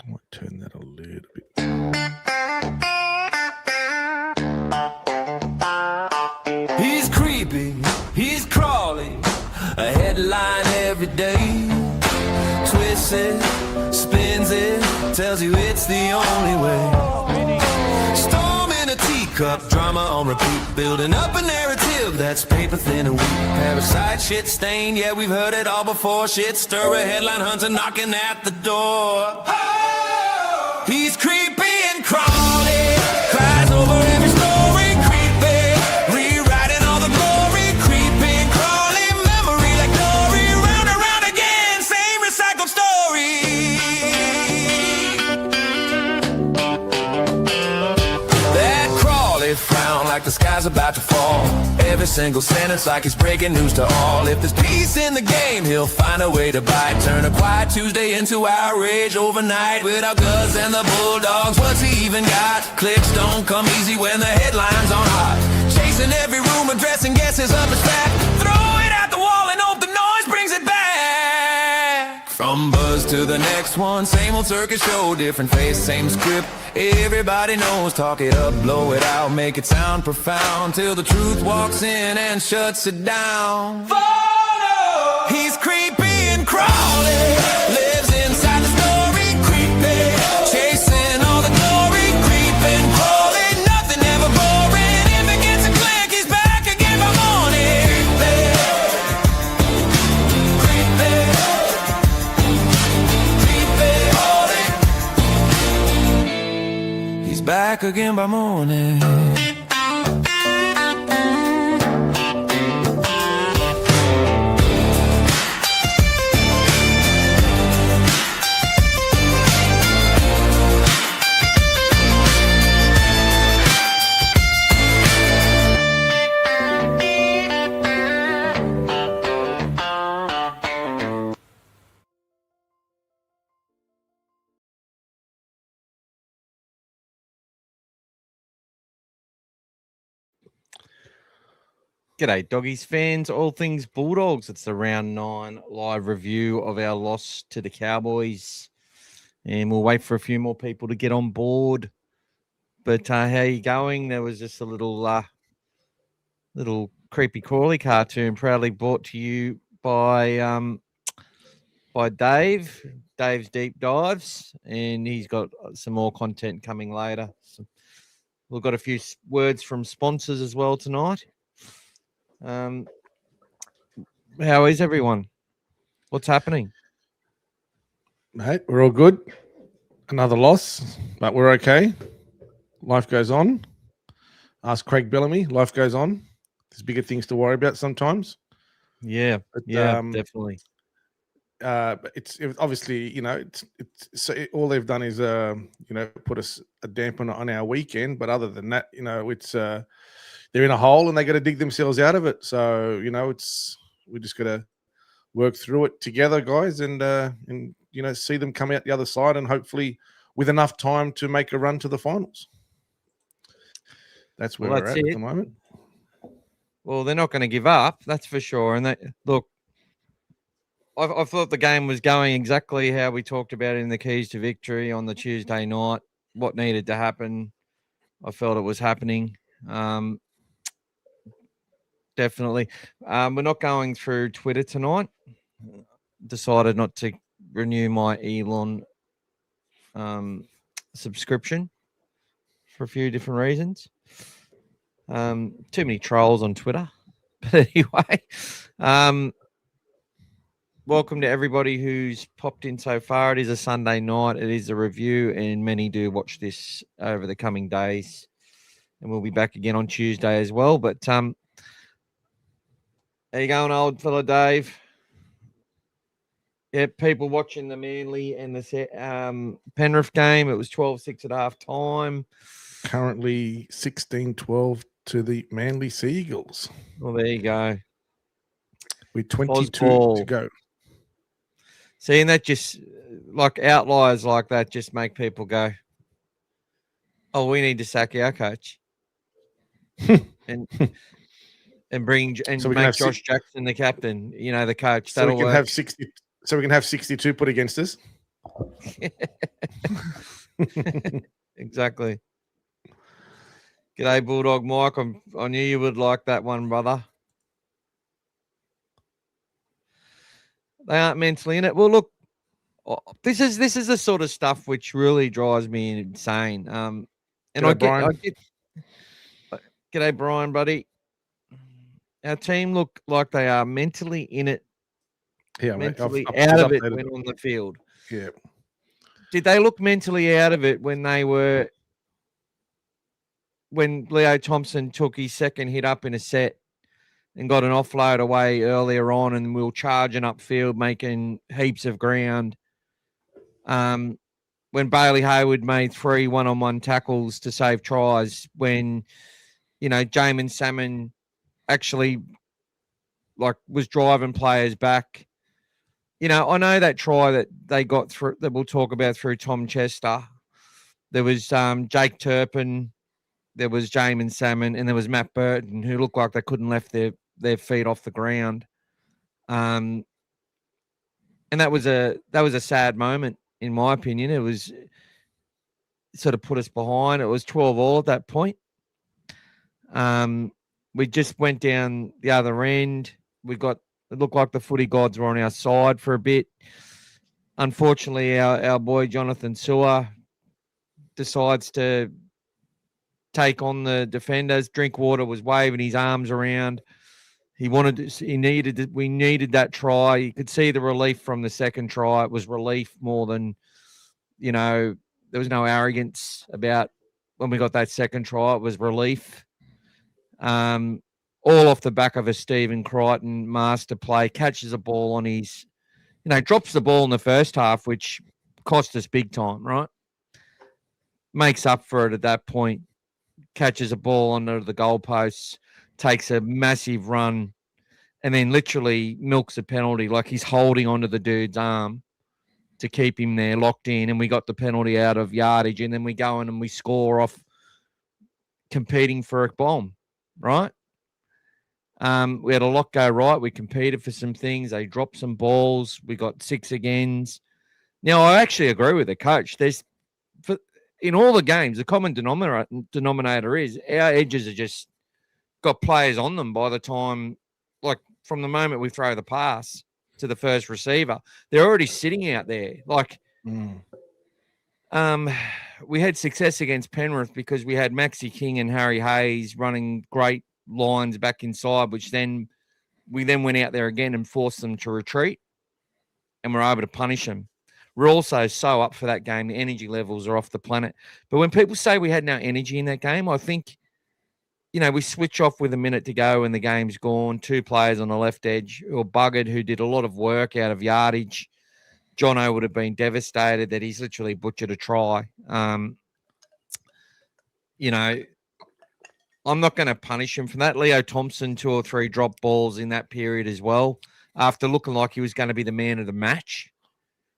might turn that a little bit. He's creepy, he's crawling, a headline every day. Twists it, spins it, tells you it's the only way. Storm in a teacup, drama on repeat, building up a narrative that's paper thin and weak. Parasite, shit stain, yeah, we've heard it all before. Shit stirrer, headline hunter knocking at the door. He's creepy and crawling, cries over every story, creepy, rewriting all the glory, creeping, crawling, memory like glory, round and round again, same recycled story. That crawly frown like the sky's about to fall. Every single sentence like he's breaking news to all. If there's peace in the game, he'll find a way to bite. Turn a quiet Tuesday into outrage overnight. Without Gus and the Bulldogs, what's he even got? Clicks don't come easy when the headline's on hot. Chasing every rumor, dressing guesses up his back. Throw it at the wall and hope the noise brings it back. From buzz to the next one, same old circus show, different face, same script. Everybody knows, talk it up, blow it out, make it sound profound, till the truth walks in and shuts it down. Follow! He's creepy and crawling, lives inside the story, creepy, chasing all the glory, creeping, crawling, nothing ever boring. If it gets a click, he's back again by morning. Creepy, creepy, crawling. He's back again by morning. G'day, Doggies fans, all things Bulldogs. It's the round 9 live review of our loss to the Cowboys. And we'll wait for a few more people to get on board. But how are you going? There was just a little creepy crawly cartoon proudly brought to you by Dave. Dave's Deep Dives. And he's got some more content coming later. So we've got a few words from sponsors as well tonight. How is everyone? What's happening? Mate, we're all good. Another loss, but we're okay. Life goes on. Ask Craig Bellamy. Life goes on. There's bigger things to worry about sometimes. Yeah, but, definitely. But it's obviously, all they've done is, put a damper on our weekend. But other than that, it's they're in a hole and they got to dig themselves out of it. So, we just got to work through it together, guys, and see them come out the other side and hopefully with enough time to make a run to the finals. That's where we're at the moment. Well, they're not going to give up, that's for sure. And look, I thought the game was going exactly how we talked about it in the keys to victory on the Tuesday night. What needed to happen, I felt it was happening. Definitely. We're not going through Twitter tonight. Decided not to renew my Elon subscription for a few different reasons. Too many trolls on Twitter. But anyway, welcome to everybody who's popped in so far. It is a Sunday night. It is a review, and many do watch this over the coming days. And we'll be back again on Tuesday as well. But how you going, old fella Dave? Yeah, people watching the Manly and the Penrith game. It was 12-6 at half time. Currently 16-12 to the Manly Seagulls. Well, there you go. With 22 to go. See, and that just, like outliers like that, just make people go, oh, we need to sack our coach. and bring and so make Josh Jackson the captain, the coach. So we can have 60. So we can have 62 put against us. Exactly. G'day, Bulldog Mike. I knew you would like that one, brother. They aren't mentally in it. Well, look, this is the sort of stuff which really drives me insane. And G'day, Brian. G'day, Brian, buddy. Our team look like they are mentally in it. Yeah, mentally mate. out of it when on the field. Yeah. Did they look mentally out of it when Leo Thompson took his second hit up in a set and got an offload away earlier on, and we were charging upfield, making heaps of ground? When Bailey Hayward made 3 one-on-one tackles to save tries, when, Jamin Salmon actually was driving players back. I know that try that they got through, that we'll talk about, through Tom Chester. There was Jake Turpin, there was Jamin Salmon, and there was Matt Burton, who looked like they couldn't lift their feet off the ground. And that was a sad moment, in my opinion. It was sort of put us behind. It was 12-all at that point. We just went down the other end. It looked like the footy gods were on our side for a bit. Unfortunately, our boy Jonathan Sewer decides to take on the defenders. Drinkwater was waving his arms around. We needed that try. You could see the relief from the second try. It was relief more than, there was no arrogance about when we got that second try. It was relief. All off the back of a Stephen Crichton master play, catches a ball on his, drops the ball in the first half, which cost us big time, right? Makes up for it at that point, catches a ball under the goalposts, takes a massive run, and then literally milks a penalty. Like, he's holding onto the dude's arm to keep him there locked in, and we got the penalty out of yardage, and then we go in and we score off competing for a bomb, right? We had a lot go right. We competed for some things. They dropped some balls. We got 6 agains. Now, I actually agree with the coach. In all the games, the common denominator is our edges are just got players on them by the time, from the moment we throw the pass to the first receiver, they're already sitting out there. We had success against Penrith because we had Maxi King and Harry Hayes running great lines back inside, which we went out there again and forced them to retreat, and we're able to punish them. We're also so up for that game. The energy levels are off the planet. But when people say we had no energy in that game, I think, we switch off with a minute to go and the game's gone. 2 players on the left edge who are buggered, who did a lot of work out of yardage. Jono would have been devastated that he's literally butchered a try. I'm not going to punish him for that. Leo Thompson, 2 or 3 drop balls in that period as well, after looking like he was going to be the man of the match.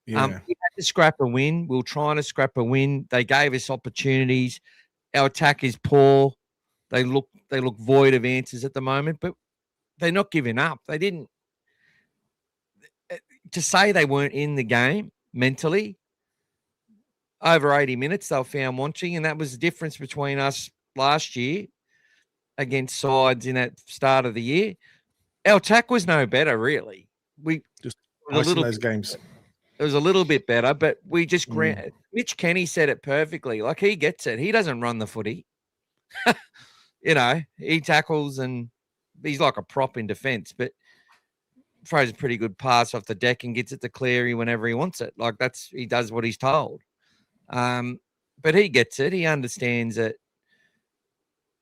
Yeah. We had to scrap a win. We were trying to scrap a win. They gave us opportunities. Our attack is poor. They look void of answers at the moment, but they're not giving up. They didn't. To say they weren't in the game mentally, over 80 minutes they were found wanting, and that was the difference between us last year against sides in that start of the year. Our attack was no better, really. We just in those games. It was a little bit better, but we just Mitch Kenny said it perfectly. Like, he gets it. He doesn't run the footy. He tackles and he's like a prop in defense, but throws a pretty good pass off the deck and gets it to Cleary whenever he wants it. Like, he does what he's told. But he gets it. He understands that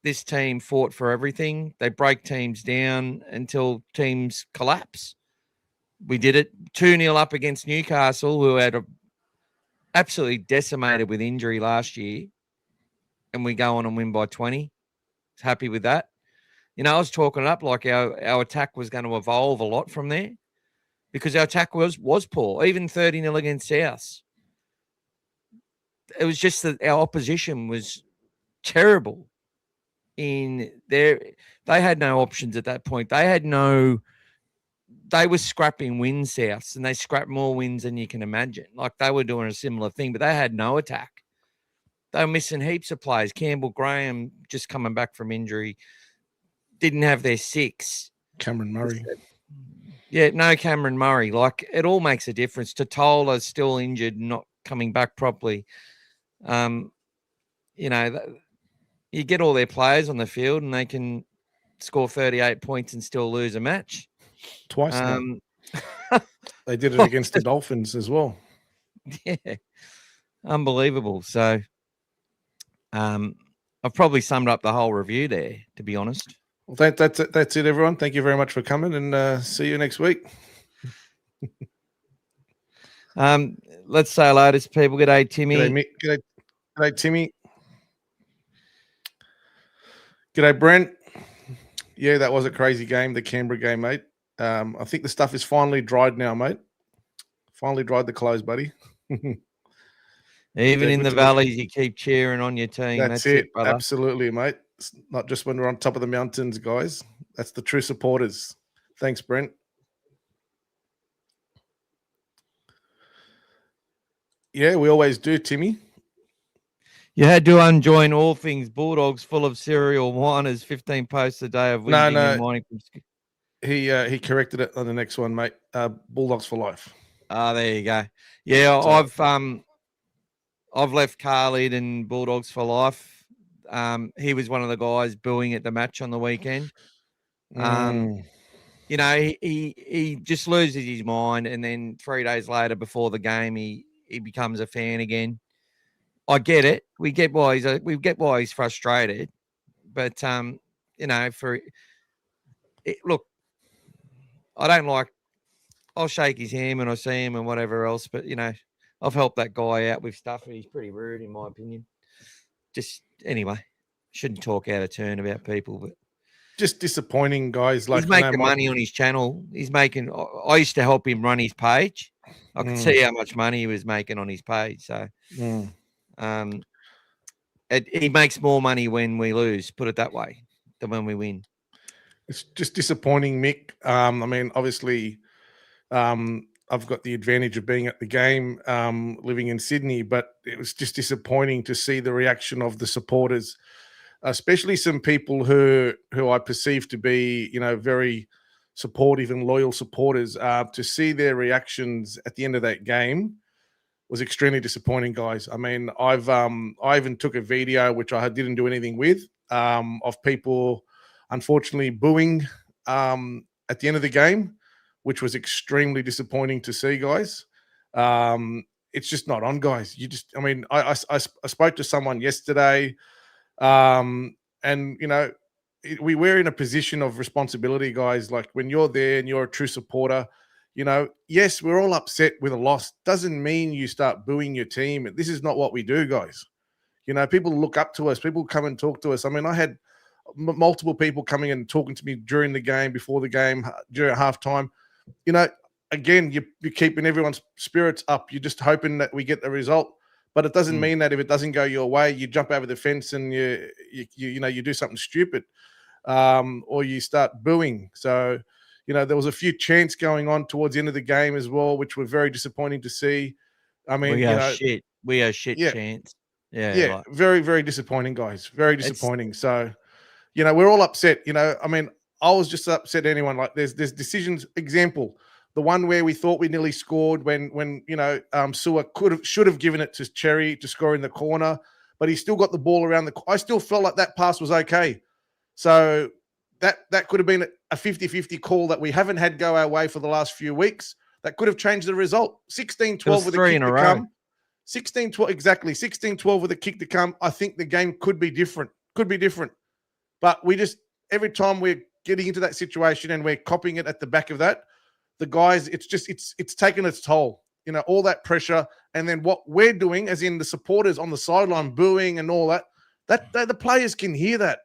this team fought for everything. They break teams down until teams collapse. We did it 2-0 up against Newcastle, who had absolutely decimated with injury last year, and we go on and win by 20. Happy with that. I was talking it up like our attack was going to evolve a lot from there, because our attack was poor, even 30-0 against South. It was just that our opposition was terrible. They had no options at that point. They had no they were scrapping wins, South, and they scrapped more wins than you can imagine. Like they were doing a similar thing, but they had no attack. They were missing heaps of players. Campbell Graham just coming back from injury, didn't have their 6. Cameron Murray. Yeah, no Cameron Murray. Like it all makes a difference. Totola's still injured, not coming back properly. You know, you get all their players on the field and they can score 38 points and still lose a match. Twice now. They did it against the Dolphins as well. Yeah. Unbelievable. So I've probably summed up the whole review there, to be honest. Well, that's it, everyone. Thank you very much for coming, and see you next week. Let's say hello to people. G'day, Timmy. G'day, Mick. G'day, Timmy. G'day, Brent. Yeah, that was a crazy game, the Canberra game, mate. I think the stuff is finally dried now, mate. Finally dried the clothes, buddy. Even in the valleys, you keep cheering on your team. That's it, brother. Absolutely, mate. It's not just when we're on top of the mountains, guys. That's the true supporters. Thanks, Brent. Yeah, we always do, Timmy. You had to unjoin all things Bulldogs full of serial whiners, 15 posts a day of whinging and whining. He corrected it on the next one, mate. Bulldogs for life. There you go. Yeah, so, I've left Khalid and Bulldogs for life. He was one of the guys booing at the match on the weekend. You know, he just loses his mind, and then 3 days later, before the game, he becomes a fan again. I get it. We get why he's frustrated, but you know, look, I don't like. I'll shake his hand when I see him and whatever else, but you know, I've helped that guy out with stuff, and he's pretty rude in my opinion. Just anyway, shouldn't talk out of turn about people, but just disappointing, guys. Like he's making money on his channel. He's making. I used to help him run his page. I could see how much money he was making on his page. So, he makes more money when we lose. Put it that way, than when we win. It's just disappointing, Mick. I mean, obviously, I've got the advantage of being at the game, living in Sydney, but it was just disappointing to see the reaction of the supporters, especially some people who I perceive to be, you know, very supportive and loyal supporters. To see their reactions at the end of that game was extremely disappointing, guys. I mean, I even took a video, which I didn't do anything with, of people unfortunately booing at the end of the game, which was extremely disappointing to see, guys. It's just not on, guys. I mean, I spoke to someone yesterday, and, you know, we're in a position of responsibility, guys. Like when you're there and you're a true supporter, you know, yes, we're all upset with a loss. Doesn't mean you start booing your team. This is not what we do, guys. You know, people look up to us. People come and talk to us. I mean, I had multiple people coming and talking to me during the game, before the game, during halftime. You know, again, you're keeping everyone's spirits up. You're just hoping that we get the result. But it doesn't mean that if it doesn't go your way, you jump over the fence and you do something stupid, or you start booing. So, you know, there was a few chants going on towards the end of the game as well, which were very disappointing to see. I mean, we are shit chants. Yeah, like, very, very disappointing, guys. Very disappointing. So, you know, we're all upset. You know, I mean, I was just upset. Anyone, like, there's decisions. Example, the one where we thought we nearly scored when you know, Sewer should have given it to Cherry to score in the corner, but he still got the ball around the. I still felt like that pass was okay. So that could have been a 50-50 call that we haven't had go our way for the last few weeks. That could have changed the result. 16-12 with a kick to come. 16-12, exactly. 16-12 with a kick to come. I think the game could be different. But we just, every time we're getting into that situation and we're copying it at the back of that, the guys, it's taken its toll. You know, all that pressure, and then what we're doing, as in the supporters on the sideline booing and all that, the players can hear that.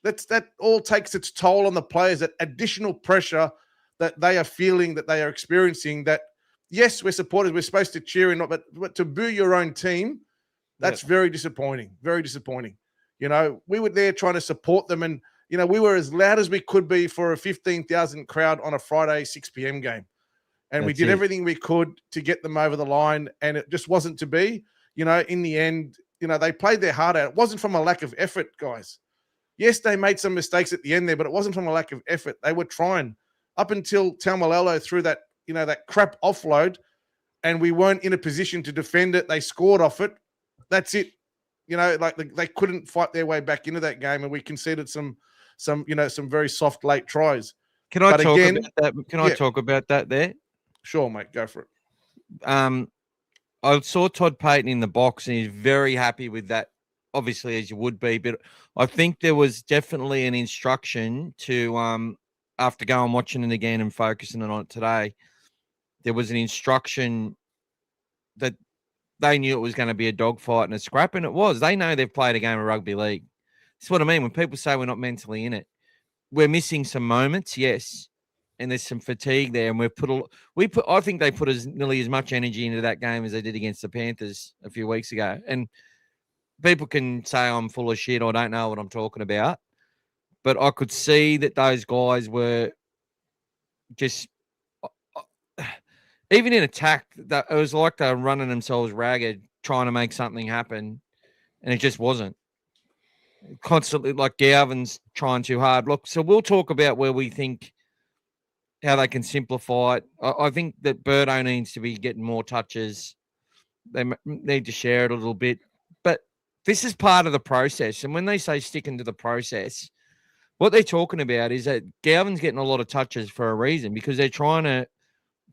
That all takes its toll on the players. That additional pressure that they are feeling, that they are experiencing. That yes, we're supporters, we're supposed to cheer and not, but to boo your own team, that's very disappointing. Very disappointing. You know, we were there trying to support them, and You know, we were as loud as we could be for a 15,000 crowd on a Friday 6 p.m. game. And we That's did it. everything we could to get them over the line, and it just wasn't to be. You know, in the end, you know, they played their heart out. It wasn't from a lack of effort, guys. Yes, they made some mistakes at the end there, but it wasn't from a lack of effort. They were trying up until Taumalolo threw that, you know, that crap offload, and we weren't in a position to defend it. They scored off it. That's it. You know, like they couldn't fight their way back into that game, and we conceded some very soft late tries. Can I But talk again, about that? Can I talk about that there? Sure, mate, go for it. I saw Todd Payton in the box, and he's very happy with that, obviously, as you would be. But I think there was definitely an instruction to, after going and watching it again and focusing on it today, there was an instruction that they knew it was going to be a dogfight and a scrap, and it was. They know they've played a game of rugby league. That's what I mean when people say we're not mentally in it. We're missing some moments, yes, and there's some fatigue there, and I think they put nearly as much energy into that game as they did against the Panthers a few weeks ago. And people can say I'm full of shit or don't know what I'm talking about, but I could see that those guys were just, even in attack, that it was like they were running themselves ragged, trying to make something happen, and it just wasn't. Constantly, like Galvin's trying too hard. Look, so we'll talk about where we think how they can simplify it. I think that Birdo needs to be getting more touches. They need to share it a little bit. But this is part of the process. And when they say sticking to the process, what they're talking about is that Galvin's getting a lot of touches for a reason, because they're trying to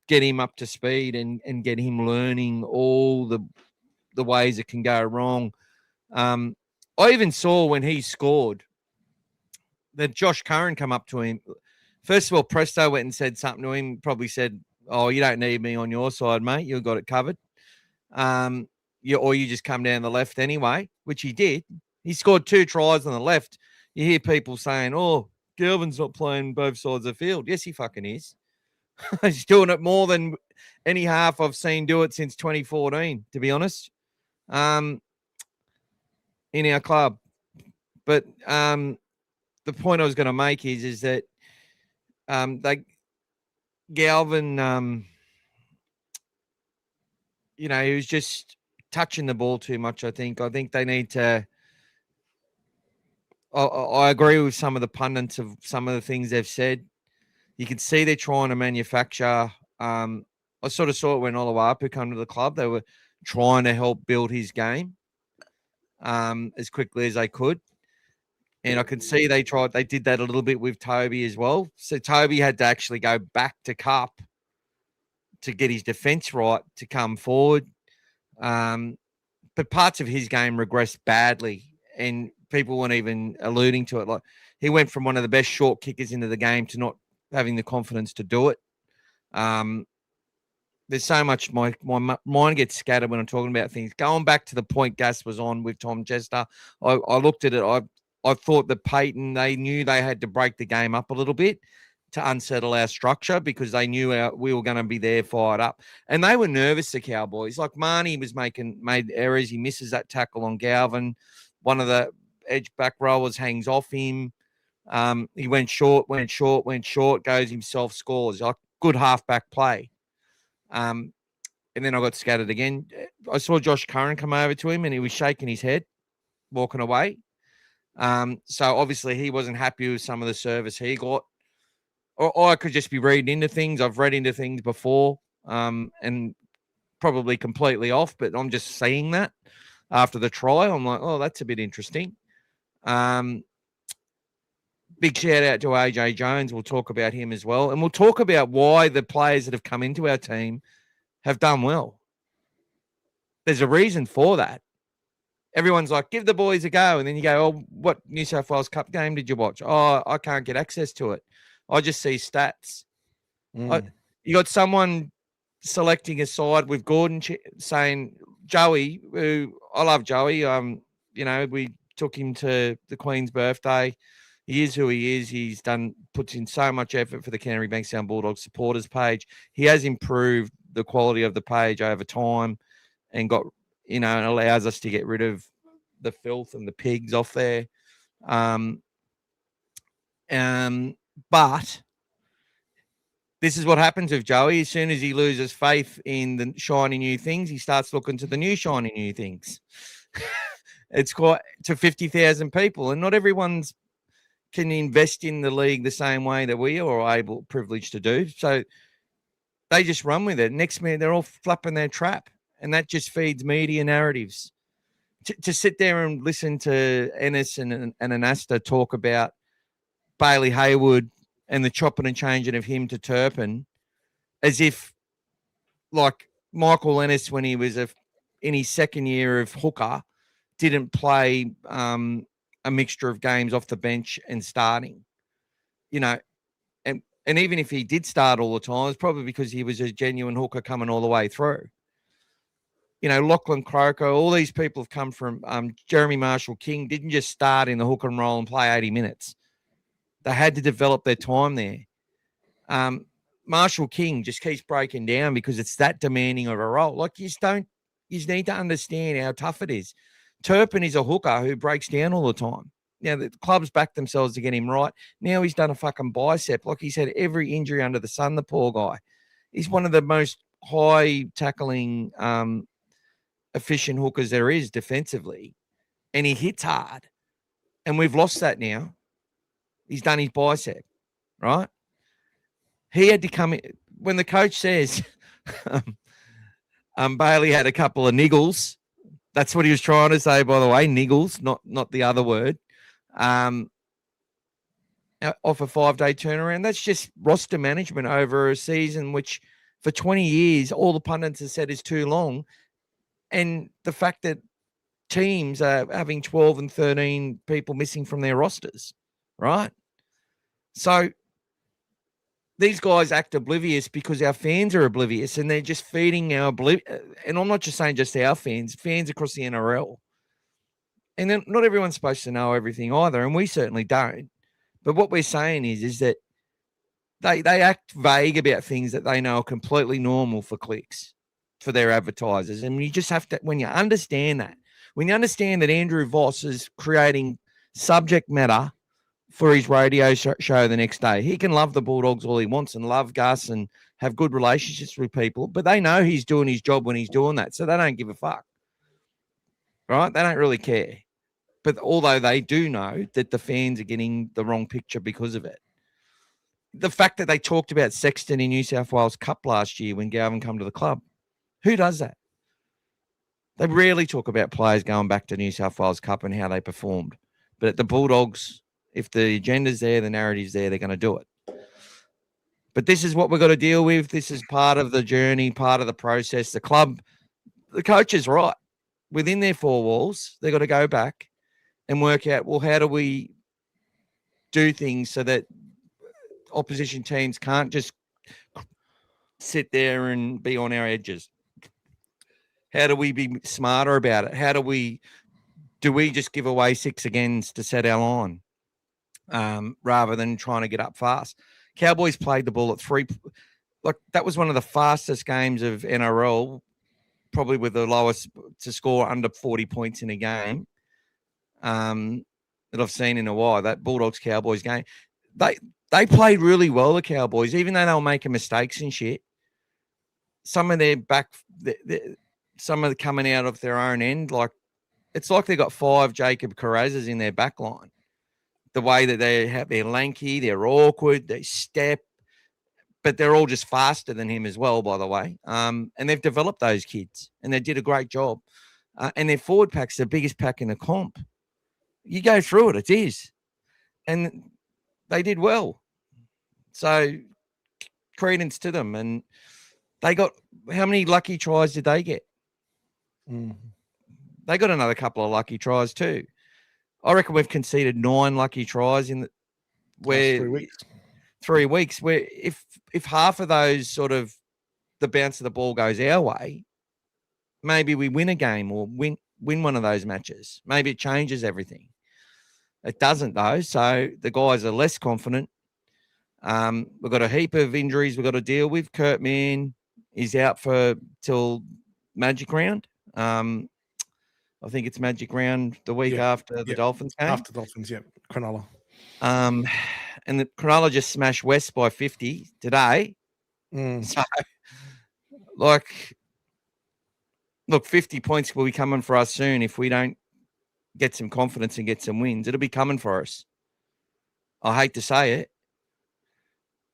get him up to speed and get him learning all the ways it can go wrong. I even saw when he scored that Josh Curran come up to him. First of all, Presto went and said something to him, probably said, "Oh, you don't need me on your side, mate. You've got it covered. Or you just come down the left anyway," which he did. He scored 2 tries on the left. You hear people saying, "Oh, Galvin's not playing both sides of the field." Yes, he fucking is. He's doing it more than any half I've seen do it since 2014, to be honest, in our club. But the point I was going to make is that Galvin, he was just touching the ball too much, I think. I think they need to I agree with some of the pundits of some of the things they've said. You can see they're trying to manufacture. I sort of saw it when Oluwapu came to the club. They were trying to help build his game as quickly as they could. And I can see they did that a little bit with Toby as well. So Toby had to actually go back to Cup to get his defense right to come forward. But parts of his game regressed badly, and people weren't even alluding to it. Like, he went from one of the best short kickers into the game to not having the confidence to do it. There's so much, my mind gets scattered when I'm talking about things. Going back to the point Gas was on with Tom Chester, I looked at it. I thought that Payton, they knew they had to break the game up a little bit to unsettle our structure, because they knew we were going to be there fired up. And they were nervous, the Cowboys. Like, Marnie was made errors. He misses that tackle on Galvin. One of the edge back rowers hangs off him. He went short, goes himself, scores. Like, good halfback play. And then I got scattered again. I saw Josh Curran come over to him, and he was shaking his head, walking away. So obviously he wasn't happy with some of the service he got. Or I could just be reading into things. I've read into things before, and probably completely off, but I'm just seeing that after the try. I'm like, oh, that's a bit interesting. Big shout out to AJ Jones. We'll talk about him as well. And we'll talk about why the players that have come into our team have done well. There's a reason for that. Everyone's like, give the boys a go. And then you go, oh, what New South Wales Cup game did you watch? Oh, I can't get access to it. I just see stats. You got someone selecting a side with Gordon saying, Joey, who I love Joey. We took him to the Queen's birthday. He is who he is. He's puts in so much effort for the Canterbury-Bankstown Bulldogs supporters page. He has improved the quality of the page over time and got, and allows us to get rid of the filth and the pigs off there. But this is what happens with Joey. As soon as he loses faith in the shiny new things, he starts looking to the new shiny new things. It's quite to 50,000 people, and not everyone's can invest in the league the same way that we are privileged to do. So they just run with it. Next minute, they're all flapping their trap, and that just feeds media narratives. To sit there and listen to Ennis and Anasta talk about Bailey Hayward and the chopping and changing of him to Turpin, as if like Michael Ennis, when he was in his second year of hooker, didn't play a mixture of games off the bench and starting, and even if he did start all the time, it's probably because he was a genuine hooker coming all the way through. Lachlan Croker, all these people have come from Jeremy Marshall King didn't just start in the hook and roll and play 80 minutes. They had to develop their time there. Marshall King just keeps breaking down because it's that demanding of a role. Like you need to understand how tough it is. Turpin is a hooker who breaks down all the time. Now the clubs back themselves to get him right. Now he's done a fucking bicep. Like he's had every injury under the sun, the poor guy. He's one of the most high tackling, efficient hookers there is defensively. And he hits hard. And we've lost that now. He's done his bicep, right? He had to come in. When the coach says Bailey had a couple of niggles, that's what he was trying to say, by the way, niggles, not the other word, off a 5-day turnaround. That's just roster management over a season, which for 20 years, all the pundits have said is too long. And the fact that teams are having 12 and 13 people missing from their rosters, right? So these guys act oblivious because our fans are oblivious, and they're just feeding our and I'm not just saying just our fans across the NRL. And then not everyone's supposed to know everything either, and we certainly don't. But what we're saying is that they act vague about things that they know are completely normal for clicks for their advertisers. And you just have to, when you understand that Andrew Voss is creating subject matter for his radio show the next day. He can love the Bulldogs all he wants and love Gus and have good relationships with people, but they know he's doing his job when he's doing that, so they don't give a fuck, right? They don't really care. But although they do know that the fans are getting the wrong picture because of it. The fact that they talked about Sexton in New South Wales Cup last year when Galvin come to the club, who does that? They rarely talk about players going back to New South Wales Cup and how they performed. But at the Bulldogs, if the agenda's there, the narrative's there, they're going to do it. But this is what we've got to deal with. This is part of the journey, part of the process. The club, the coach is right. Within their four walls, they've got to go back and work out, well, how do we do things so that opposition teams can't just sit there and be on our edges? How do we be smarter about it? How do we just give away 6 agains to set our line? Rather than trying to get up fast. Cowboys played the ball at 3. Like that was one of the fastest games of NRL, probably with the lowest to score under 40 points in a game that I've seen in a while. That Bulldogs Cowboys game, they played really well. The Cowboys, even though they were making mistakes and shit. Some of their some of the coming out of their own end, like it's like they got 5 Jacob Carrazas in their back line. The way that they're lanky, they're awkward, they step, but they're all just faster than him as well, by the way. And they've developed those kids, and they did a great job. And their forward pack's the biggest pack in the comp. You go through it, it is. And they did well. So credence to them. And they got, how many lucky tries did they get? They got another couple of lucky tries too. I reckon we've conceded 9 lucky tries in 3 weeks. 3 weeks. Where if half of those sort of the bounce of the ball goes our way, maybe we win a game or win one of those matches. Maybe it changes everything. It doesn't though. So the guys are less confident. We've got a heap of injuries we've got to deal with. Kurt Mann is out till Magic Round. I think it's Magic Round the week after the Dolphins game. After Dolphins, yeah. Cronulla. and the Cronulla just smashed West by 50 today. So, like, look, 50 points will be coming for us soon if we don't get some confidence and get some wins. It'll be coming for us. I hate to say it,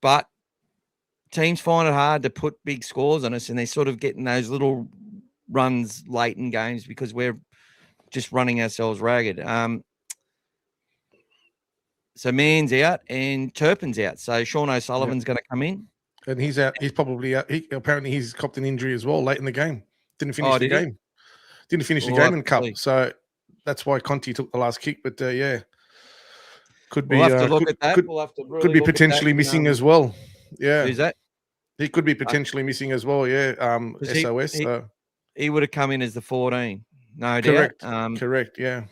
but teams find it hard to put big scores on us, and they're sort of getting those little runs late in games because we're just running ourselves ragged. So Mann's out and Turpin's out. So Sean O'Sullivan's going to come in. And he's out. He's probably out. Apparently he's copped an injury as well late in the game. Didn't finish the game. Didn't finish the game in Cup. So that's why Conti took the last kick. But could be. We'll have to look at that. We'll have to really could be potentially missing as well. Yeah. Who's that? He could be potentially missing as well. Yeah. SOS. He would have come in as the 14. No Correct. doubt. Correct. Yeah.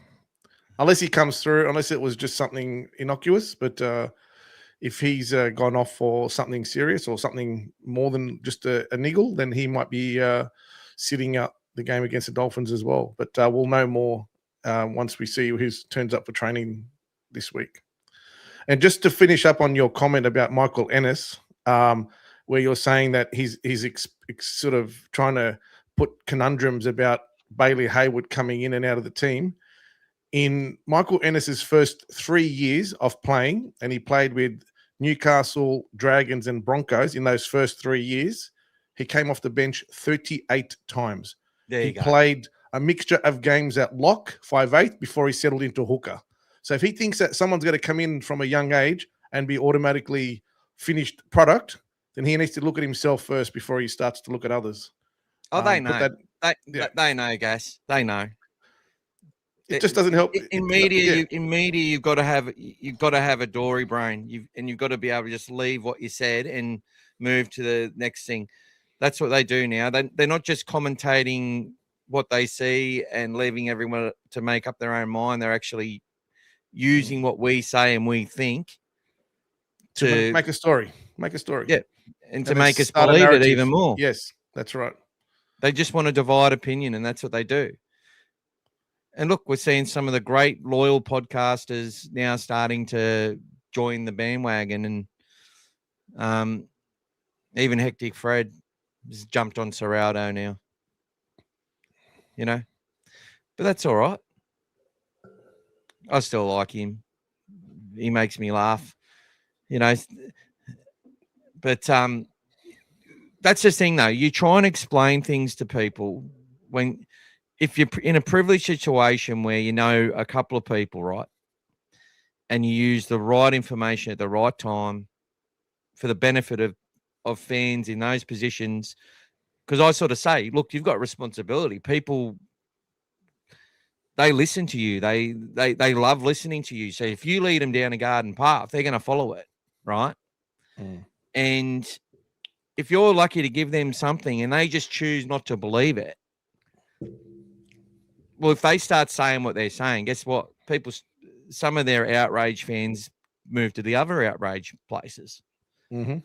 Unless he comes through, unless it was just something innocuous, but if he's gone off for something serious or something more than just a niggle, then he might be sitting out the game against the Dolphins as well. But we'll know more once we see who turns up for training this week. And just to finish up on your comment about Michael Ennis, where you're saying that he's sort of trying to put conundrums about Bailey Hayward coming in and out of the team. In Michael Ennis's first 3 years of playing, and he played with Newcastle, Dragons, and Broncos in those first 3 years, he came off the bench 38 times. He played a mixture of games at lock, 5'8", before he settled into hooker. So if he thinks that someone's going to come in from a young age and be automatically finished product, then he needs to look at himself first before he starts to look at others. Oh, they know. They know, guys. They know. It just doesn't help. In media, you've got to have a dory brain. You've got to be able to just leave what you said and move to the next thing. That's what they do now. They're not just commentating what they see and leaving everyone to make up their own mind. They're actually using what we say and we think to make a story. Make a story. Yeah, and to make us believe it even more. Yes, that's right. They just want to divide opinion, and that's what they do. And look, we're seeing some of the great loyal podcasters now starting to join the bandwagon, and even Hectic Fred has jumped on Serraldo now. You know, but that's all right. I still like him. He makes me laugh. You know, but that's the thing, though. You try and explain things to people if you're in a privileged situation where you know a couple of people, right, and you use the right information at the right time for the benefit of fans in those positions, because I sort of say, look, you've got responsibility. People, they listen to you. They love listening to you. So if you lead them down a garden path, they're going to follow it, right? And if you're lucky to give them something and they just choose not to believe it, well, if they start saying what they're saying, guess what? Some of their outrage fans move to the other outrage places. Mm-hmm.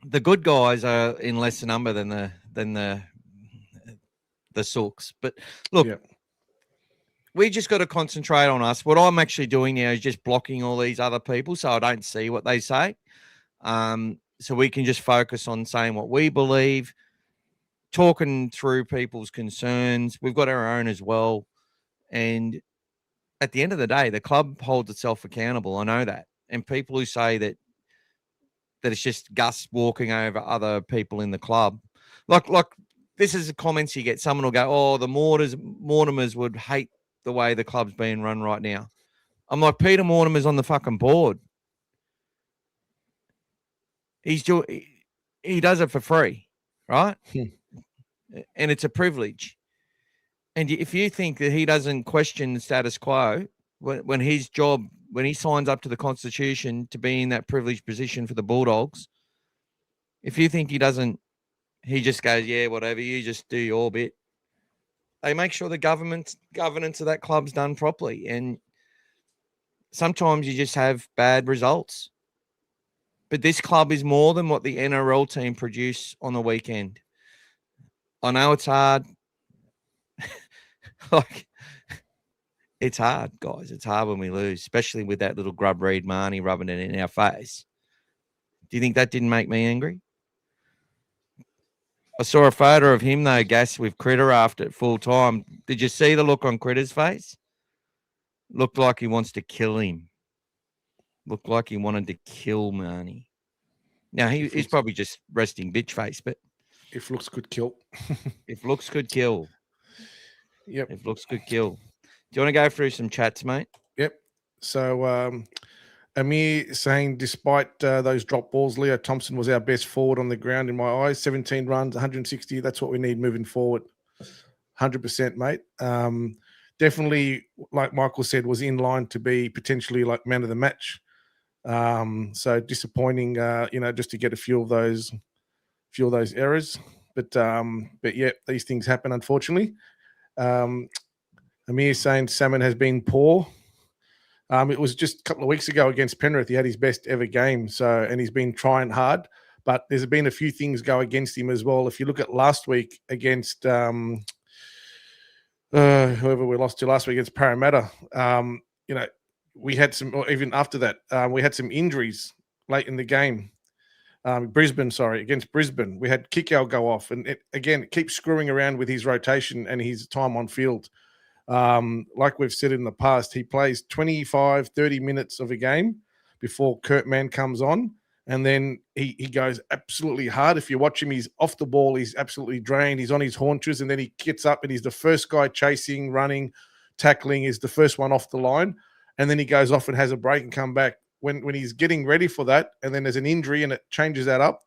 The good guys are in lesser number than the sooks. But look, we just got to concentrate on us. What I'm actually doing now is just blocking all these other people so I don't see what they say. So we can just focus on saying what we believe, talking through people's concerns. We've got our own as well. And at the end of the day, the club holds itself accountable. I know that. And people who say that it's just Gus walking over other people in the club. Like this is the comments you get. Someone will go, oh, the Mortimers would hate the way the club's being run right now. I'm like, Peter Mortimer's on the fucking board. He does it for free, right? And it's a privilege. And if you think that he doesn't question the status quo, when he signs up to the Constitution to be in that privileged position for the Bulldogs, if you think he doesn't, he just goes, yeah, whatever, you just do your bit. They make sure the governance of that club's done properly. And sometimes you just have bad results. But this club is more than what the NRL team produce on the weekend. I know it's hard. it's hard, guys. It's hard when we lose, especially with that little grub reed Marnie rubbing it in our face. Do you think that didn't make me angry? I saw a photo of him, though, Gas, with Critter after full time. Did you see the look on Critter's face? Looked like he wants to kill him. Looked like he wanted to kill Marnie. Now, he's probably just resting bitch face, but if looks could kill. if looks could kill. Yep. If looks could kill. Do you want to go through some chats, mate? Yep. So Amir saying, despite those drop balls, Leo Thompson was our best forward on the ground in my eyes. 17 runs, 160. That's what we need moving forward. 100%, mate. Definitely, like Michael said, was in line to be potentially like man of the match. So disappointing, just to get a few of those errors. But yeah, these things happen, unfortunately. Amir saying Salmon has been poor. It was just a couple of weeks ago against Penrith. He had his best ever game. And he's been trying hard, but there's been a few things go against him as well. If you look at last week against whoever we lost to last week against Parramatta, we had some, or even after that, we had some injuries late in the game. Against Brisbane, we had Kickow go off, and it keeps screwing around with his rotation and his time on field. Like we've said in the past, he plays 25, 30 minutes of a game before Kurt Mann comes on, and then he goes absolutely hard. If you watch him, he's off the ball, he's absolutely drained, he's on his haunches, and then he gets up and he's the first guy chasing, running, tackling, is the first one off the line, and then he goes off and has a break and come back. When he's getting ready for that, and then there's an injury and it changes that up,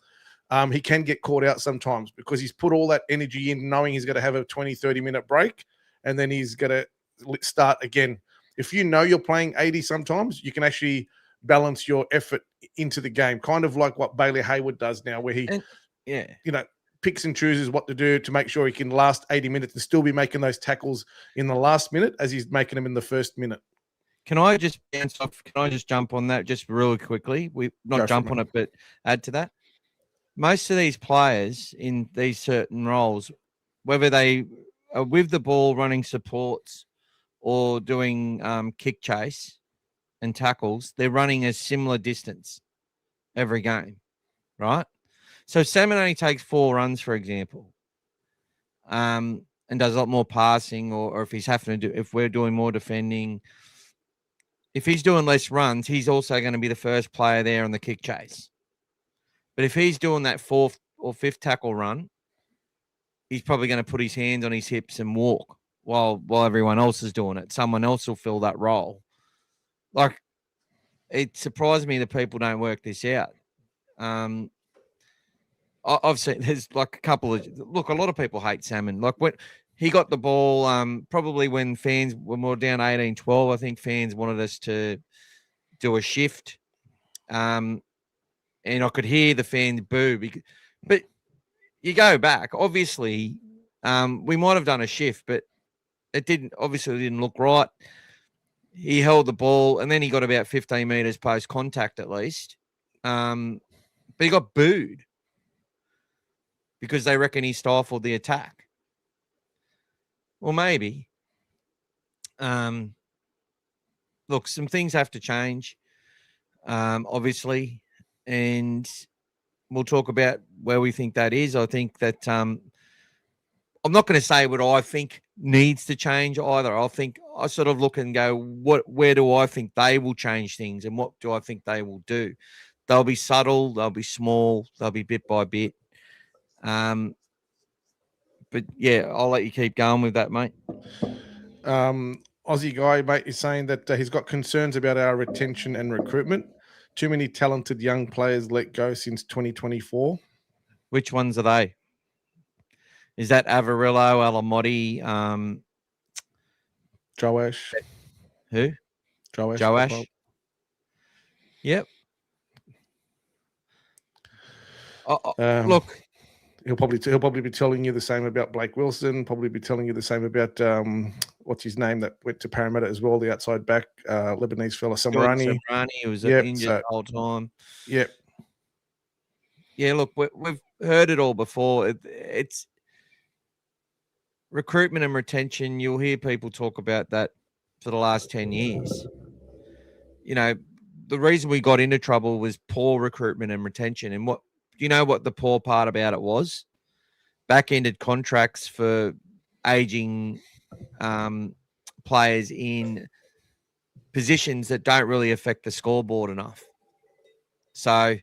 he can get caught out sometimes because he's put all that energy in knowing he's going to have a 20, 30-minute break, and then he's going to start again. If you know you're playing 80 sometimes, you can actually balance your effort into the game, kind of like what Bailey Hayward does now, where he picks and chooses what to do to make sure he can last 80 minutes and still be making those tackles in the last minute as he's making them in the first minute. Can I just jump on that just really quickly? We not jump on it, but add to that. Most of these players in these certain roles, whether they are with the ball running supports or doing kick chase and tackles, they're running a similar distance every game, right? So Salmon only takes 4 runs, for example, and does a lot more passing, or if he's having to do, if we're doing more defending. If he's doing less runs, he's also going to be the first player there on the kick chase. But if he's doing that 4th or 5th tackle run, he's probably going to put his hands on his hips and walk while everyone else is doing it. Someone else will fill that role. Like, it surprised me that people don't work this out. I've seen there's like a couple of a lot of people hate Salmon. Like when he got the ball, probably when fans were more down 18-12, I think fans wanted us to do a shift. And I could hear the fans boo. But you go back, obviously, we might have done a shift, but it didn't look right. He held the ball, and then he got about 15 metres post-contact at least. But he got booed because they reckon he stifled the attack. Well, maybe. Look, some things have to change, obviously, and we'll talk about where we think that is. I think that I'm not going to say what I think needs to change either. I think I sort of look and go, where do I think they will change things, and what do I think they will do? They'll be subtle, they'll be small, they'll be bit by bit. But yeah, I'll let you keep going with that, mate. Aussie guy, mate, is saying that he's got concerns about our retention and recruitment. Too many talented young players let go since 2024. Which ones are they? Is that Avarillo, Alamotti, Joash? Who? Joash. Yep. Look, he'll probably be telling you the same about Blake Wilson. Probably be telling you the same about what's his name that went to Parramatta as well, the outside back, Lebanese fella, Samarani. He was injured the whole time. Yep. Yeah, look, we've heard it all before. It's recruitment and retention. You'll hear people talk about that for the last 10 years. You know, the reason we got into trouble was poor recruitment and retention. And what the poor part about it was? Back-ended contracts for aging players in positions that don't really affect the scoreboard enough. So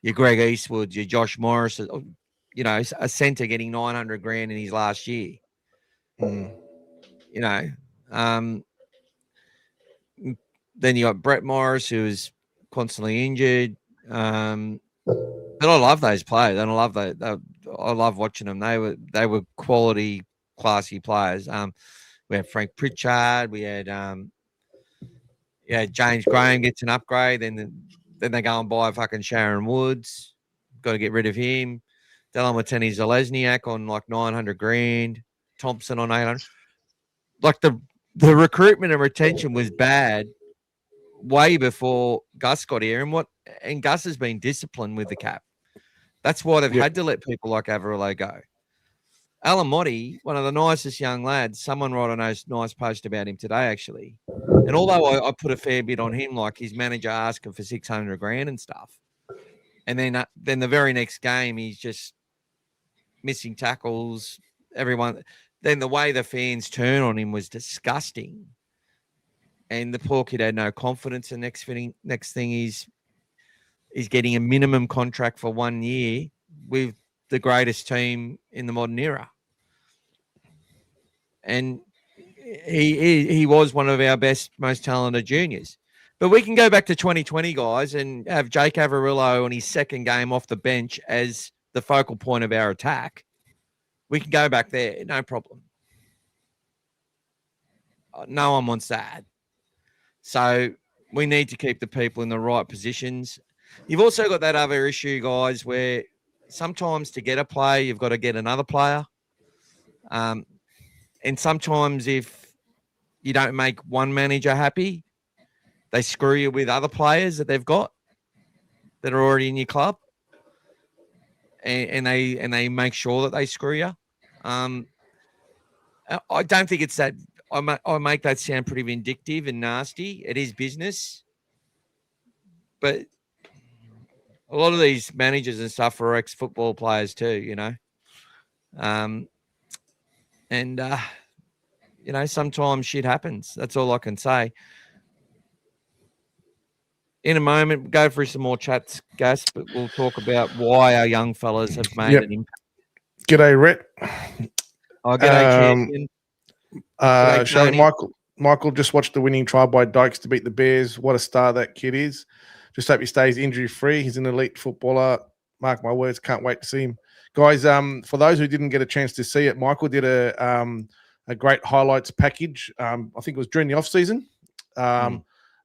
your Greg Eastwood, your Josh Morris, a centre getting 900 grand in his last year. Then you got Brett Morris, who is constantly injured. But I love those players, and I love that. I love watching them. They were quality, classy players. We had Frank Pritchard. We had James Graham gets an upgrade. Then they go and buy fucking Sharon Woods. Got to get rid of him. Delamateni Zalesniak on like 900 grand. Thompson on 800. Like the recruitment and retention was bad way before Gus got here. And Gus has been disciplined with the cap. That's why they've had to let people like Averillo go. Alan Motti, one of the nicest young lads, someone wrote a nice post about him today, actually. And although I put a fair bit on him, like his manager asking for 600 grand and stuff. And then the very next game, he's just missing tackles. Everyone. Then the way the fans turn on him was disgusting. And the poor kid had no confidence. The next thing he's getting a minimum contract for 1 year with the greatest team in the modern era. And he was one of our best, most talented juniors. But we can go back to 2020, guys, and have Jake Averillo on his second game off the bench as the focal point of our attack. We can go back there, no problem. No one wants that. So we need to keep the people in the right positions. You've also got that other issue, guys, where sometimes to get a player, you've got to get another player. And sometimes if you don't make one manager happy, they screw you with other players that they've got that are already in your club. And they make sure that they screw you. I don't think it's that. I make that sound pretty vindictive and nasty. It is business. But a lot of these managers and stuff are ex-football players too, you know. Sometimes shit happens. That's all I can say. In a moment, go through some more chats, Gas, but we'll talk about why our young fellas have made an impact. G'day, Rhett. G'day, Champion. Michael just watched the winning try by Dykes to beat the Bears. What a star that kid is. Just hope he stays injury-free. He's an elite footballer. Mark my words, can't wait to see him. Guys, for those who didn't get a chance to see it, Michael did a great highlights package. I think it was during the off-season.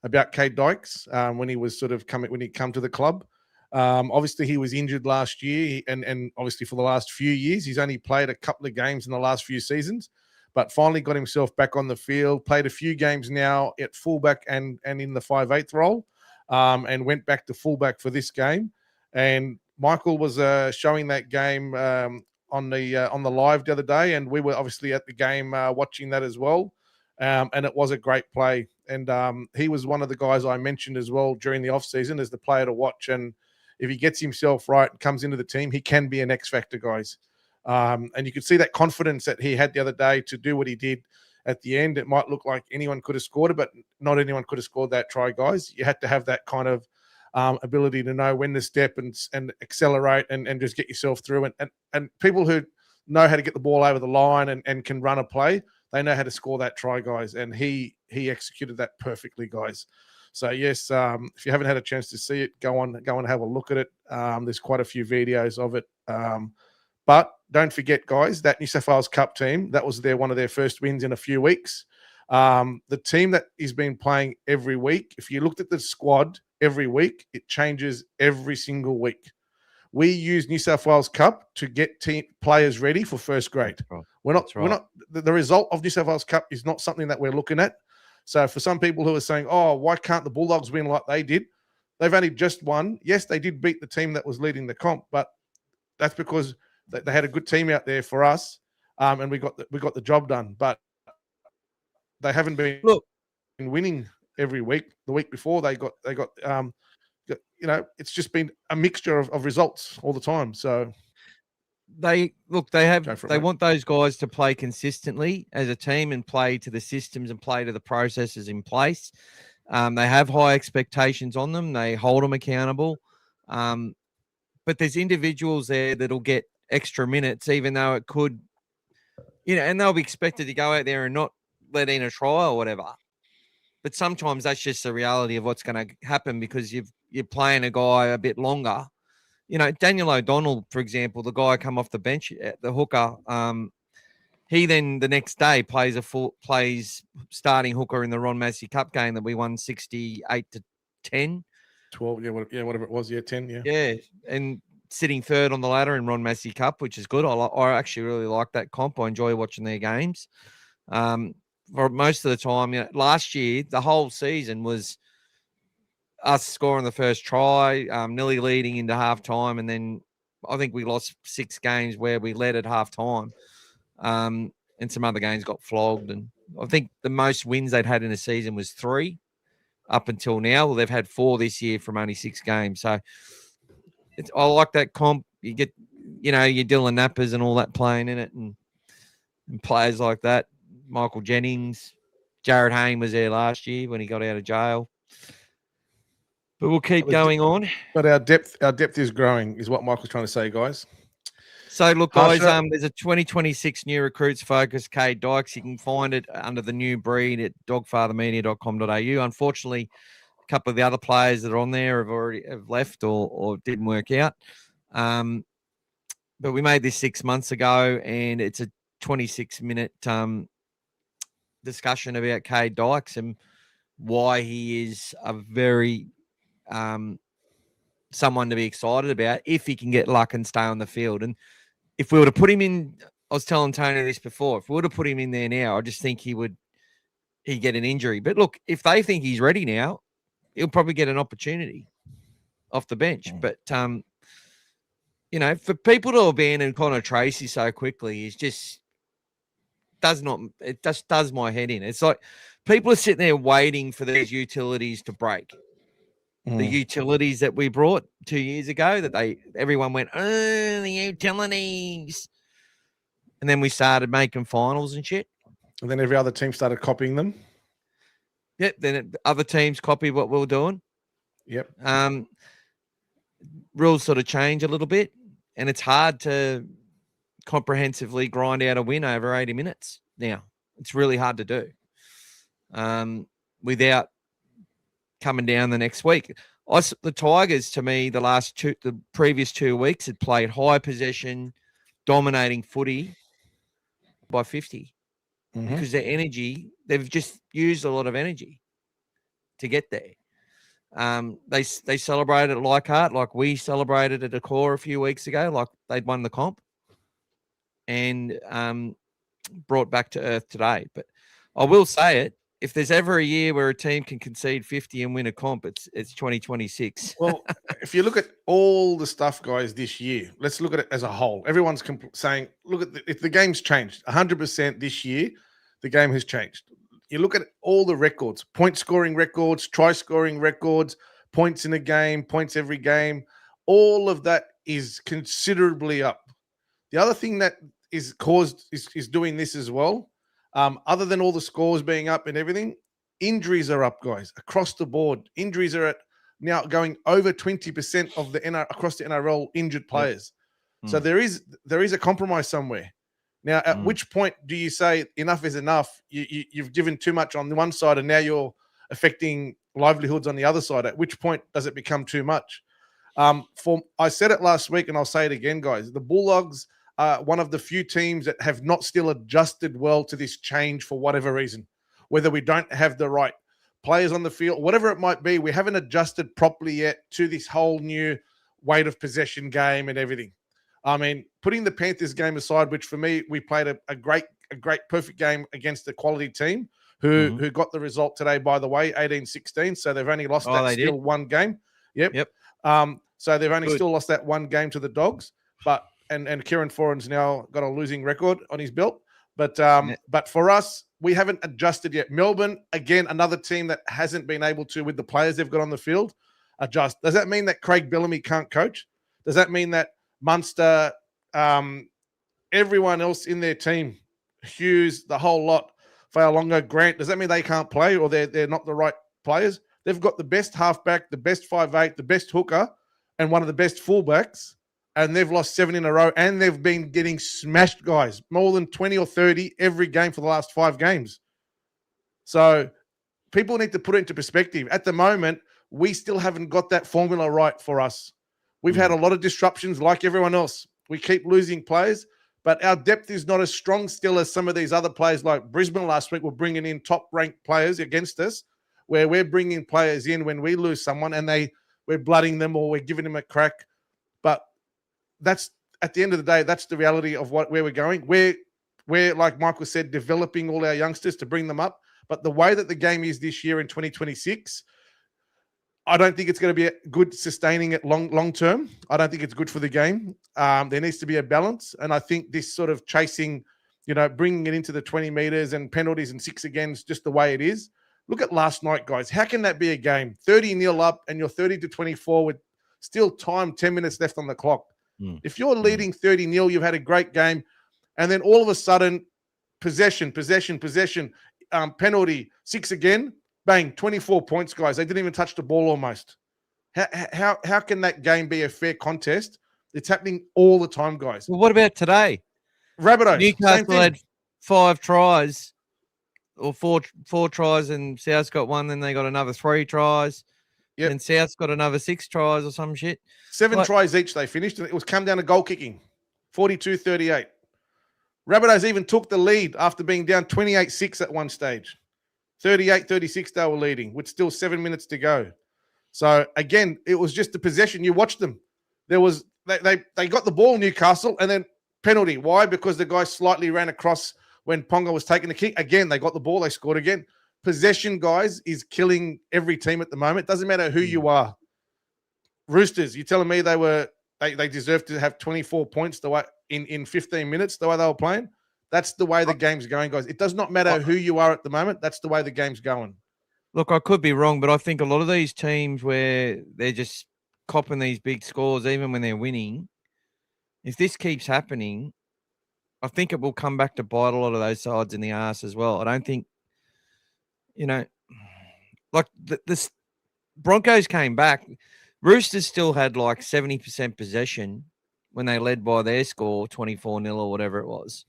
About Kate Dykes when he was when he come to the club. Obviously, he was injured last year, and obviously for the last few years, he's only played a couple of games in the last few seasons, but finally got himself back on the field. Played a few games now at fullback and in the 5/8 role, and went back to fullback for this game. And Michael was showing that game on the live the other day, and we were obviously at the game watching that as well. And it was a great play. And he was one of the guys I mentioned as well during the off-season as the player to watch. And if he gets himself right and comes into the team, he can be an X-factor, guys. And you could see that confidence that he had the other day to do what he did at the end. It might look like anyone could have scored it, but not anyone could have scored that try, guys. You had to have that kind of ability to know when to step and accelerate and just get yourself through. And people who know how to get the ball over the line and can run a play, they know how to score that try, guys. And he executed that perfectly, guys. So yes, if you haven't had a chance to see it, go and have a look at it. There's quite a few videos of it. But don't forget, guys, that New South Wales Cup team, that was one of their first wins in a few weeks. The team that has been playing every week, if you looked at the squad every week, it changes every single week. We use New South Wales Cup to get team players ready for first grade. We're not the result of New South Wales Cup is not something that we're looking at. So for some people who are saying, oh, why can't the Bulldogs win like they did? They've only just won. Yes, they did beat the team that was leading the comp, but that's because they had a good team out there for us, and we got the job done. But they haven't been winning every week. The week before they got it's just been a mixture of results all the time. So they Go for it, mate. want those guys to play consistently as a team and play to the systems and play to the processes in place. They have high expectations on them. They hold them accountable. But there's individuals there that'll get extra minutes, even though it could, and they'll be expected to go out there and not let in a try or whatever. But sometimes that's just the reality of what's going to happen because you're playing a guy a bit longer. Daniel O'Donnell, for example, the guy come off the bench at the hooker, he then the next day plays starting hooker in the Ron Massey Cup game that we won 68-10. 12, whatever it was, 10, yeah. Yeah, and sitting third on the ladder in Ron Massey Cup, which is good. I actually really like that comp. I enjoy watching their games. For most of the time, last year, the whole season was us scoring the first try, nearly leading into halftime, and then I think we lost 6 games where we led at halftime, and some other games got flogged. And I think the most wins they'd had in a season was 3 up until now. Well, they've had 4 this year from only 6 games. So I like that comp. You get, your Dylan Nappers and all that playing in it, and players like that. Michael Jennings, Jared Hayne was there last year when he got out of jail. But we'll keep going on. But our depth is growing, is what Michael's trying to say, guys. So look, guys, there's a 2026 new recruits focus, Cade Dykes. You can find it under the new breed at dogfathermedia.com.au. Unfortunately, a couple of the other players that are on there have left or didn't work out. But we made this 6 months ago, and it's a 26-minute discussion about Cade Dykes and why he is a very someone to be excited about if he can get luck and stay on the field. And if we were to put him in, I was telling Tony this before, if we were to put him in there now, I just think he'd get an injury. But look, if they think he's ready now, he'll probably get an opportunity off the bench. But for people to abandon Connor Tracy so quickly is just does my head in. It's like people are sitting there waiting for these utilities to break. The utilities that we brought 2 years ago that everyone went, oh, the utilities. And then we started making finals and shit. And then every other team started copying them. Yep. Then other teams copied what we were doing. Yep. Rules sort of change a little bit, and it's hard to comprehensively grind out a win over 80 minutes now. It's really hard to do without coming down the next week. The Tigers, to me, the previous 2 weeks had played high possession, dominating footy by 50 because their energy, they've just used a lot of energy to get there. They celebrated at Leichhardt like we celebrated at Accor a few weeks ago, like they'd won the comp and brought back to earth today. But I will say it, if there's ever a year where a team can concede 50 and win a comp, it's 2026. Well, if you look at all the stuff, guys, this year, let's look at it as a whole. Everyone's saying, look at if the game's changed 100% this year, the game has changed. You look at all the records, point scoring records, try scoring records, points in a game, points every game. All of that is considerably up. The other thing that is doing this as well, other than all the scores being up and everything, injuries are up, guys, across the board. Injuries are at now going over 20% of across the NRL injured players. So there is a compromise somewhere. Now, at which point do you say enough is enough? You've given too much on the one side, and now you're affecting livelihoods on the other side. At which point does it become too much? I said it last week, and I'll say it again, guys. The Bulldogs are one of the few teams that have not still adjusted well to this change for whatever reason. Whether we don't have the right players on the field, whatever it might be, we haven't adjusted properly yet to this whole new weight of possession game and everything. I mean, putting the Panthers game aside, which for me, we played a great, perfect game against a quality team who got the result today, by the way, 18-16. So they've only lost one game. Yep. So they've only still lost that one game to the Dogs. And Kieran Foran's now got a losing record on his belt. But for us, we haven't adjusted yet. Melbourne, again, another team that hasn't been able to, with the players they've got on the field, adjust. Does that mean that Craig Bellamy can't coach? Does that mean that Munster, everyone else in their team, Hughes, the whole lot, Fa'alonga, Grant, does that mean they can't play or they're not the right players? They've got the best halfback, the best 5'8", the best hooker, and one of the best fullbacks, and they've lost 7 in a row, and they've been getting smashed, guys, more than 20 or 30 every game for the last 5 games. So people need to put it into perspective. At the moment, we still haven't got that formula right for us. We've had a lot of disruptions like everyone else. We keep losing players, but our depth is not as strong still as some of these other players like Brisbane last week were bringing in top-ranked players against us, where we're bringing players in when we lose someone and we're blooding them or we're giving them a crack. But that's, at the end of the day, that's the reality of where we're going. We're, like Michael said, developing all our youngsters to bring them up. But the way that the game is this year in 2026, I don't think it's going to be good sustaining it long term. I don't think it's good for the game. There needs to be a balance. And I think this sort of chasing, bringing it into the 20 meters and penalties and 6 again is just the way it is. Look at last night, guys. How can that be a game? 30-0 up and you're 30-24 with still 10 minutes left on the clock. If you're leading 30-0, you've had a great game. And then all of a sudden, possession, penalty, 6 again. Bang, 24 points, guys. They didn't even touch the ball almost. How can that game be a fair contest? It's happening all the time, guys. Well, what about today? Rabbitohs. Newcastle had 5 tries or four tries and South's got 1. Then they got another 3 tries. Yep. And South's got another 6 tries or some shit. 7 tries each they finished. And it was come down to goal kicking. 42-38. Rabbitohs even took the lead after being down 28-6 at one stage. 38-36 they were leading with still 7 minutes to go. So, again, it was just the possession. You watched them. There was they got the ball, Newcastle, and then penalty. Why? Because the guy slightly ran across when Ponga was taking the kick. Again, they got the ball. They scored again. Possession, guys, is killing every team at the moment. Doesn't matter who you are. Roosters, you're telling me they deserve to have 24 points the way in 15 minutes, the way they were playing? That's the way the game's going, guys. It does not matter who you are at the moment. That's the way the game's going. Look, I could be wrong, but I think a lot of these teams where they're just copping these big scores, even when they're winning, if this keeps happening, I think it will come back to bite a lot of those sides in the arse as well. I don't think, like the Broncos came back. Roosters still had like 70% possession when they led by their score, 24-0 or whatever it was.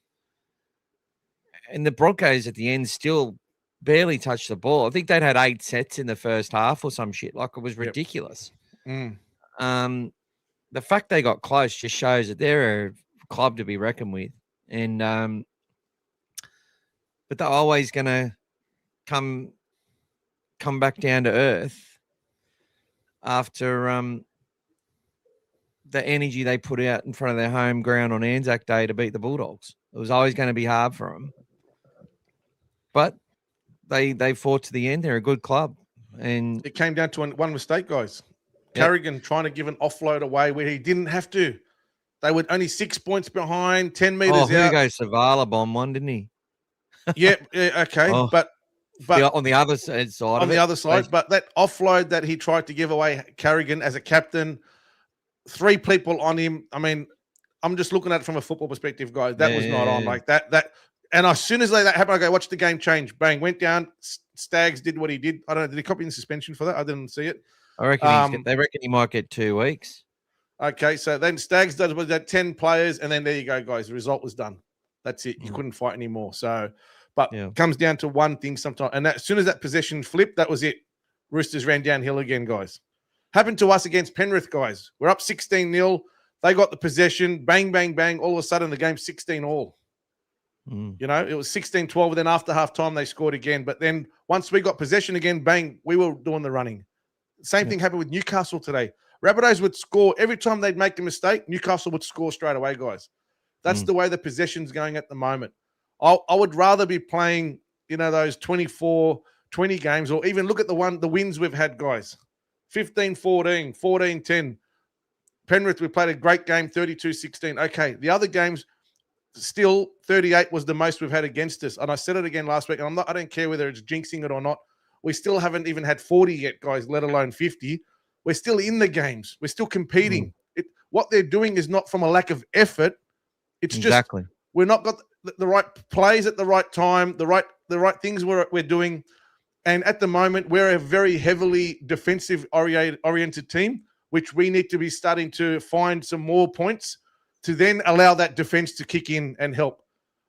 And the Broncos at the end still barely touched the ball. I think they'd had 8 sets in the first half or some shit. Like, it was ridiculous. Yep. The fact they got close just shows that they're a club to be reckoned with. And but they're always going to come back down to earth after the energy they put out in front of their home ground on Anzac Day to beat the Bulldogs. It was always going to be hard for them. But they fought to the end. They're a good club. And it came down to one mistake, guys. Carrigan trying to give an offload away where he didn't have to. They were only 6 points behind, 10 meters out. Hugo Savala bombed one, didn't he? Yeah, okay. But on the other side. But that offload that he tried to give away, Carrigan as a captain, 3 people on him. I mean, I'm just looking at it from a football perspective, guys. That was not on like that. And as soon as that happened, I go, watch the game change. Bang, went down. Staggs did what he did. I don't know. Did he copy in suspension for that? I didn't see it. I reckon they reckon he might get 2 weeks. Okay, so then Staggs does with that 10 players, and then there you go, guys. The result was done. That's it. You couldn't fight anymore. So, but it comes down to one thing sometimes. And as soon as that possession flipped, that was it. Roosters ran downhill again, guys. Happened to us against Penrith, guys. We're up 16-0. They got the possession. Bang, bang, bang. All of a sudden, the game's 16-all. It was 16-12. And then after halftime, they scored again. But then once we got possession again, bang, we were doing the running. Same thing happened with Newcastle today. Rabbitohs would score every time they'd make a mistake. Newcastle would score straight away, guys. That's the way the possession's going at the moment. I would rather be playing, those 24-20 games, or even look at the wins we've had, guys. 15-14, 14-10. Penrith, we played a great game, 32-16. Okay, the other games, still 38 was the most we've had against us. And I said it again last week, and I don't care whether it's jinxing it or not. We still haven't even had 40 yet, guys, let alone 50. We're still in the games. We're still competing. What they're doing is not from a lack of effort. It's just we're not got the right plays at the right time, the right things we're doing. And at the moment, we're a very heavily defensive oriented team, which we need to be starting to find some more points to then allow that defense to kick in and help.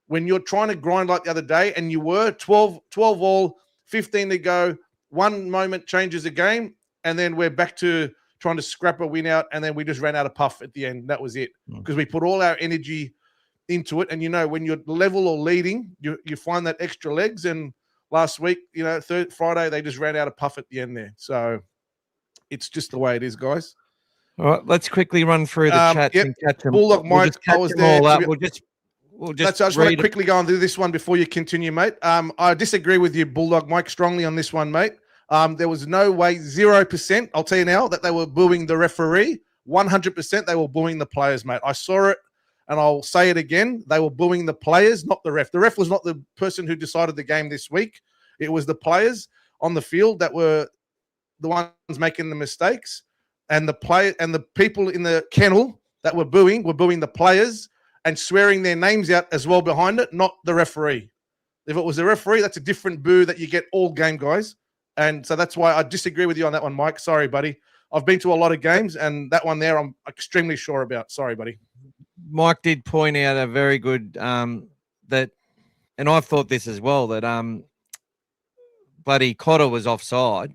When you're trying to grind like the other day and you were 12 all, 15 to go, one moment changes a game, and then we're back to trying to scrap a win out, and then we just ran out of puff at the end. That was it. Because we put all our energy into it. And, when you're level or leading, you find that extra legs. And last week, Friday, they just ran out of puff at the end there. So it's just the way it is, guys. All right, let's quickly run through the chats and catch them. Bulldog Mike, I was there. We'll just I just want to quickly go and do this one before you continue, mate. I disagree with you, Bulldog Mike, strongly on this one, mate. There was no way, 0%, I'll tell you now, that they were booing the referee. 100% they were booing the players, mate. I saw it, and I'll say it again. They were booing the players, not the ref. The ref was not the person who decided the game this week. It was the players on the field that were the ones making the mistakes. And the people in the kennel that were booing the players and swearing their names out as well behind it, not the referee. If it was the referee, that's a different boo that you get all game, guys. And so that's why I disagree with you on that one, Mike. Sorry, buddy. I've been to a lot of games, and that one there I'm extremely sure about. Sorry, buddy. Mike did point out a very good that, and I've thought this as well, that bloody Cotter was offside.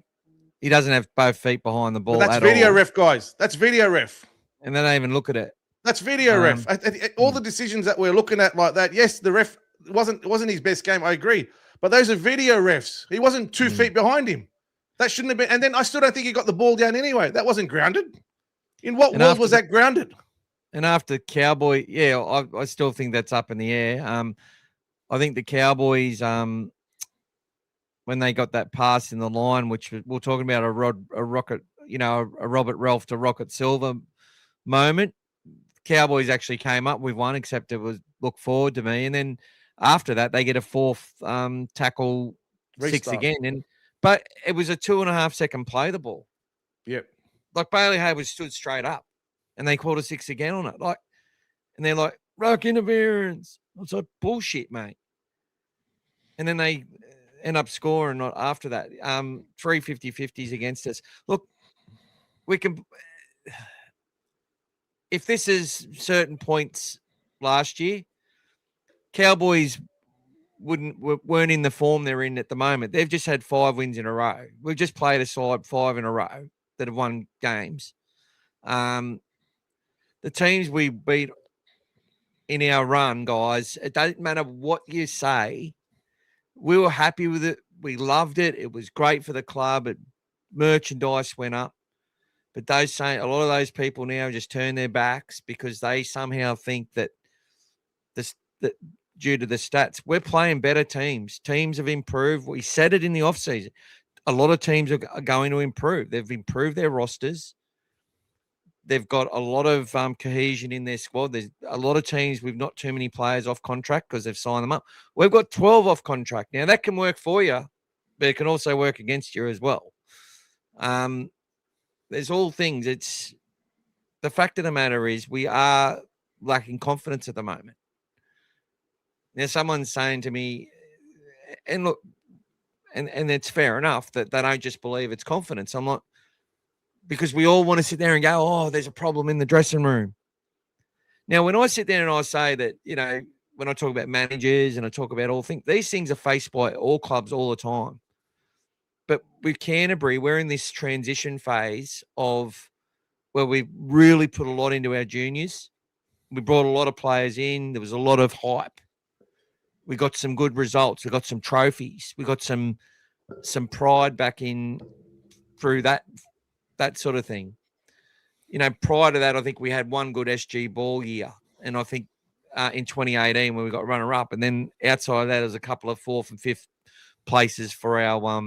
He doesn't have both feet behind the ball. But that's video ref, guys. That's video ref. And they don't even look at it. That's video ref. All the decisions that we're looking at like that, yes, the ref wasn't his best game. I agree. But those are video refs. He wasn't 2 feet behind him. That shouldn't have been. And then I still don't think he got the ball down anyway. That wasn't grounded. In what world was that grounded? And after Cowboy, I still think that's up in the air. I think the Cowboys, when they got that pass in the line, which we're talking about a Robert Ralph to Rocket Silver moment, Cowboys actually came up with one, except it was look forward to me. And then after that, they get a fourth tackle, restart. 6 again. But it was a 2.5 second play, the ball. Yep. Like Bailey Hayward stood straight up and they called a 6 again on it. And they're like, ruck interference. I was like, bullshit, mate. And then they end up scoring after that. 3 50-50s against us. Look, we can. If this is certain points last year, Cowboys weren't in the form they're in at the moment. They've just had 5 wins in a row. We've just played a side 5 in a row that have won games. The teams we beat in our run, guys, it doesn't matter what you say. We were happy with it. We loved it. It was great for the club. Merchandise went up. But a lot of those people now just turn their backs because they somehow think that due to the stats, we're playing better teams. Teams have improved. We said it in the offseason. A lot of teams are going to improve. They've improved their rosters. They've got a lot of cohesion in their squad. There's a lot of teams with not too many players off contract because they've signed them up. We've got 12 off contract. Now, that can work for you, but it can also work against you as well. There's all things. It's the fact of the matter is we are lacking confidence at the moment. Now, someone's saying to me, and look, and it's fair enough that they don't just believe it's confidence. I'm like, because we all want to sit there and go, oh, there's a problem in the dressing room. Now, when I sit there and I say that, when I talk about managers and I talk about all things, these things are faced by all clubs all the time. But with Canterbury, we're in this transition phase of where we really put a lot into our juniors. We brought a lot of players in. There was a lot of hype. We got some good results. We got some trophies. We got some pride back in through that sort of thing. Prior to that, I think we had one good SG ball year. And I think in 2018 when we got runner-up. And then outside of that, there's a couple of 4th and 5th places for our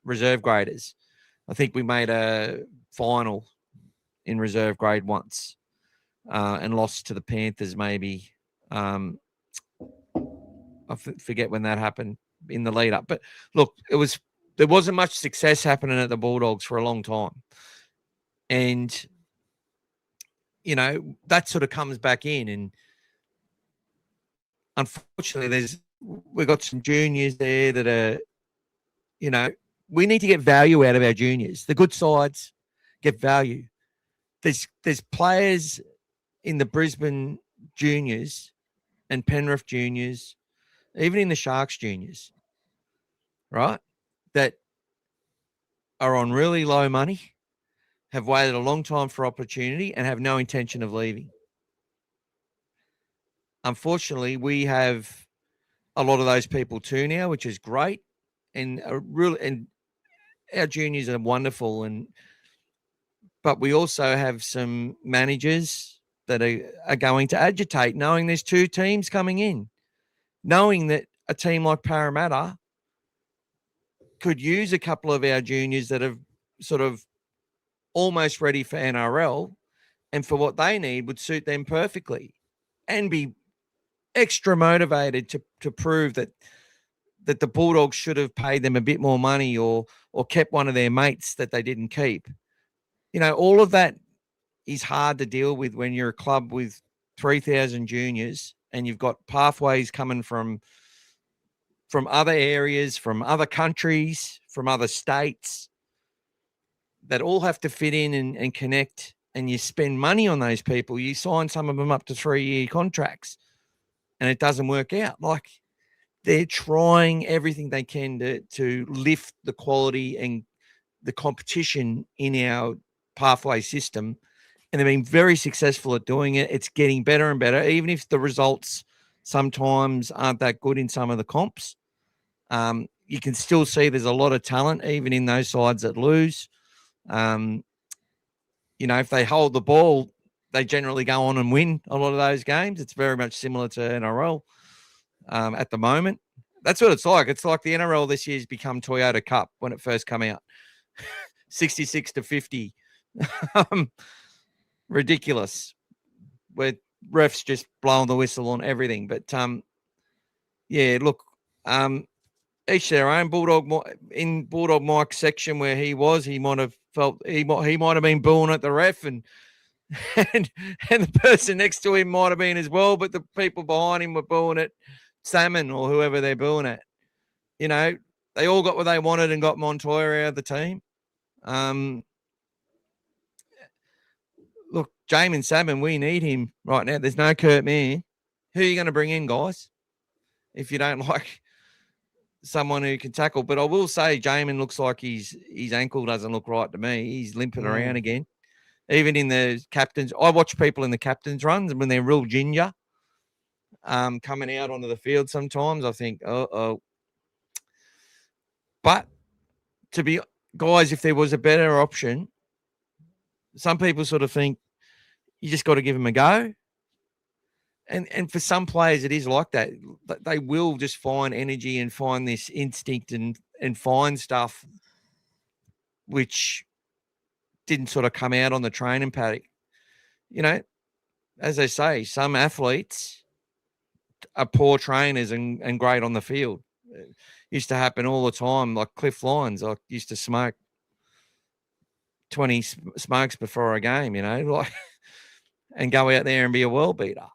reserve graders. I think we made a final in reserve grade once and lost to the Panthers maybe I forget when that happened in the lead up. But look, there wasn't much success happening at the Bulldogs for a long time. And, you know, that sort of comes back in. And unfortunately, we've got some juniors there that are, you know, we need to get value out of our juniors. The good sides get value. There's players in the Brisbane juniors and Penrith juniors, even in the Sharks juniors, right, that are on really low money, have waited a long time for opportunity, and have no intention of leaving. Unfortunately, we have a lot of those people too now, which is great, and our juniors are wonderful, but we also have some managers that are going to agitate, knowing there's two teams coming in, knowing that a team like Parramatta could use a couple of our juniors that have sort of almost ready for NRL, and for what they need would suit them perfectly, and be extra motivated to prove that the Bulldogs should have paid them a bit more money or kept one of their mates that they didn't keep. You know, all of that is hard to deal with when you're a club with 3,000 juniors and you've got pathways coming from other areas, from other countries, from other states that all have to fit in and connect, and you spend money on those people. You sign some of them up to 3-year contracts and it doesn't work out. Like, they're trying everything they can to lift the quality and the competition in our pathway system, and they've been very successful at doing it. It's getting better and better, even if the results sometimes aren't that good in some of the comps. You can still see there's a lot of talent even in those sides that lose. You know, if they hold the ball, they generally go on and win a lot of those games. It's very much similar to NRL at the moment. That's what it's like. It's like the NRL this year's become Toyota Cup when it first came out. 66-50. Ridiculous. Where refs just blowing the whistle on everything. But yeah, look, each their own. In Bulldog Mike's section where he was, he might have felt he might have been booing at the ref, and the person next to him might have been as well, but the people behind him were booing at Salmon or whoever they're booing at. You know, they all got what they wanted and got Montoya out of the team. Look, Jamin Salmon, we need him right now. There's no Kurt Mann. Who are you going to bring in, guys, if you don't like someone who can tackle? But I will say Jamin looks like his ankle doesn't look right to me. He's limping around again. Even in the captains, I watch people in the captains runs, and when they're real ginger, coming out onto the field sometimes, I think, But guys, if there was a better option, some people sort of think you just got to give them a go. And for some players, it is like that. They will just find energy and find this instinct and find stuff which didn't sort of come out on the training paddock. You know, as they say, some athletes are poor trainers and great on the field. It used to happen all the time. Like Cliff Lyons, I used to smoke 20 smokes before a game, you know, like, and go out there and be a world beater.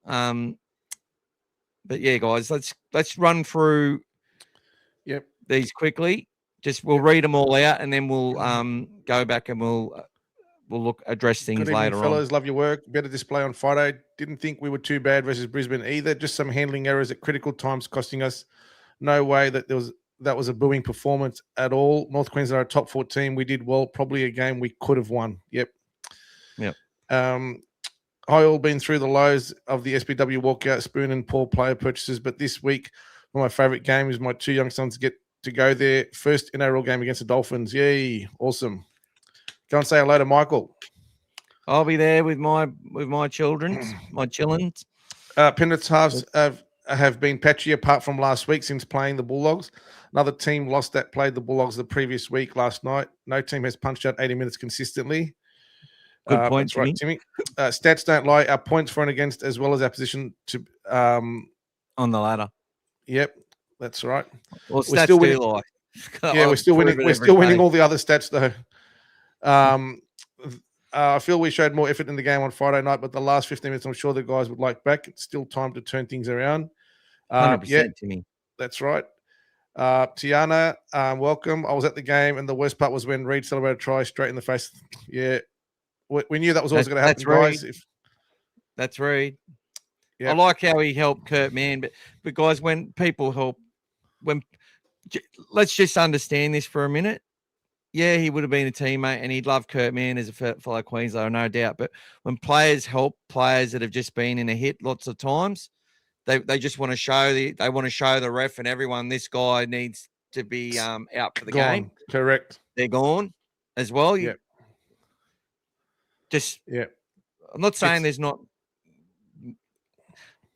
But yeah, guys, let's run through these quickly. We'll read them all out, and then we'll go back and we'll address things Good evening, later fellas. on. Love your work. Better display on Friday. Didn't think we were too bad versus Brisbane either. Just some handling errors at critical times costing us. No way that that was a booing performance at all. North Queensland are a top 4 team. We did well. Probably a game we could have won. Yep. I all been through the lows of the SBW walkout, spoon and poor player purchases, but this week, one of my favourite games is my 2 young sons get to go there. First NRL game against the Dolphins. Yay. Awesome. Go and say hello to Michael. I'll be there with my children, my chillins. Penrith's halves have been patchy apart from last week since playing the Bulldogs. Another team lost that played the Bulldogs the previous week last night. No team has punched out 80 minutes consistently. Good point, that's right, Timmy. Stats don't lie. Our points for and against, as well as our position to on the ladder. Yep, that's right. Well, We're stats still do winning. lie. Yeah, we're still winning. We're still winning all the other stats though. I feel we showed more effort in the game on Friday night, but the last 15 minutes, I'm sure the guys would like back. It's still time to turn things around. 100%, Timmy. That's right. Tiana, welcome. I was at the game, and the worst part was when Reed celebrated a try straight in the face. Yeah, we knew that was always going to happen, guys. That's Reed. Yep. I like how he helped Kurt Mann, but guys, when people help, let's just understand this for a minute. Yeah, he would have been a teammate, and he'd love Kurt Mann as a fellow Queenslander, no doubt. But when players help players that have just been in a hit lots of times, they just want to show the ref and everyone this guy needs to be out for the game. Correct. They're gone as well. Yeah. I'm not saying there's not.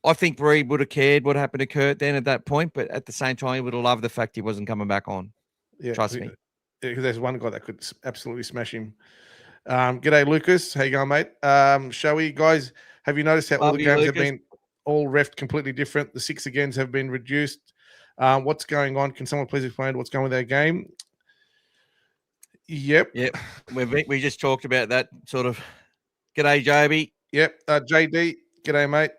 I think Reed would have cared what happened to Kurt then at that point, but at the same time, he would have loved the fact he wasn't coming back on. Yeah, trust me. Because there's one guy that could absolutely smash him. G'day, Lucas. How you going, mate? Shall we, guys? Have you noticed how all the games have been all refed completely different? The 6 agains have been reduced. What's going on? Can someone please explain what's going with their game? Yep. We just talked about that sort of. G'day, Joby. Yep. JD. G'day, mate.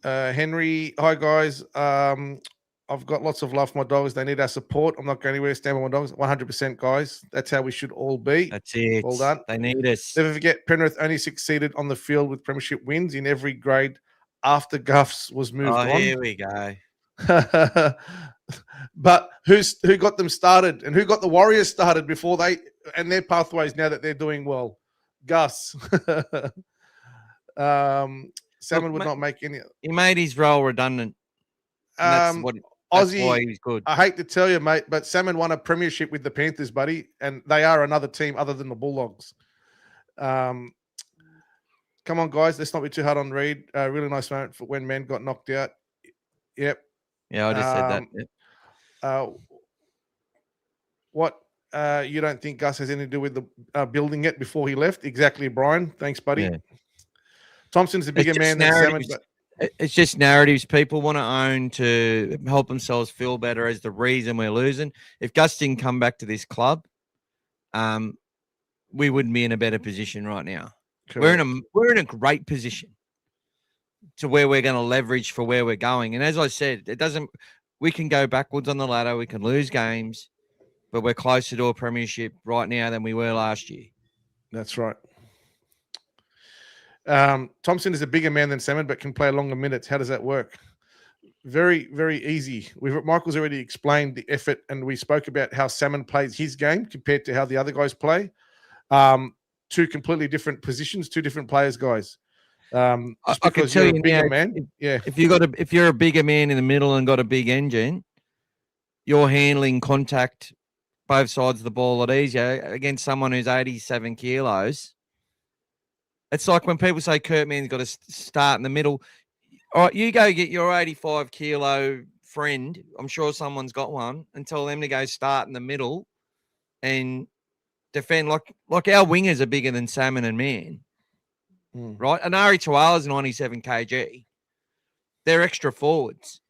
Henry. Hi, guys. I've got lots of love for my dogs. They need our support. I'm not going anywhere. Stand by my dogs. 100%, guys. That's how we should all be. That's it. Well done. They need us. Never forget, Penrith only succeeded on the field with premiership wins in every grade after Guffs was moved on. Here we go. But who got them started and who got the Warriors started before they and their pathways now that they're doing well? Gus. Salmon would not make any. He made his role redundant. That's why he was good. I hate to tell you, mate, but Salmon won a premiership with the Panthers, buddy, and they are another team other than the Bulldogs. Come on, guys, let's not be too hard on Reed. Really nice moment for when men got knocked out. Yep. Yeah, I just said that. Yep. What you don't think Gus has anything to do with the building it before he left? Exactly, Brian. Thanks, buddy. Yeah. Thompson's a bigger man than Salmon, but it's just narratives people want to own to help themselves feel better as the reason we're losing. If Gus didn't come back to this club, we wouldn't be in a better position right now. Correct. We're in a great position to where we're going to leverage for where we're going. And as I said, we can go backwards on the ladder, we can lose games, but we're closer to a premiership right now than we were last year. That's right. Thompson is a bigger man than Salmon, but can play longer minutes. How does that work? Very, very easy. Michael's already explained the effort, and we spoke about how Salmon plays his game compared to how the other guys play. 2 completely different positions, 2 different players, guys. I can tell you bigger now, man. If you're a bigger man in the middle and got a big engine, you're handling contact both sides of the ball a lot easier against someone who's 87 kilos. It's like when people say Kurt Mann's got to start in the middle. All right, you go get your 85 kilo friend. I'm sure someone's got one, and tell them to go start in the middle and defend. Like our wingers are bigger than Salmon and Mann, right? And Ari Tuala's 97 kg. They're extra forwards.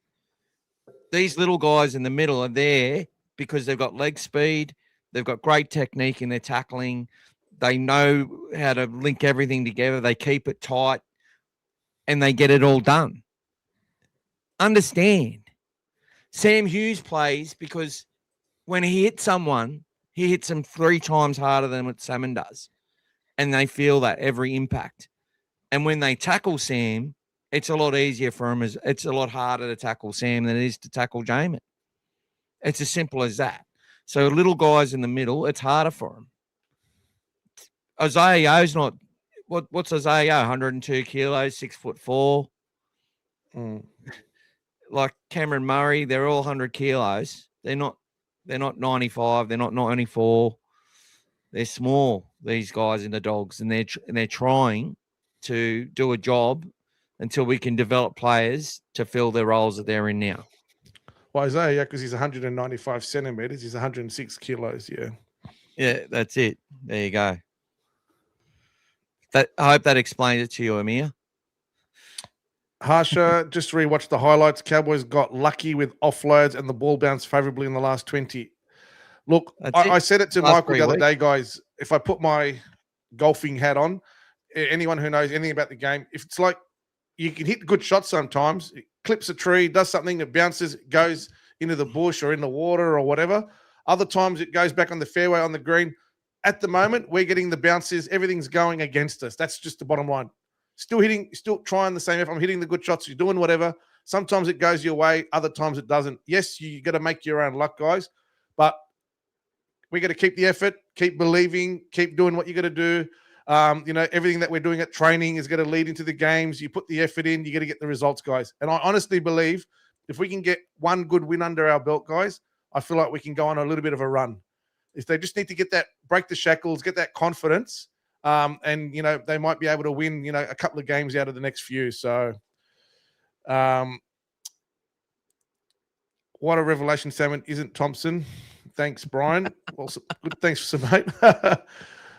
These little guys in the middle are there because they've got leg speed. They've got great technique in their tackling. They know how to link everything together. They keep it tight and they get it all done. Understand. Sam Hughes plays because when he hits someone, he hits them 3 times harder than what Salmon does. And they feel that every impact. And when they tackle Sam, it's a lot easier for him. It's a lot harder to tackle Sam than it is to tackle Jamin. It's as simple as that. So little guys in the middle, it's harder for them. Isaiah's not what's Isaiah? 102 kilos, 6'4". Like Cameron Murray, they're all 100 kilos. They're not 95. They're not 94. They're small. These guys in the Dogs, and they're trying to do a job until we can develop players to fill their roles that they're in now. Well, Isaiah, because he's 195 centimeters, he's 106 kilos. Yeah, that's it. There you go. I hope that explains it to you, Amir. Harsha, just rewatched the highlights. Cowboys got lucky with offloads and the ball bounced favorably in the last 20. Look, I said it to Last Michael 3 the other weeks. day, guys. If I put my golfing hat on, anyone who knows anything about the game, if it's like you can hit good shots sometimes, it clips a tree, does something that bounces, goes into the bush or in the water or whatever. Other times it goes back on the fairway on the green. At the moment, we're getting the bounces. Everything's going against us. That's just the bottom line. Still hitting, still trying the same. If I'm hitting the good shots, you're doing whatever. Sometimes it goes your way. Other times it doesn't. Yes, you got to make your own luck, guys. But we got to keep the effort, keep believing, keep doing what you got to do. Everything that we're doing at training is going to lead into the games. You put the effort in, you got to get the results, guys. And I honestly believe if we can get one good win under our belt, guys, I feel like we can go on a little bit of a run. If they just need to get that, break the shackles, get that confidence, and they might be able to win, a couple of games out of the next few. So, what a revelation, Salmon isn't Thompson. Thanks, Brian. Also, good. Thanks for some mate.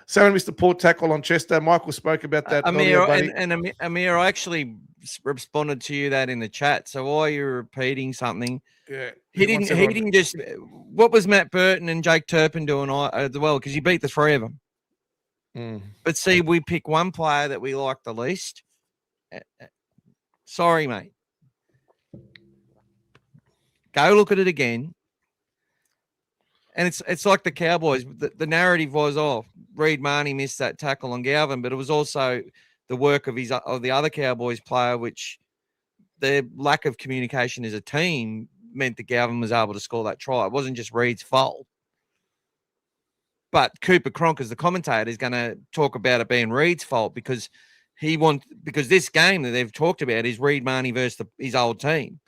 Salmon missed a poor tackle on Chester. Michael spoke about that Amir, earlier, buddy. and Amir, I actually responded to you that in the chat. So why are you repeating something? Yeah, He didn't just. What was Matt Burton and Jake Turpin doing as well? Because he beat the 3 of them. But see, we pick one player that we like the least. Sorry, mate. Go look at it again. And it's like the Cowboys. The narrative was, Reed Marnie missed that tackle on Galvin, but it was also the work of the other Cowboys player, which their lack of communication as a team meant that Galvin was able to score that try. It wasn't just Reed's fault. But Cooper Cronk, as the commentator, is going to talk about it being Reed's fault because this game that they've talked about is Reed Marnie versus his old team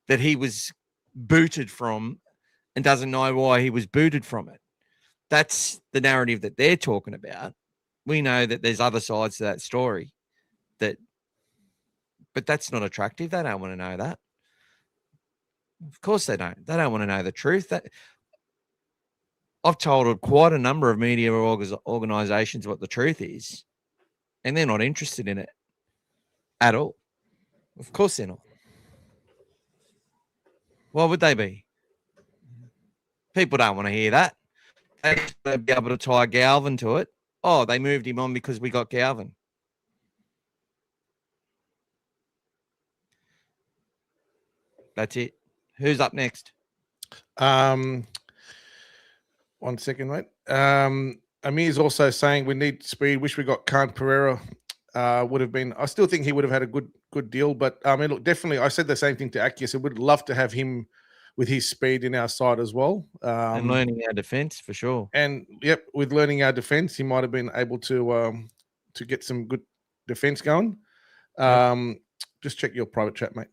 that he was booted from and doesn't know why he was booted from it. That's the narrative that they're talking about. We know that there's other sides to that story, but that's not attractive. They don't want to know that. Of course they don't. They don't want to know the truth. I've told quite a number of media organisations what the truth is, and they're not interested in it at all. Of course they're not. Why would they be? People don't want to hear that. They'd be able to tie Galvin to it. Oh, they moved him on because we got Galvin. That's it. Who's up next? 1 second, mate. Amir's also saying we need speed. Wish we got Khan Pereira. Would have been. I still think he would have had a good deal. But look, definitely, I said the same thing to Aki. So we'd love to have him with his speed in our side as well. And learning our defense for sure. And yep, with learning our defense, he might have been able to get some good defense going. Just check your private chat, mate.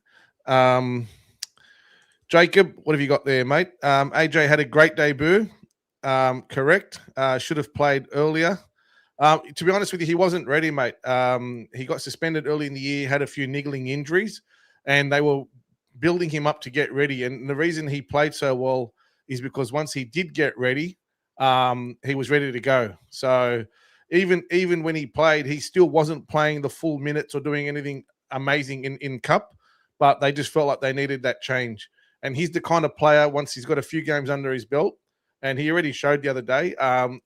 Jacob, what have you got there, mate? AJ had a great debut. Correct. Should have played earlier. To be honest with you, he wasn't ready, mate. He got suspended early in the year, had a few niggling injuries, and they were building him up to get ready. And the reason he played so well is because once he did get ready, he was ready to go. So even when he played, he still wasn't playing the full minutes or doing anything amazing in Cup, but they just felt like they needed that change. And he's the kind of player, once he's got a few games under his belt, and he already showed the other day,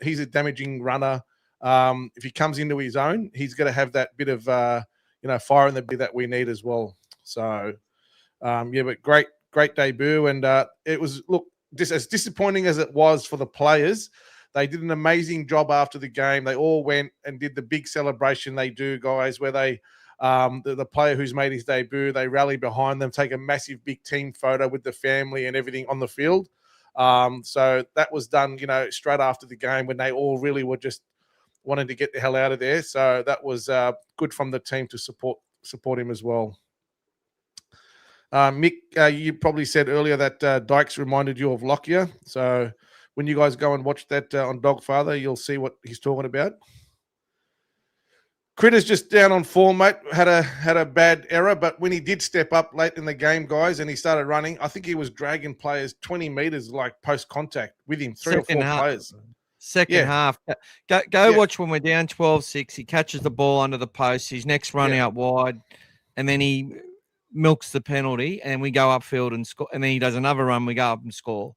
he's a damaging runner. If he comes into his own, he's going to have that bit of, fire in the bit that we need as well. So, but great debut. And it was, look, just as disappointing as it was for the players, they did an amazing job after the game. They all went and did the big celebration they do, guys, where they, the player who's made his debut, they rally behind them, take a massive big team photo with the family and everything on the field. So that was done, straight after the game when they all really were just wanting to get the hell out of there. So that was good from the team to support him as well. Mick, you probably said earlier that Dykes reminded you of Lockyer. So when you guys go and watch that on Dogfather, you'll see what he's talking about. Critter's just down on form, mate. Had a bad error, but when he did step up late in the game, guys, and he started running, I think he was dragging players 20 meters like post contact with him, three or four players. Second half. Go watch when we're down 12-6. He catches the ball under the post. His next run out wide. and then he milks the penalty, and we go upfield and score, and then he does another run, we go up and score.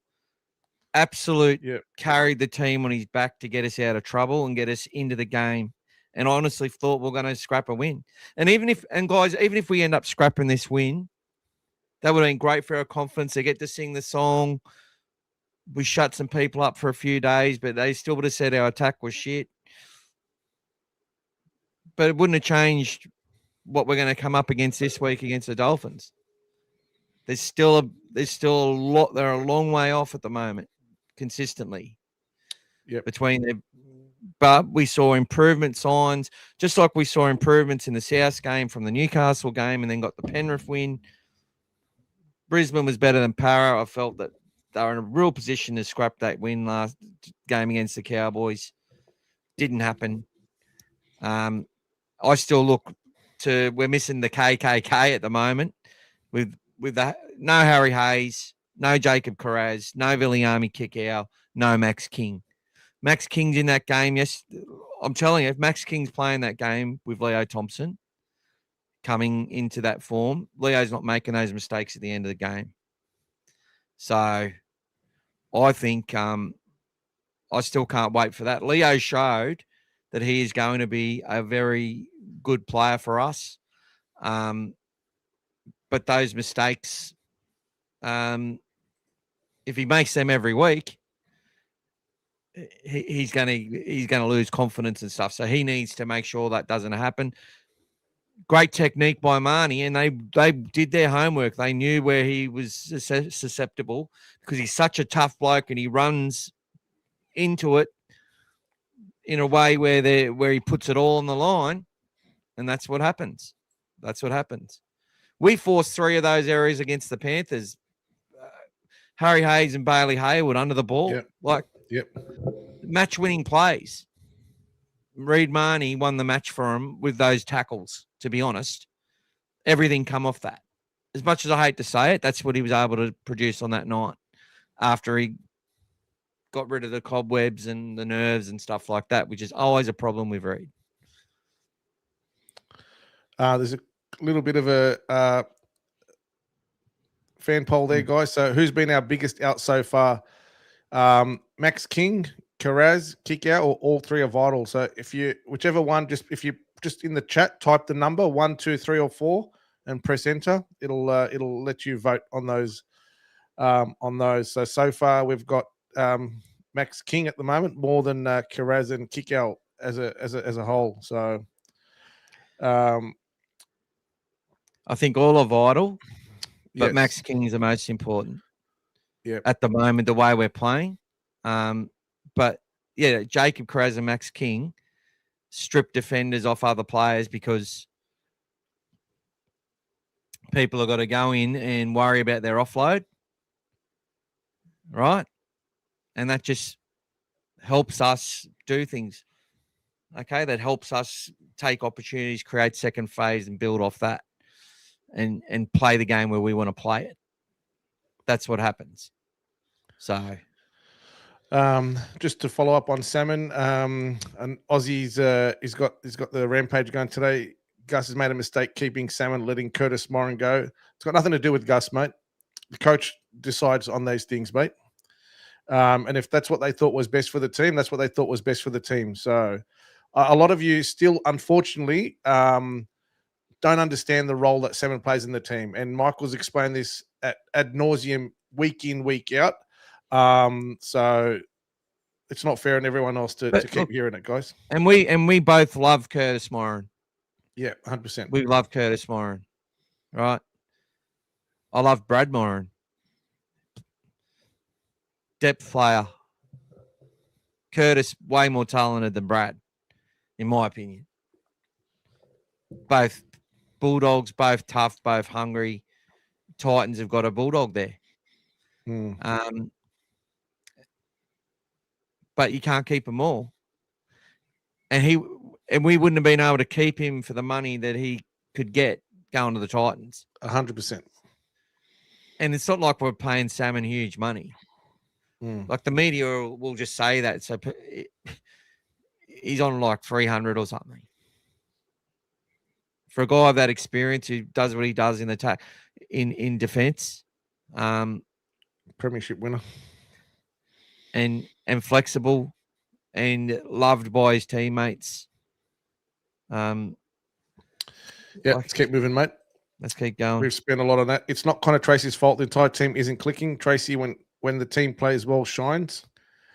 Absolute carried the team on his back to get us out of trouble and get us into the game. And I honestly thought we're going to scrap a win. And even if we end up scrapping this win, that would have been great for our confidence. They get to sing the song. We shut some people up for a few days, but they still would have said our attack was shit. But it wouldn't have changed what we're going to come up against this week against the Dolphins. There's still a lot. They're a long way off at the moment, consistently. But we saw improvement signs, just like we saw improvements in the South game from the Newcastle game, and then got the Penrith win. Brisbane was better than Para. I felt that they were in a real position to scrap that win last game against the Cowboys. Didn't happen. I still look to, we're missing the KKK at the moment with no Harry Hayes, no Jacob Carraz, no Viliami Kikau, no Max King. Max King's in that game. Yes, I'm telling you, if Max King's playing that game with Leo Thompson coming into that form, Leo's not making those mistakes at the end of the game. So I think I still can't wait for that. Leo showed that he is going to be a very good player for us. But those mistakes, if he makes them every week, he's going to lose confidence and stuff. So he needs to make sure that doesn't happen. Great technique by Marnie, and they did their homework. They knew where he was susceptible because he's such a tough bloke and he runs into it in a way where he puts it all on the line, and that's what happens. That's what happens. We forced 3 of those areas against the Panthers. Harry Hayes and Bailey Hayward under the ball. Match-winning plays. Reid Marnie won the match for him with those tackles, to be honest. Everything come off that. As much as I hate to say it, that's what he was able to produce on that night after he got rid of the cobwebs and the nerves and stuff like that, which is always a problem with Reid. There's a little bit of a fan poll there, guys. So who's been our biggest out so far? Max King, Carraz, kick out, or all 3 are vital. So whichever one, if you just in the chat type the number 1, 2, 3, or 4 and press enter, it'll let you vote on those. So far we've got Max King at the moment more than Carraz and kick out as a whole. So I think all are vital, but Max King is the most important. At the moment, the way we're playing. But yeah, Jacob Carraz and Max King strip defenders off other players because people have got to go in and worry about their offload, right? And that just helps us do things. Okay, that helps us take opportunities, create second phase, and build off that, and play the game where we want to play it. That's what happens. So, just to follow up on Salmon, and Aussie's he's got the rampage going today. Gus has made a mistake keeping Salmon, letting Curtis Moran go. It's got nothing to do with Gus, mate. The coach decides on those things, mate. And if that's what they thought was best for the team, that's what they thought was best for the team. So, a lot of you still, unfortunately, don't understand the role that Salmon plays in the team. And Michael's explained this ad nauseum, week in, week out. So it's not fair on everyone else to keep hearing it, guys. And we both love Curtis Moran. Yeah, 100%. We love Curtis Moran, right? I love Brad Moran. Depth player. Curtis way more talented than Brad, in my opinion. Both Bulldogs, both tough, both hungry. Titans have got a Bulldog there. But you can't keep them all. And we wouldn't have been able to keep him for the money that he could get going to the Titans. 100%. And it's not like we're paying Salmon huge money. Like the media will just say that. So he's on like 300 or something. for a guy of that experience who does what he does in the in defence, Premiership winner, and flexible, and loved by his teammates. Let's keep moving, mate. Let's keep going. We've spent a lot on that. It's not Connor Tracy's fault. The entire team isn't clicking. Tracy, when the team plays well, shines.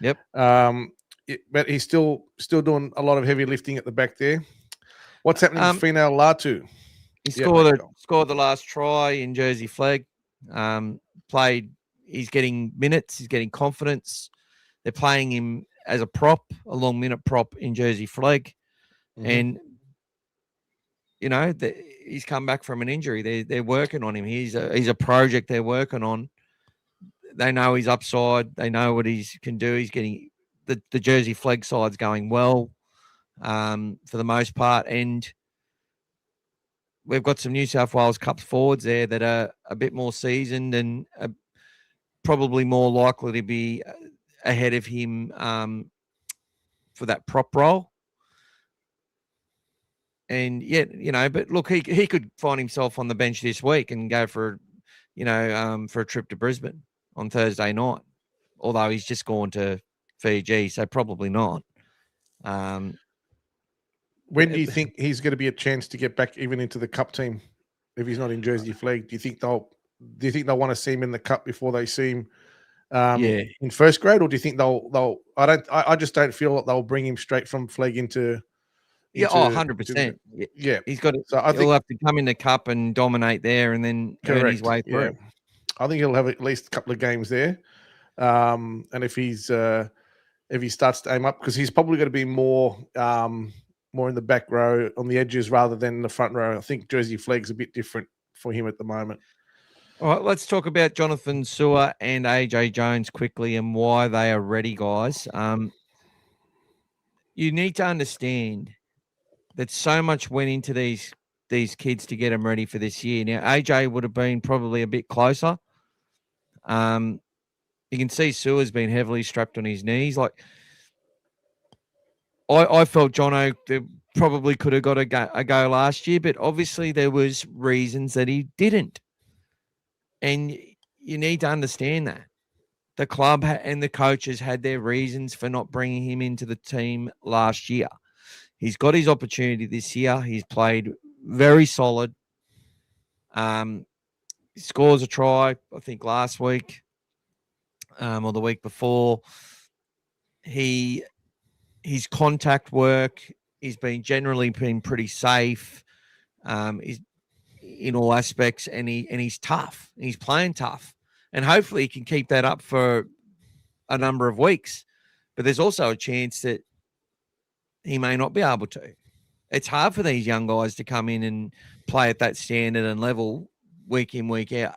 Yep. But he's still doing a lot of heavy lifting at the back there. What's happening with Finau Latu? He scored the last try in Jersey Flegg. Played. He's getting minutes. He's getting confidence. They're playing him as a prop, a long minute prop in Jersey Flegg, and he's come back from an injury. They're working on him. He's a project they're working on. They know his upside. They know what he can do. He's getting the Jersey Flegg side's going well for the most part, and we've got some New South Wales Cup forwards there that are a bit more seasoned and probably more likely to be ahead of him for that prop role. And but look, he could find himself on the bench this week and go for a trip to Brisbane on Thursday night. Although he's just gone to Fiji, so probably not. When do you think he's going to be a chance to get back even into the Cup team if he's not in Jersey Flegg? Do you think they'll want to see him in the Cup before they see him in first grade, or do you think they'll? I just don't feel that they'll bring him straight from Flegg into 100%. Yeah, he's got it. So I think he'll have to come in the Cup and dominate there, and then earn his way through. Yeah. I think he'll have at least a couple of games there, and if he starts to aim up, because he's probably going to be more in the back row on the edges rather than the front row. I think Jersey Flegg's a bit different for him at the moment. All right, let's talk about Jonathan Sewer and AJ Jones quickly and why they are ready, guys. You need to understand that so much went into these kids to get them ready for this year. Now, AJ would have been probably a bit closer. You can see Sewer's been heavily strapped on his knees. Like, I felt Jono probably could have got a go last year, but obviously there was reasons that he didn't. And you need to understand that. The club and the coaches had their reasons for not bringing him into the team last year. He's got his opportunity this year. He's played very solid. He scores a try, I think, last week or the week before. His contact work, he's generally been pretty safe. He's in all aspects, and he's tough. He's playing tough, and hopefully he can keep that up for a number of weeks. But there's also a chance that he may not be able to. It's hard for these young guys to come in and play at that standard and level week in, week out.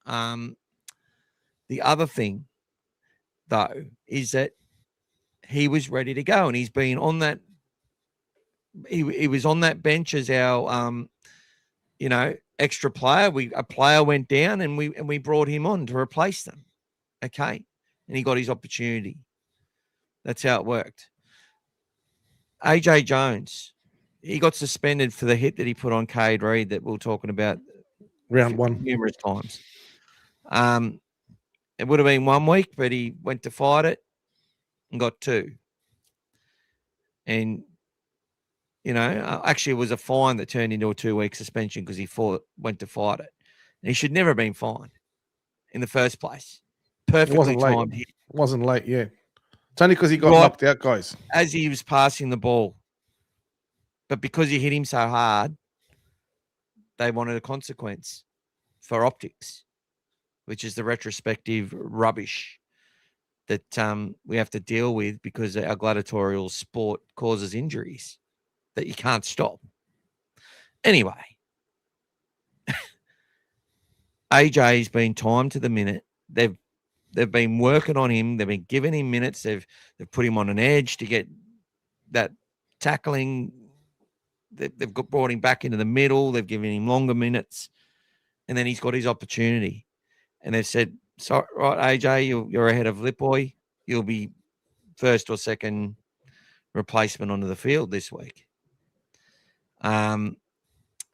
The other thing, though, is that he was ready to go, and he's been on that. He was on that bench as our extra player. A player went down, and we brought him on to replace them. Okay, and he got his opportunity. That's how it worked. AJ Jones, he got suspended for the hit that he put on Cade Reed that we were talking about round one numerous times. It would have been 1 week, but he went to fight it and got 2. And actually, it was a fine that turned into a 2-week suspension because he went to fight it. And he should never have been fined in the first place. Perfectly timed hit. It wasn't late, yeah. It's only because he got knocked out, guys. As he was passing the ball. But because he hit him so hard, they wanted a consequence for optics, which is the retrospective rubbish that we have to deal with because our gladiatorial sport causes injuries that you can't stop. Anyway, AJ's been timed to the minute. They've been working on him. They've been giving him minutes. They've put him on an edge to get that tackling. They've brought him back into the middle. They've given him longer minutes, and then he's got his opportunity. And they've said, "So, right, AJ, you're ahead of Lipboy. You'll be first or second replacement onto the field this week."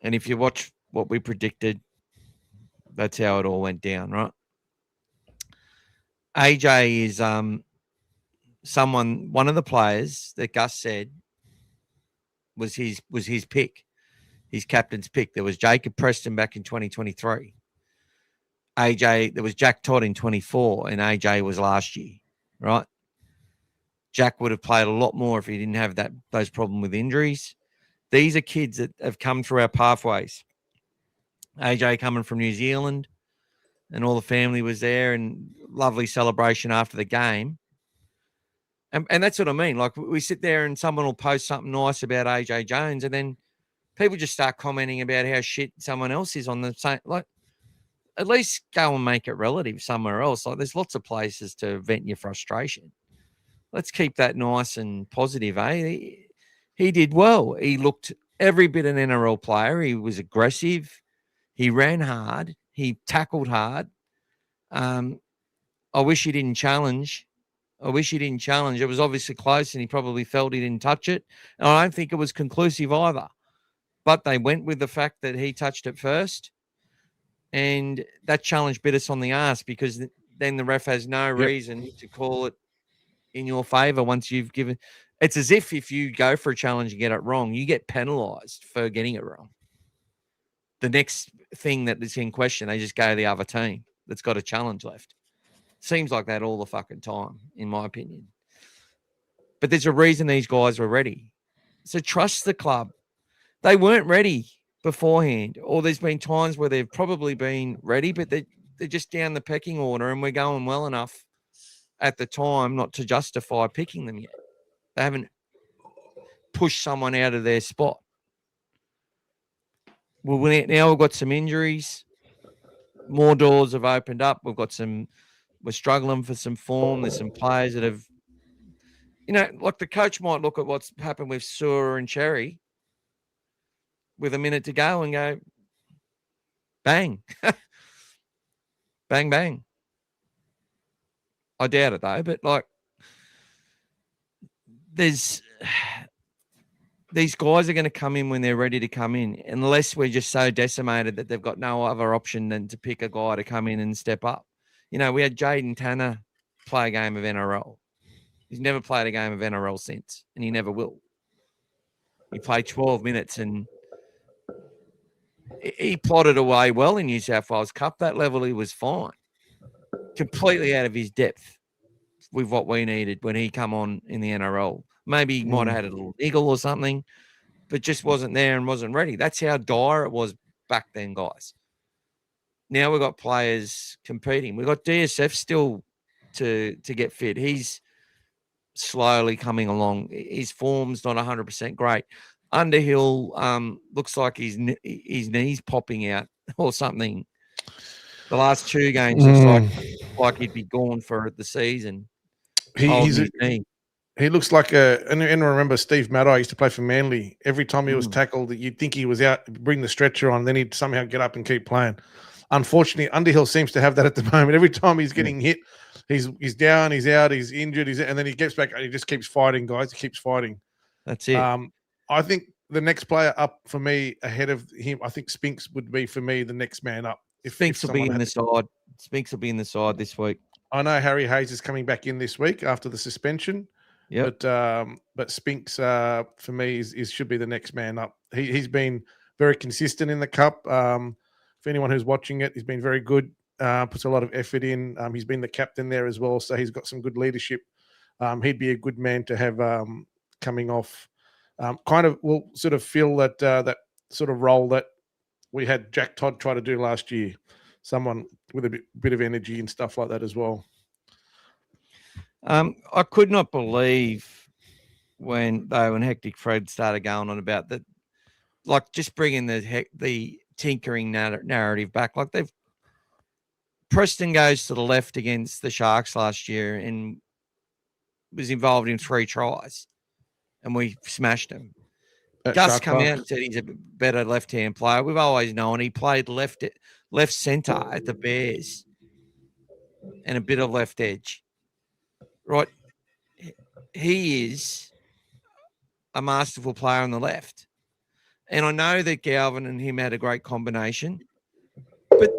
And if you watch what we predicted, that's how it all went down, right? AJ is one of the players that Gus said was his pick, his captain's pick. There was Jacob Preston back in 2023. There was Jack Todd in 24, and AJ was last year, right? Jack would have played a lot more if he didn't have those problems with injuries. These are kids that have come through our pathways. AJ coming from New Zealand, and all the family was there, and lovely celebration after the game. And that's what I mean. Like, we sit there and someone will post something nice about AJ Jones, and then people just start commenting about how shit someone else is on the same. Like, at least go and make it relative somewhere else. Like, there's lots of places to vent your frustration. Let's keep that nice and positive, eh? He did well. He looked every bit an NRL player. He was aggressive. He ran hard. He tackled hard. I wish he didn't challenge. It was obviously close, and he probably felt he didn't touch it. And I don't think it was conclusive either. But they went with the fact that he touched it first. And that challenge bit us on the ass, because then the ref has no reason to call it in your favour once you've given. It's as if you go for a challenge and get it wrong, you get penalised for getting it wrong. The next thing that is in question, they just go to the other team that's got a challenge left. Seems like that all the fucking time, in my opinion. But there's a reason these guys were ready. So trust the club. They weren't ready beforehand, or there's been times where they've probably been ready, but they're just down the pecking order, and we're going well enough at the time not to justify picking them yet. They haven't pushed someone out of their spot. Well, now we've got some injuries. More doors have opened up. We're struggling for some form. There's some players that have, like the coach might look at what's happened with Sewer and Cherry with a minute to go and go, bang, bang, bang. I doubt it though, but like, these guys are going to come in when they're ready to come in, unless we're just so decimated that they've got no other option than to pick a guy to come in and step up. We had Jaden Tanner play a game of NRL. He's never played a game of NRL since, and he never will. He played 12 minutes and he plotted away well in New South Wales Cup. That level, he was fine. Completely out of his depth with what we needed when he come on in the NRL. Maybe he might have had a little niggle or something, but just wasn't there and wasn't ready. That's how dire it was back then, guys. Now we've got players competing. We've got DSF still to get fit. He's slowly coming along. His form's not 100% great. Underhill looks like his knee's popping out or something. The last two games looks like he'd be gone for the season. He looks like and remember Steve Maddow used to play for Manly. Every time he was tackled, you'd think he was out, bring the stretcher on, then he'd somehow get up and keep playing. Unfortunately, Underhill seems to have that at the moment. Every time he's getting hit, he's down, he's out, he's injured, and then he gets back and he just keeps fighting, guys. He keeps fighting. That's it. I think the next player up for me ahead of him, I think Spinks would be for me the next man up. Spinks will be in the side. Spinks will be in the side this week. I know Harry Hayes is coming back in this week after the suspension. Yeah, but Spinks for me should be the next man up. He's been very consistent in the cup. For anyone who's watching it, he's been very good. Puts a lot of effort in. He's been the captain there as well, so he's got some good leadership. He'd be a good man to have coming off. We'll sort of feel that that sort of role that we had Jack Todd try to do last year. Someone with a bit of energy and stuff like that as well. I could not believe when Hectic Fred started going on about that, like just bringing the tinkering narrative back. Like Preston goes to the left against the Sharks last year and was involved in 3 tries, and we smashed him. Gus come out and said he's a better left-hand player. We've always known he played left centre at the Bears and a bit of left edge. Right, he is a masterful player on the left, And I know that Galvin and him had a great combination, but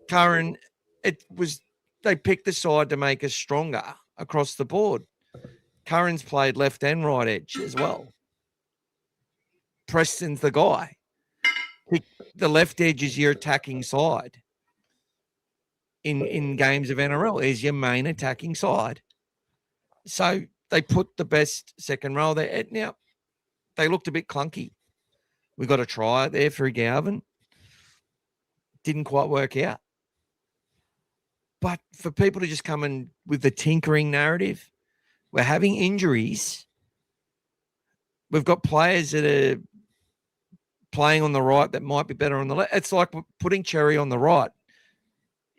Curran, they picked the side to make us stronger across the board. Curran's played left and right edge as well. Preston's the guy. The left edge is your attacking side. In games of NRL, is your main attacking side. So they put the best second row there. Now, they looked a bit clunky. We got a try there for Galvin. Didn't quite work out. But for people to just come in with the tinkering narrative, we're having injuries. We've got players that are playing on the right that might be better on the left. It's like putting Cherry on the right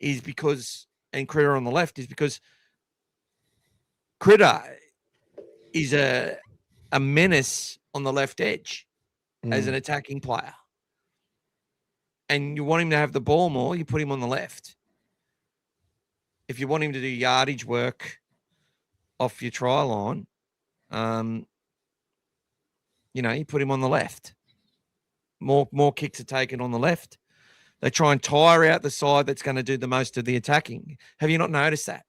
and Critter on the left is because Critter is a menace on the left edge as an attacking player. And you want him to have the ball more, you put him on the left. If you want him to do yardage work off your try line, you put him on the left. More kicks are taken on the left. They try and tire out the side that's going to do the most of the attacking. Have you not noticed that?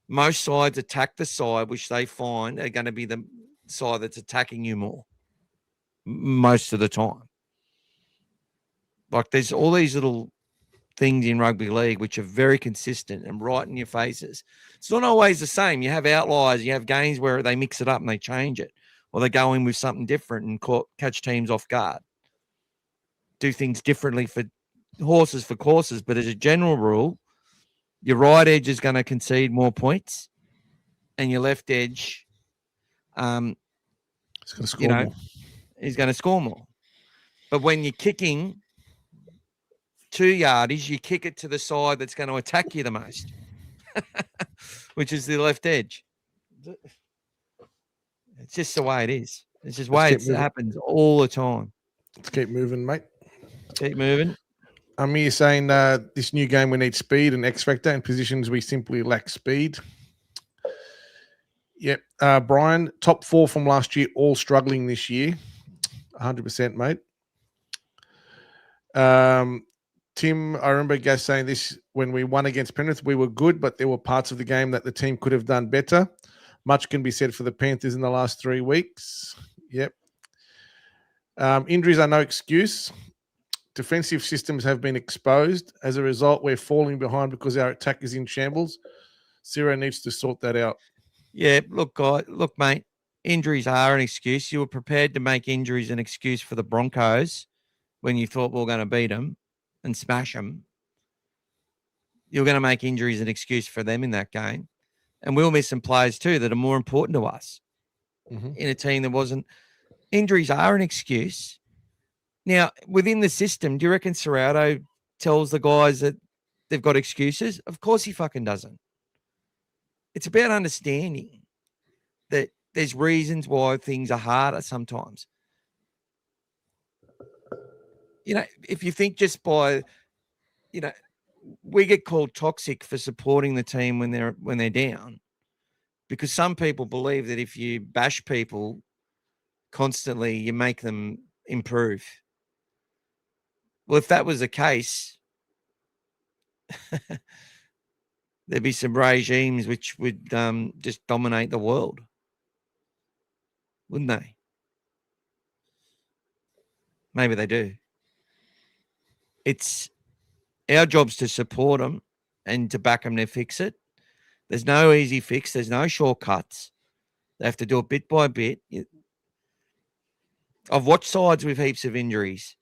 Most sides attack the side which they find are going to be the side that's attacking you more most of the time. Like there's all these little things in rugby league which are very consistent and right in your faces. It's not always the same. You have outliers. You have games where they mix it up and they change it, or they go in with something different and catch teams off guard. Do things differently for horses for courses, but as a general rule, your right edge is going to concede more points, and your left edge, It's going to score more. Is going to score more. But when you're kicking 2 yardage, you kick it to the side that's going to attack you the most, which is the left edge. It's just the way it is. It's just the way it happens all the time. Let's keep moving, mate. Keep moving. I'm here saying this new game we need speed and X factor. In positions we simply lack speed. Yep. Brian, top 4 from last year, all struggling this year. 100%, mate. Tim, I remember Gas saying this when we won against Penrith. We were good, but there were parts of the game that the team could have done better. Much can be said for the Panthers in the last 3 weeks. Yep. Injuries are no excuse. Defensive systems have been exposed. As a result, we're falling behind because our attack is in shambles. Ciro needs to sort that out. Yeah, look, mate, injuries are an excuse. You were prepared to make injuries an excuse for the Broncos when you thought we were going to beat them and smash them. You're going to make injuries an excuse for them in that game. And we'll miss some players too that are more important to us in a team that wasn't. Injuries are an excuse. Now, within the system, do you reckon Serrato tells the guys that they've got excuses? Of course he fucking doesn't. It's about understanding that there's reasons why things are harder sometimes. If you think just by, we get called toxic for supporting the team when they're down, because some people believe that if you bash people constantly, you make them improve. Well, if that was the case, there'd be some regimes which would just dominate the world, wouldn't they? Maybe they do. It's our job's to support them and to back them to fix it. There's no easy fix. There's no shortcuts. They have to do it bit by bit. I've watched sides with heaps of injuries.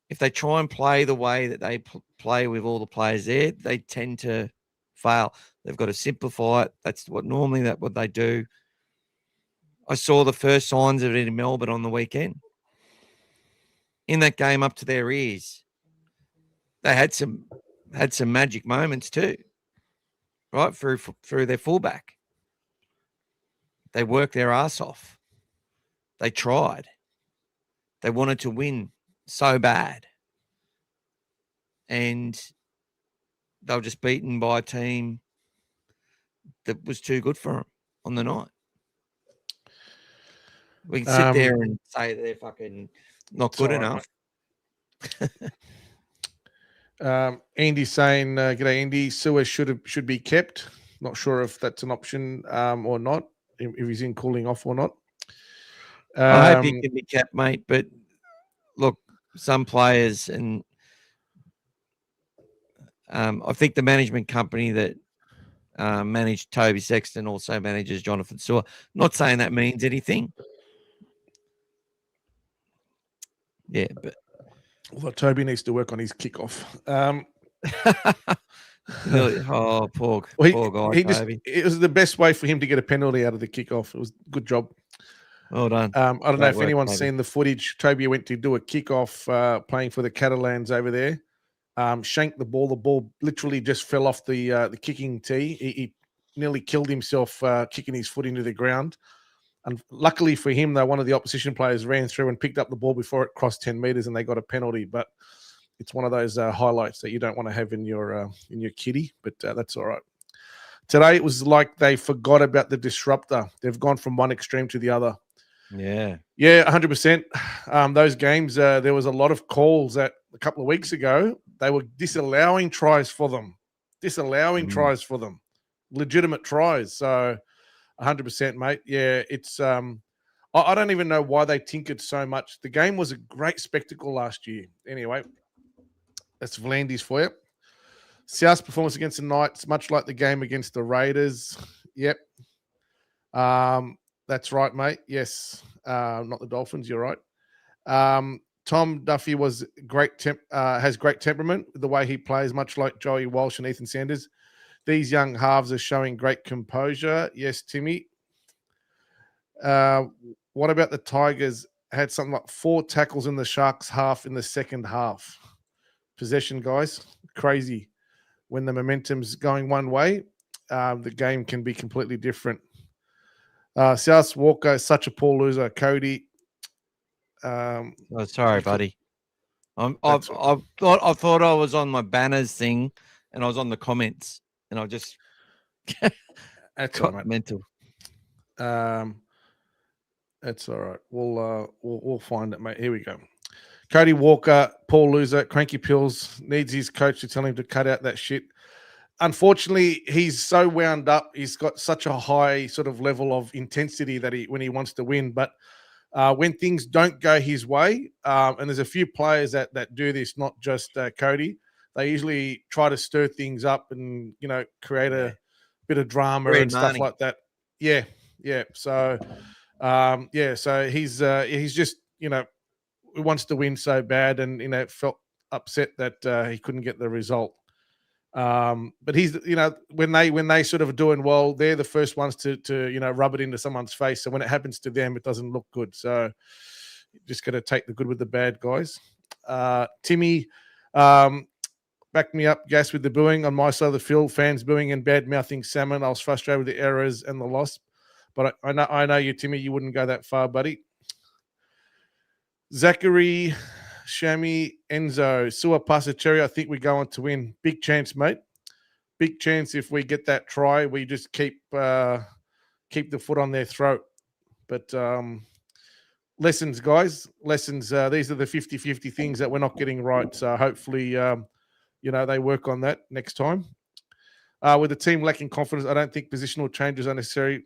If they try and play the way that they play with all the players there, they tend to fail. They've got to simplify it. That's what they do. I saw the first signs of it in Melbourne on the weekend. In that game up to their ears, they had some magic moments too, right? Through their fullback. They worked their ass off. They tried. They wanted to win so bad. And they were just beaten by a team that was too good for them on the night. We can sit there and say they're fucking not good enough. Andy's saying, "G'day, Andy. Sewer should be kept. Not sure if that's an option or not. If he's in cooling off or not." I hope he can be kept, mate. But look, some players, and I think the management company that managed Toby Sexton also manages Jonathan Sewer. Not saying that means anything. Yeah, but well, Toby needs to work on his kickoff. Poor guy, Toby. It was the best way for him to get a penalty out of the kickoff. It was a good job. Well done. I don't know if anyone's Toby. seen the footage. Toby went to do a kickoff playing for the Catalans over there. Shanked the ball. The ball literally just fell off the kicking tee. He nearly killed himself kicking his foot into the ground. And luckily for him, though, one of the opposition players ran through and picked up the ball before it crossed 10 meters, and they got a penalty. But it's one of those highlights that you don't want to have in your kitty. But that's all right. Today it was like they forgot about the disruptor. They've gone from one extreme to the other. Yeah, 100%. Those games, there was a lot of calls that a couple of weeks ago. They were disallowing tries for them, legitimate tries. So 100%, mate. Yeah, it's I don't even know why they tinkered so much. The game was a great spectacle last year. Anyway, that's Vlandis for you. South's performance against the Knights, much like the game against the Raiders. Yep. That's right, mate. Yes. Not the Dolphins. You're right. Tom Duffy was has great temperament, the way he plays, much like Joey Walsh and Ethan Sanders. These young halves are showing great composure. Yes, Timmy. What about the Tigers? Had something like 4 tackles in the Sharks half in the second half. Possession, guys. Crazy. When the momentum's going one way, the game can be completely different. South Walker is such a poor loser. Cody. Sorry, buddy. I thought I was on my banners thing, and I was on the comments, and I just that's got all right. mental. That's all right. We'll find it, mate. Here we go. Cody Walker, poor loser, cranky pills, needs his coach to tell him to cut out that shit. Unfortunately, he's so wound up. He's got such a high sort of level of intensity that when he wants to win. But when things don't go his way, and there's a few players that do this, not just Cody, they usually try to stir things up and, create a bit of drama and stuff like that. Yeah. So, so he's just, he wants to win so bad, and, felt upset that he couldn't get the result. But he's, when they sort of doing well, they're the first ones to rub it into someone's face. So when it happens to them, it doesn't look good. So you just got to take the good with the bad, guys. Timmy, back me up, Gas, with the booing on my side of the field. Fans booing and bad mouthing Salmon. I was frustrated with the errors and the loss, but I know you, Timmy. You wouldn't go that far, buddy. Zachary. Shami, Enzo, Sua Passacherry, I think we go on to win. Big chance, mate. Big chance if we get that try. We just keep the foot on their throat. But lessons, guys. Lessons. These are the 50-50 things that we're not getting right. So hopefully, they work on that next time. With the team lacking confidence, I don't think positional changes are necessary.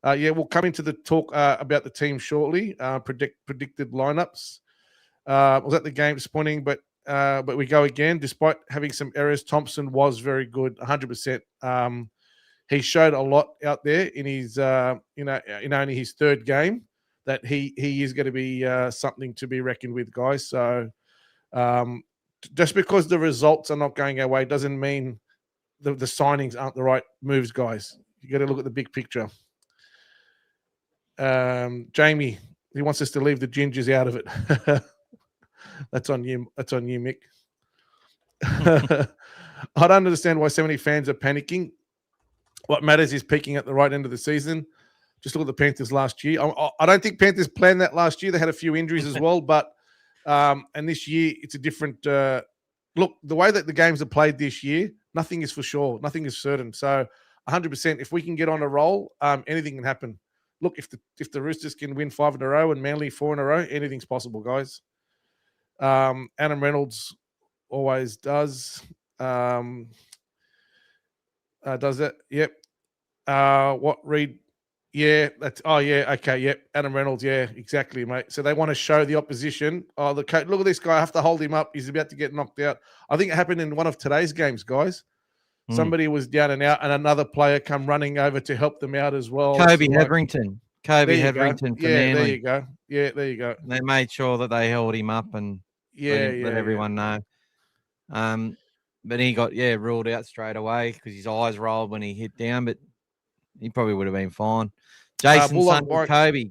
We'll come into the talk about the team shortly. Predicted lineups. Was at the game disappointing, but we go again. Despite having some errors, Thompson was very good, 100%. He showed a lot out there in his, in only his third game, that he is going to be something to be reckoned with, guys. So just because the results are not going our way doesn't mean the signings aren't the right moves, guys. You got to look at the big picture. Jamie, he wants us to leave the gingers out of it. That's on you. That's on you, Mick. I don't understand why so many fans are panicking. What matters is peaking at the right end of the season. Just look at the Panthers last year. I don't think Panthers planned that last year. They had a few injuries as well, but and this year it's a different look. The way that the games are played this year, nothing is for sure. Nothing is certain. So 100%, if we can get on a roll, anything can happen. look, if the Roosters can win 5 in a row and Manly 4 in a row, anything's possible, guys. Adam Reynolds always does. Does it? Yep. What Reed? Yeah, okay, yep. Adam Reynolds, yeah, exactly, mate. So they want to show the opposition. Oh, the coach, look at this guy. I have to hold him up. He's about to get knocked out. I think it happened in one of today's games, guys. Somebody was down and out, and another player come running over to help them out as well. Kobe Hetherington. Kobe Hetherington for Manly. There you go. Yeah, there you go. They made sure that they held him up and let everyone know. But he got ruled out straight away because his eyes rolled when he hit down, but he probably would have been fine. Jason Kobe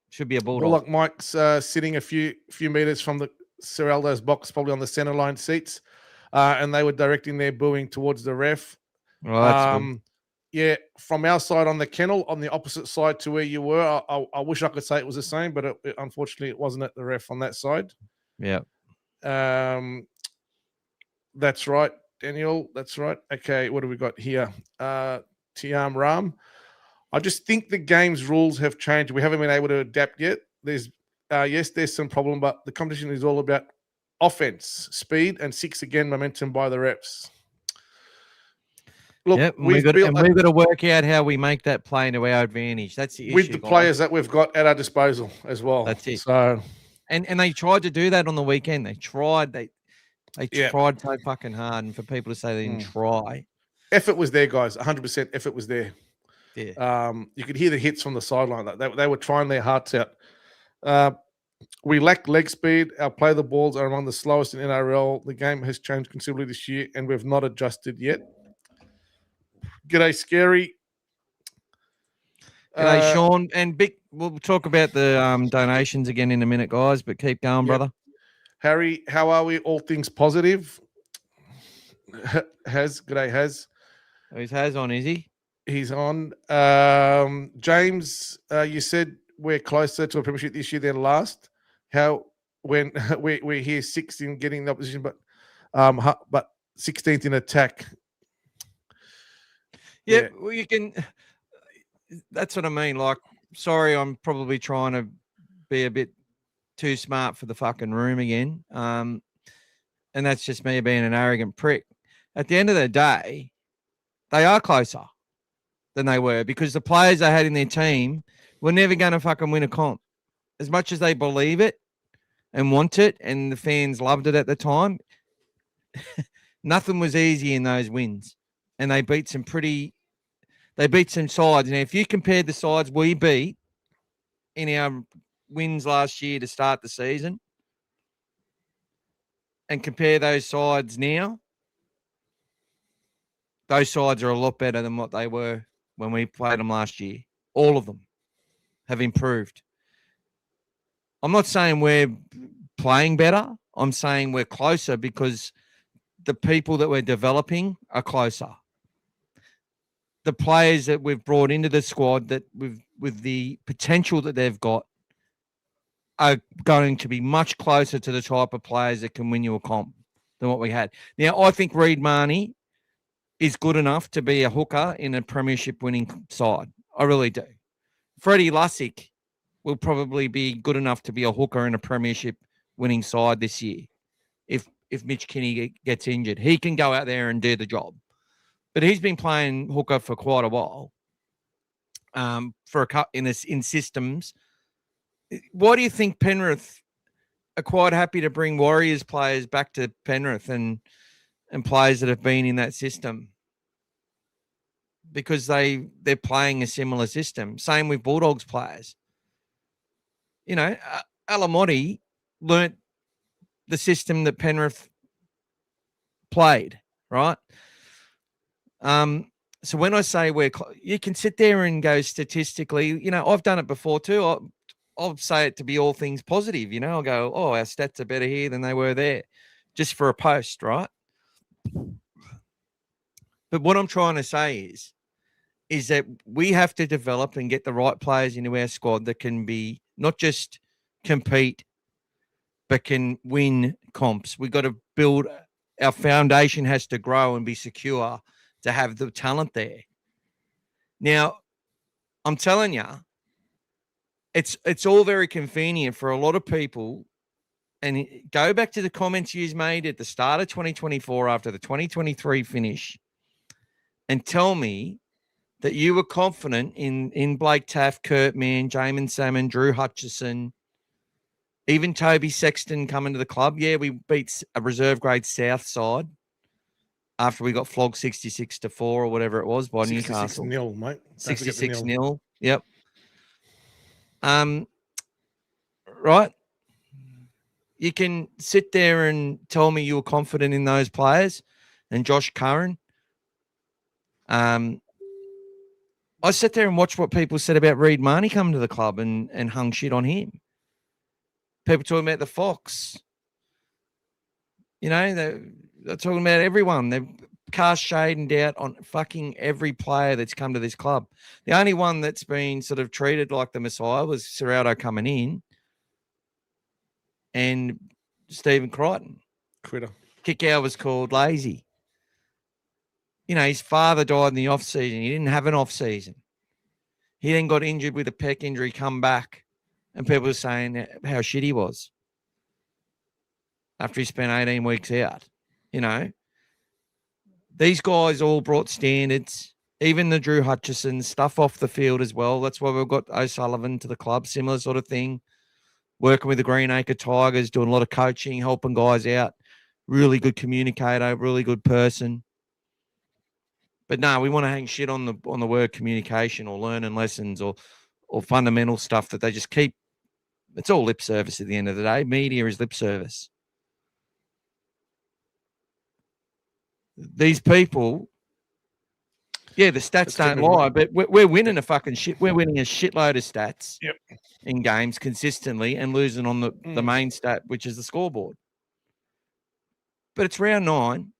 should be a Bulldog. Bullock Mike's sitting a few meters from the Seraldo's box, probably on the center line seats, and they were directing their booing towards the ref. Oh, that's good. Yeah, from our side on the kennel, on the opposite side to where you were, I wish I could say it was the same, but unfortunately it wasn't at the ref on that side. Yeah. That's right, Daniel. That's right. Okay, what do we got here? Tiam Ram. I just think the game's rules have changed. We haven't been able to adapt yet. There's some problem, but the competition is all about offense, speed, and 6 again momentum by the reps. Look, we've got to work out how we make that play into our advantage. That's the issue. With the players that we've got at our disposal as well. That's it. So, and they tried to do that on the weekend. They tried. They tried so fucking hard, and for people to say they didn't try. Effort was there, guys. 100% effort was there. Yeah. You could hear the hits from the sideline. They were trying their hearts out. We lack leg speed. Our play the balls are among the slowest in NRL. The game has changed considerably this year, and we've not adjusted yet. G'day, Scary. G'day, Sean. And Big, we'll talk about the donations again in a minute, guys, but keep going, brother. Harry, how are we? All things positive. G'day, Has. He's Has on, is he? He's on. James, you said we're closer to a premiership this year than last. How when we're here 6th in getting the opposition, but 16th in attack. Yeah, well, you can. That's what I mean. Like, sorry, I'm probably trying to be a bit too smart for the fucking room again. And that's just me being an arrogant prick. At the end of the day, they are closer than they were because the players they had in their team were never going to fucking win a comp. As much as they believe it and want it, and the fans loved it at the time, nothing was easy in those wins. And they beat some sides. Now, if you compared the sides we beat in our wins last year to start the season and compare those sides now, those sides are a lot better than what they were when we played them last year. All of them have improved. I'm not saying we're playing better. I'm saying we're closer because the people that we're developing are closer. The players that we've brought into the squad that with the potential that they've got are going to be much closer to the type of players that can win you a comp than what we had. Now, I think Reed Marnie is good enough to be a hooker in a premiership winning side. I really do. Freddie Lussick will probably be good enough to be a hooker in a premiership winning side this year. If Mitch Kinney gets injured, he can go out there and do the job. But he's been playing hooker for quite a while. In systems. Why do you think Penrith are quite happy to bring Warriors players back to Penrith and players that have been in that system? Because they're playing a similar system. Same with Bulldogs players. You know, Alamotti learnt the system that Penrith played, right? So when I say you can sit there and go statistically, you know, I've done it before too. I'll say it to be all things positive, you know. I'll go, oh, our stats are better here than they were there, just for a post, right? But what I'm trying to say is that we have to develop and get the right players into our squad that can be not just compete, but can win comps. We've got to build, our foundation has to grow and be secure to have the talent there. Now, I'm telling you, it's all very convenient for a lot of people. And go back to the comments you made at the start of 2024 after the 2023 finish and tell me that you were confident in Blake Taft, Kurt Mann, Jamin Salmon, Drew Hutchison, even Toby Sexton coming to the club. Yeah, we beat a reserve grade South side after we got flogged 66-4 or whatever it was by Newcastle. 66-0, mate. 66-0. Yep. Right. You can sit there and tell me you were confident in those players and Josh Curran. I sat there and watched what people said about Reid Marnie coming to the club and hung shit on him. People talking about the Fox. You know, they're talking about everyone. They've cast shade and doubt on fucking every player that's come to this club. The only one that's been sort of treated like the Messiah was Serrato coming in. And Stephen Crichton. Critter. Kickout was called lazy. You know, his father died in the off-season. He didn't have an off-season. He then got injured with a pec injury, come back, and people were saying how shit he was after he spent 18 weeks out. You know, these guys all brought standards, even the Drew Hutchison, stuff off the field as well. That's why we've got O'Sullivan to the club, similar sort of thing. Working with the Greenacre Tigers, doing a lot of coaching, helping guys out. Really good communicator, really good person. But no, we want to hang shit on the word communication or learning lessons or fundamental stuff that they just keep. It's all lip service at the end of the day. Media is lip service. These people, yeah, the stats don't lie, but we're winning a fucking shit. We're winning a shitload of stats. Yep. In games consistently and losing on the main stat, which is the scoreboard. But it's round 9.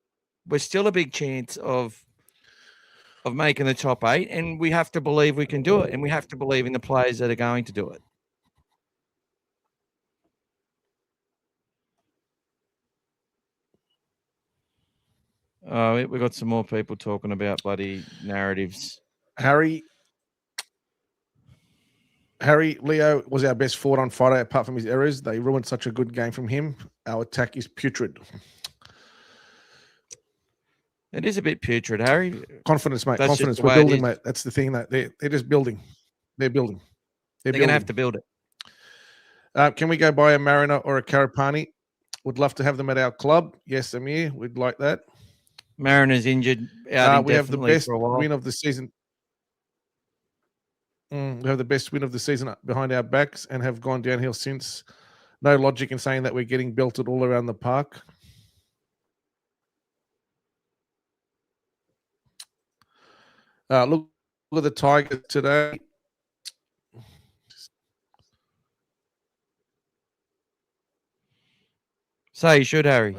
We're still a big chance of making the top 8, and we have to believe we can do it, and we have to believe in the players that are going to do it. Oh, we got some more people talking about bloody narratives. Harry Leo was our best forward on Friday, apart from his errors. They ruined such a good game from him. Our attack is putrid. It is a bit putrid, Harry. Confidence, mate. Confidence. We're building, mate. That's the thing. That they're just building. They're building. They're going to have to build it. Can we go buy a Mariner or a Karapani? Would love to have them at our club. Yes, Amir. We'd like that. Mariner's injured. We have the best win of the season. We have the best win of the season behind our backs and have gone downhill since. No logic in saying that we're getting belted all around the park. Look at the Tigers today. So you should, Harry.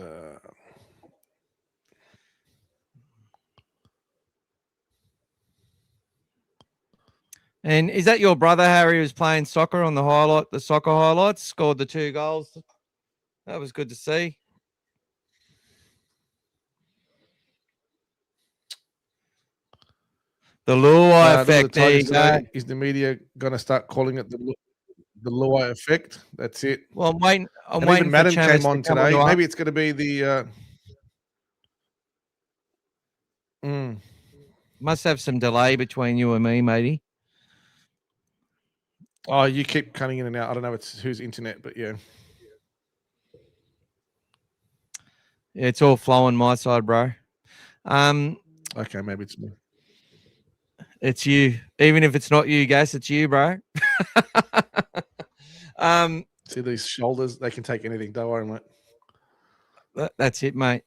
And is that your brother, Harry, who's playing soccer on the soccer highlights, scored the 2 goals? That was good to see. The Luai effect. Is the media going to start calling it the Luai effect? That's it. Well, I'm waiting even Madden came on today. Maybe it's going to be the... Must have some delay between you and me, matey. Oh, you keep cutting in and out. I don't know whose internet, but yeah. It's all flowing my side, bro. Okay, maybe it's me. It's you. Even if it's not you, guys, it's you, bro. See these shoulders? They can take anything. Don't worry, mate. That's it, mate.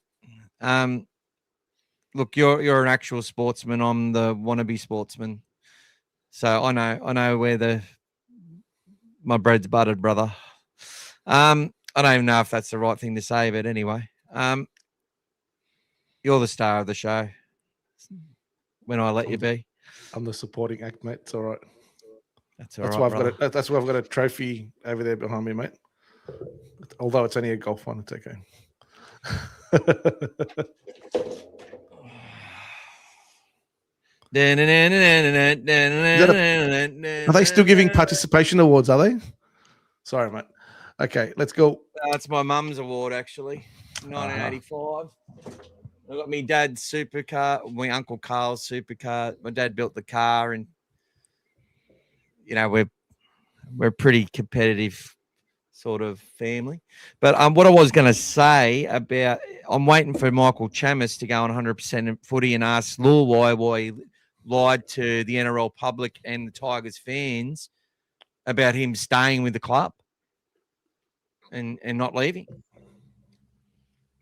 Look, you're an actual sportsman. I'm the wannabe sportsman. So I know where my bread's buttered, brother. I don't even know if that's the right thing to say, but anyway, you're the star of the show. When I let you be, I'm the supporting act, mate. It's all right. That's right. That's why I've got a trophy over there behind me, mate. Although it's only a golf one, it's okay. Are they still giving participation awards? Are they? Sorry, mate. Okay, let's go. That's my mum's award, actually. 1985. I got me dad's supercar, my Uncle Carl's supercar. My dad built the car, and we're pretty competitive sort of family. But what I was going to say about, I'm waiting for Michael Chammas to go on 100% footy and ask Lure why he lied to the NRL public and the Tigers fans about him staying with the club and not leaving.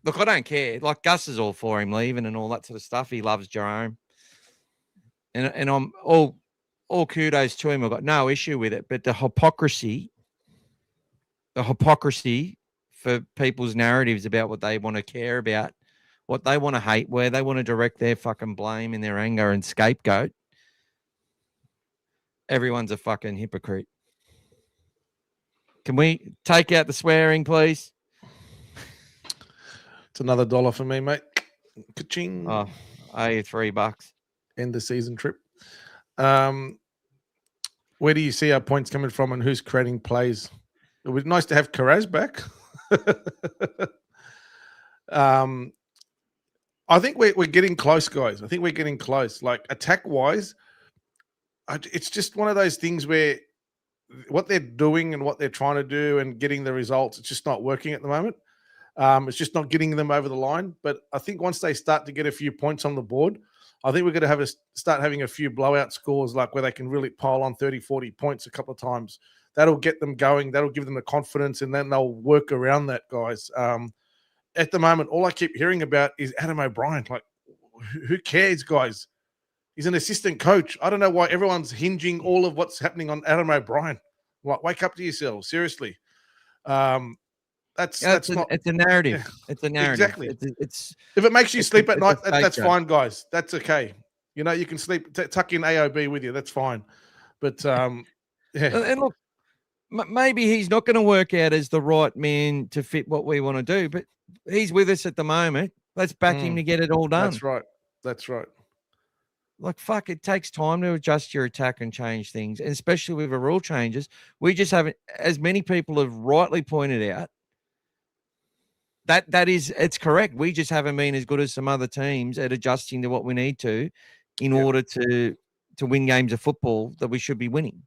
Look, I don't care. Like, Gus is all for him leaving and all that sort of stuff. He loves Jerome. And I'm all kudos to him. I've got no issue with it. But the hypocrisy for people's narratives about what they want to care about, what they want to hate, where they want to direct their fucking blame and their anger and scapegoat. Everyone's a fucking hypocrite. Can we take out the swearing, please? It's another $1 for me, mate. Ka-ching. Oh, $3. End the season trip. Where do you see our points coming from and who's creating plays? It would be nice to have Carraz back. I think we're getting close, guys. I think we're getting close. Like, attack-wise, it's just one of those things where what they're doing and what they're trying to do and getting the results, it's just not working at the moment. It's just not getting them over the line. But I think once they start to get a few points on the board, I think we're going to start having a few blowout scores, like where they can really pile on 30, 40 points a couple of times. That'll get them going. That'll give them the confidence, and then they'll work around that, guys. At the moment, all I keep hearing about is Adam O'Brien. Like, who cares, guys? He's an assistant coach. I don't know why everyone's hinging all of what's happening on Adam O'Brien. Like, wake up to yourselves, seriously. It's a narrative. Yeah, it's a narrative. Exactly. It's if it makes you sleep at night, that's fine, guys. That's okay. You can sleep, tuck in AOB with you. That's fine. But yeah. And look, maybe he's not going to work out as the right man to fit what we want to do, but he's with us at the moment. Let's back him to get it all done. That's right. Like, fuck, it takes time to adjust your attack and change things, and especially with the rule changes. We just haven't, as many people have rightly pointed out, it's correct. We just haven't been as good as some other teams at adjusting to what we need to in order to win games of football that we should be winning.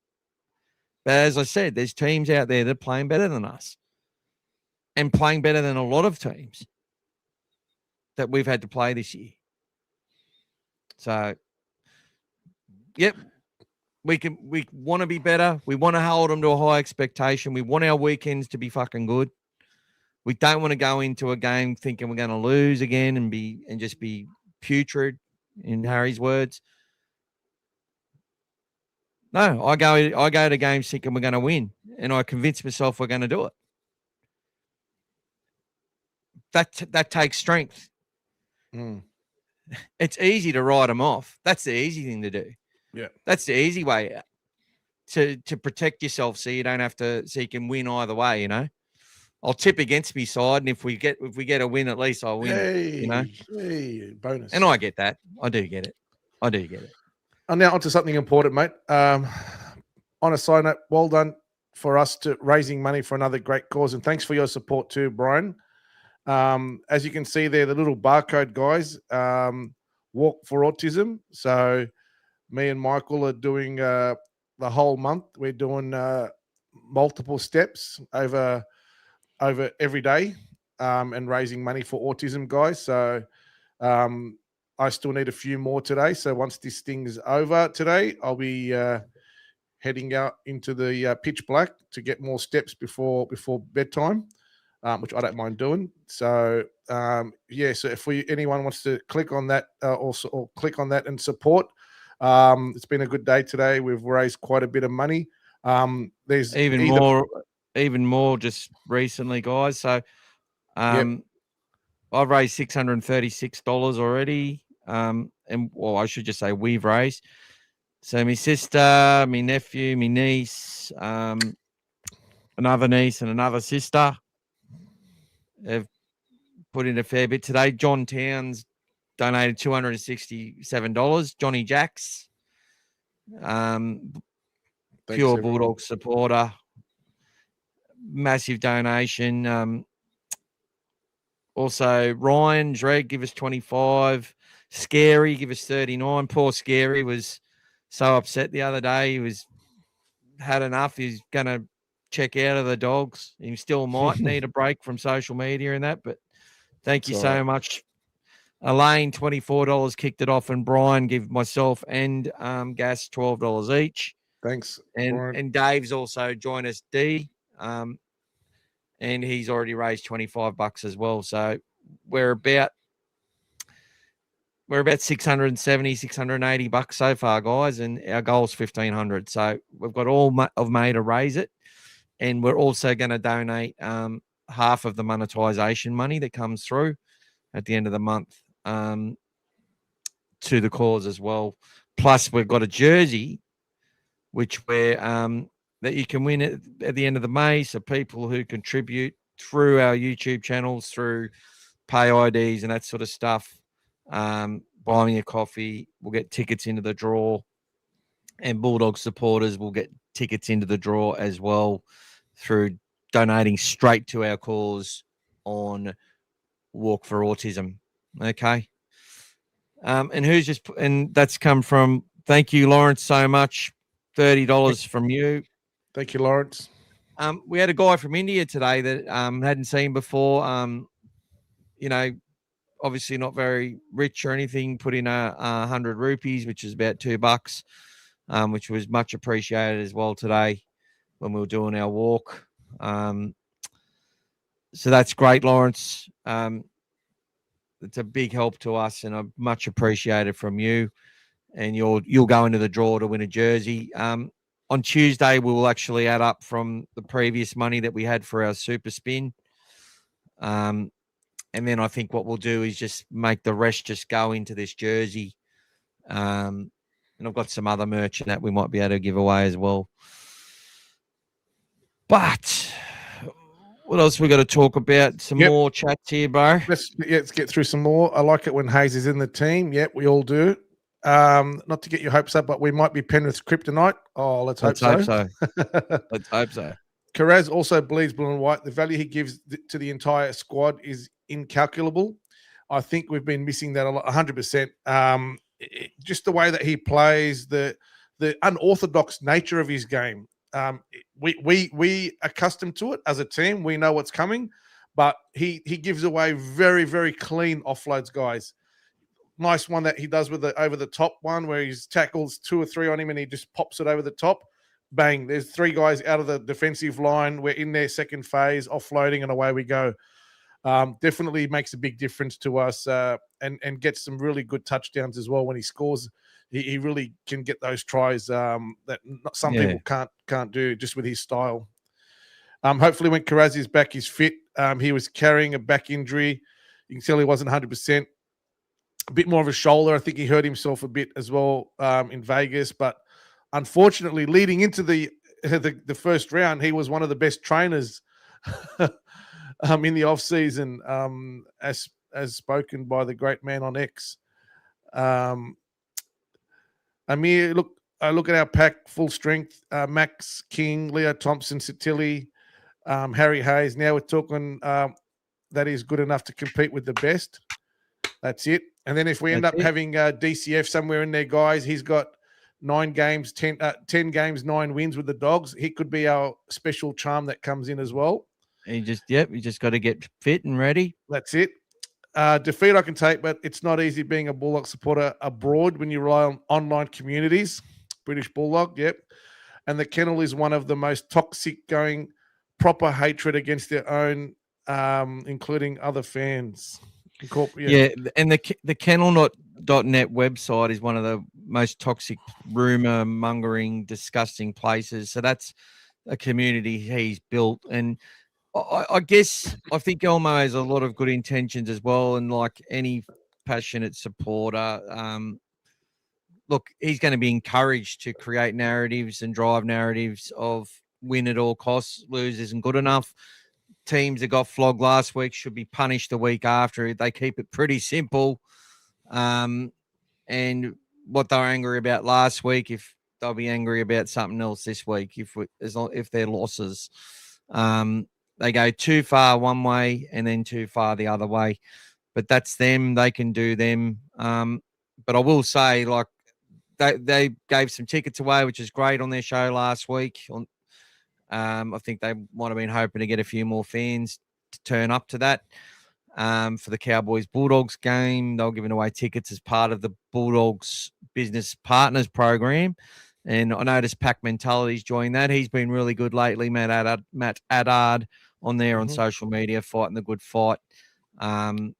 But as I said, there's teams out there that are playing better than us and playing better than a lot of teams that we've had to play this year. So, yep, we want to be better. We want to hold them to a high expectation. We want our weekends to be fucking good. We don't want to go into a game thinking we're going to lose again and just be putrid, in Harry's words. No, I go to games thinking we're going to win, and I convince myself we're going to do it. That takes strength. It's easy to write them off. That's the easy thing to do. Yeah, that's the easy way out to protect yourself, so you don't have to. So you can win either way. I'll tip against me side, and if we get a win, at least I'll win. Hey, bonus. And I get that. I do get it. And now onto something important, mate. On a side note, well done for us to raising money for another great cause, and thanks for your support too, Brian. As you can see there, the little barcode guys, Walk for Autism. So me and Michael are doing the whole month. We're doing multiple steps over every day and raising money for autism, guys. So I still need a few more today. So once this thing is over today, I'll be heading out into the pitch black to get more steps before bedtime, which I don't mind doing. So so if anyone wants to click on that or click on that and support, it's been a good day today. We've raised quite a bit of money. There's even more just recently, guys. So I've raised $636 already. And I should just say we've raised. So my sister, my nephew, my niece, another niece and another sister have put in a fair bit today. John Towns donated $267. Johnny Jacks, pure Bulldog supporter, massive donation. Also, Ryan Dreg, give us 25. Scary, give us 39. Poor Scary was so upset the other day. He had enough. He's going to check out of the Dogs. He still might need a break from social media and that, but thank you so much. Elaine, $24 kicked it off, and Brian give myself and Gas $12 each. Thanks. And Dave's also joined us, D. And he's already raised $25 as well. So we're about 670, 680 bucks so far, guys, and our goal is 1,500. So we've got all of May to raise it, and we're also going to donate half of the monetization money that comes through at the end of the month to the cause as well. Plus, we've got a jersey which we're that you can win at the end of the May. So people who contribute through our YouTube channels, through pay IDs and that sort of stuff, buy me a coffee, we'll get tickets into the draw, and Bulldog supporters will get tickets into the draw as well through donating straight to our cause on Walk for Autism. Okay. And that's come from, thank you, Lawrence, so much. $30 from you. Thank you, Lawrence. We had a guy from India today that hadn't seen before. Obviously not very rich or anything. Put in 100 rupees, which is about $2, which was much appreciated as well today when we were doing our walk. So that's great, Lawrence. It's a big help to us, and I much appreciated from you. And you'll go into the draw to win a jersey. On Tuesday, we will actually add up from the previous money that we had for our super spin. And then I think what we'll do is just make the rest just go into this jersey. And I've got some other merch that we might be able to give away as well. But what else we got to talk about? Some more chats here, bro. Let's get through some more. I like it when Hayes is in the team. Yep, we all do. Not to get your hopes up, but we might be Penrith kryptonite. Oh, let's hope so. Let's hope so. Carraz also bleeds blue and white. The value he gives to the entire squad is incalculable. I think we've been missing that a lot, 100%. Just the way that he plays, the unorthodox nature of his game. We accustomed to it as a team. We know what's coming, but he gives away very, very clean offloads, guys. Nice one that he does with the over the top one where he's tackles 2 or 3 on him and he just pops it over the top. Bang. There's 3 guys out of the defensive line. We're in their second phase, offloading, and away we go. Definitely makes a big difference to us and gets some really good touchdowns as well when he scores. He really can get those tries that some people can't do just with his style. Hopefully when Carraz is back, he's fit. He was carrying a back injury. You can tell he wasn't 100%. A bit more of a shoulder. I think he hurt himself a bit as well in Vegas. But unfortunately, leading into the first round, he was one of the best trainers in the off season, as spoken by the great man on X. Amir, look at our pack, full strength. Max King, Leo Thompson, Satilli, Harry Hayes. Now we're talking that is good enough to compete with the best. That's it. And then if we end up having DCF somewhere in there, guys, he's got 9 games, 10 games, 9 wins with the Dogs. He could be our special charm that comes in as well. You just got to get fit and ready. That's it. Defeat I can take, but it's not easy being a Bulldog supporter abroad when you rely on online communities. British Bulldog, yep. And the kennel is one of the most toxic, going proper hatred against their own, including other fans. And the kennel.net website is one of the most toxic, rumor mongering, disgusting places. So that's a community he's built. And I guess I think Elmo has a lot of good intentions as well. And like any passionate supporter, look, he's going to be encouraged to create narratives and drive narratives of win at all costs, lose isn't good enough. Teams that got flogged last week should be punished the week after. They keep it pretty simple. And what they were angry about last week, if they'll be angry about something else this week, if they're losses. They go too far one way and then too far the other way. But that's them. They can do them. But I will say, like, they gave some tickets away, which is great on their show last week. I think they might have been hoping to get a few more fans to turn up to that. For the Cowboys Bulldogs game, they were giving away tickets as part of the Bulldogs Business Partners program. And I noticed Pack Mentality's joined that. He's been really good lately. Matt Adard on there on social media, fighting the good fight. And,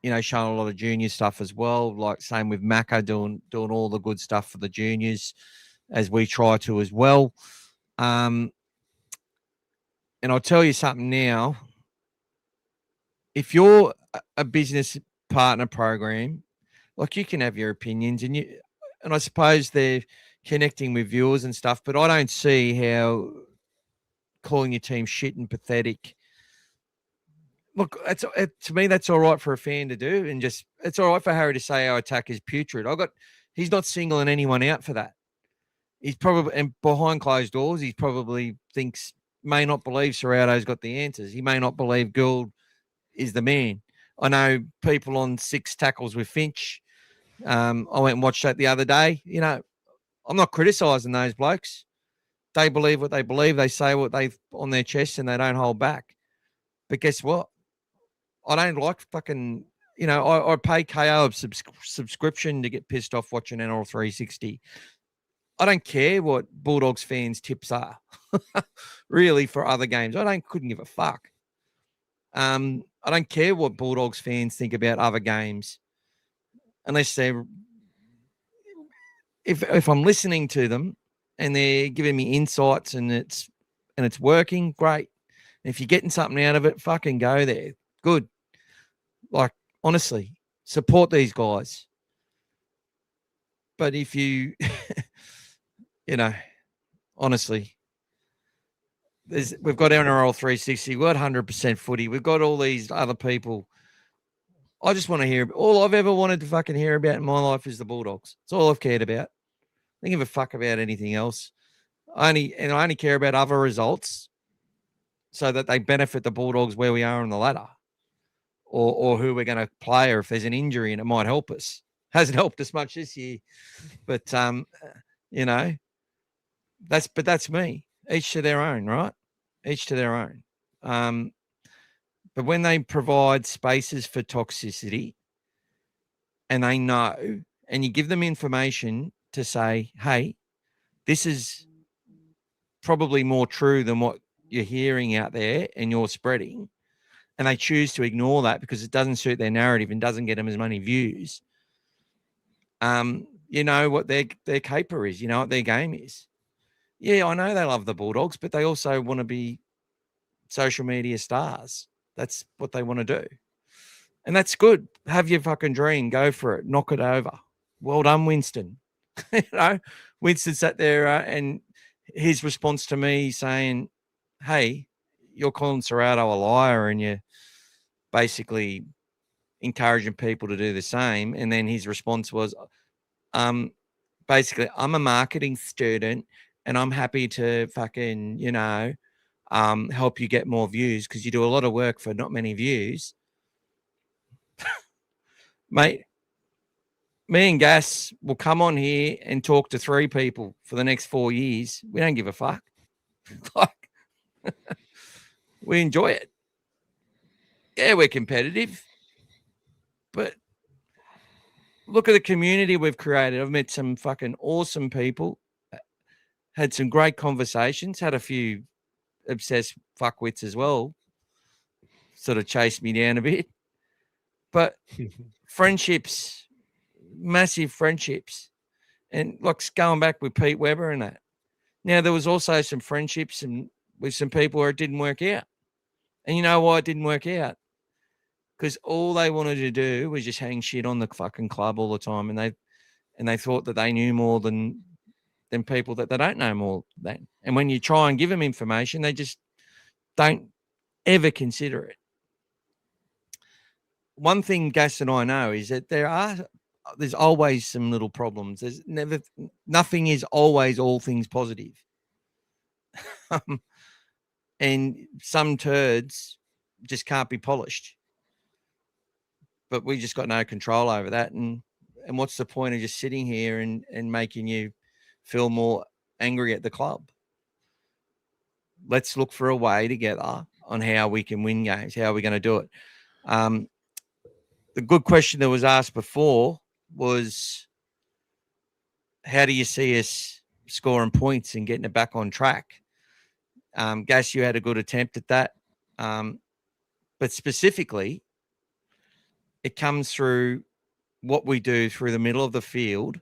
you know, showing a lot of junior stuff as well. Like same with Macca doing all the good stuff for the juniors as we try to as well. And I'll tell you something now. If you're a business partner program, like you can have your opinions and I suppose they're connecting with viewers and stuff, but I don't see how calling your team shit and pathetic. Look, to me, that's all right for a fan to do. And just, it's all right for Harry to say our attack is putrid. He's not singling anyone out for that. He's probably, and behind closed doors, he probably may not believe Serrato's got the answers. He may not believe Gould is the man. I know people on 6 tackles with Finch. I went and watched that the other day. You know, I'm not criticising those blokes. They believe what they believe. They say what they've on their chest and they don't hold back. But guess what? I don't like fucking, you know, I pay KO a subscription to get pissed off watching NRL 360. I don't care what Bulldogs fans' tips are, really, for other games. Couldn't give a fuck. I don't care what Bulldogs fans think about other games, unless they're, if I'm listening to them and they're giving me insights and it's working, great. If you're getting something out of it, fucking go there. Good. Like, honestly, support these guys. But if you, you know, honestly, we've got NRL 360, we've got 100% footy, we've got all these other people. I just want to hear, all I've ever wanted to fucking hear about in my life is the Bulldogs. It's all I've cared about. I don't give a fuck about anything else. I only care about other results so that they benefit the Bulldogs where we are on the ladder, or who we're going to play, or if there's an injury and it might help us. Hasn't helped us much this year, but you know, that's me. Each to their own, right? Each to their own. But when they provide spaces for toxicity and they know, and you give them information to say, hey, this is probably more true than what you're hearing out there and you're spreading, and they choose to ignore that because it doesn't suit their narrative and doesn't get them as many views, you know what their caper is, you know what their game is. Yeah, I know they love the Bulldogs, but they also want to be social media stars. That's what they want to do. And that's good. Have your fucking dream. Go for it. Knock it over. Well done, Winston. You know, Winston sat there and his response to me saying, hey, you're calling Serrato a liar and you're basically encouraging people to do the same. And then his response was, basically, I'm a marketing student and I'm happy to fucking, you know, help you get more views because you do a lot of work for not many views. Mate, me and Gas will come on here and talk to 3 people for the next 4 years. We don't give a fuck. Like, we enjoy it. Yeah, we're competitive. But look at the community we've created. I've met some fucking awesome people, had some great conversations, had a few obsessed fuckwits as well, sort of chased me down a bit. But friendships, massive friendships. And like going back with Pete Webber and that. Now, there was also some friendships and with some people where it didn't work out. And you know why it didn't work out? Because all they wanted to do was just hang shit on the fucking club all the time. And they thought that they knew more than people that they don't know more than. And when you try and give them information, they just don't ever consider it. one thing Gas and I know is that there's always some little problems. Nothing is always all things positive. And some turds just can't be polished. But we just got no control over that. And what's the point of just sitting here and making you feel more angry at the club? Let's look for a way together on how we can win games. How are we going to do it? The good question that was asked before was, how do you see us scoring points and getting it back on track? Gas, you had a good attempt at that. But specifically, it comes through what we do through the middle of the field.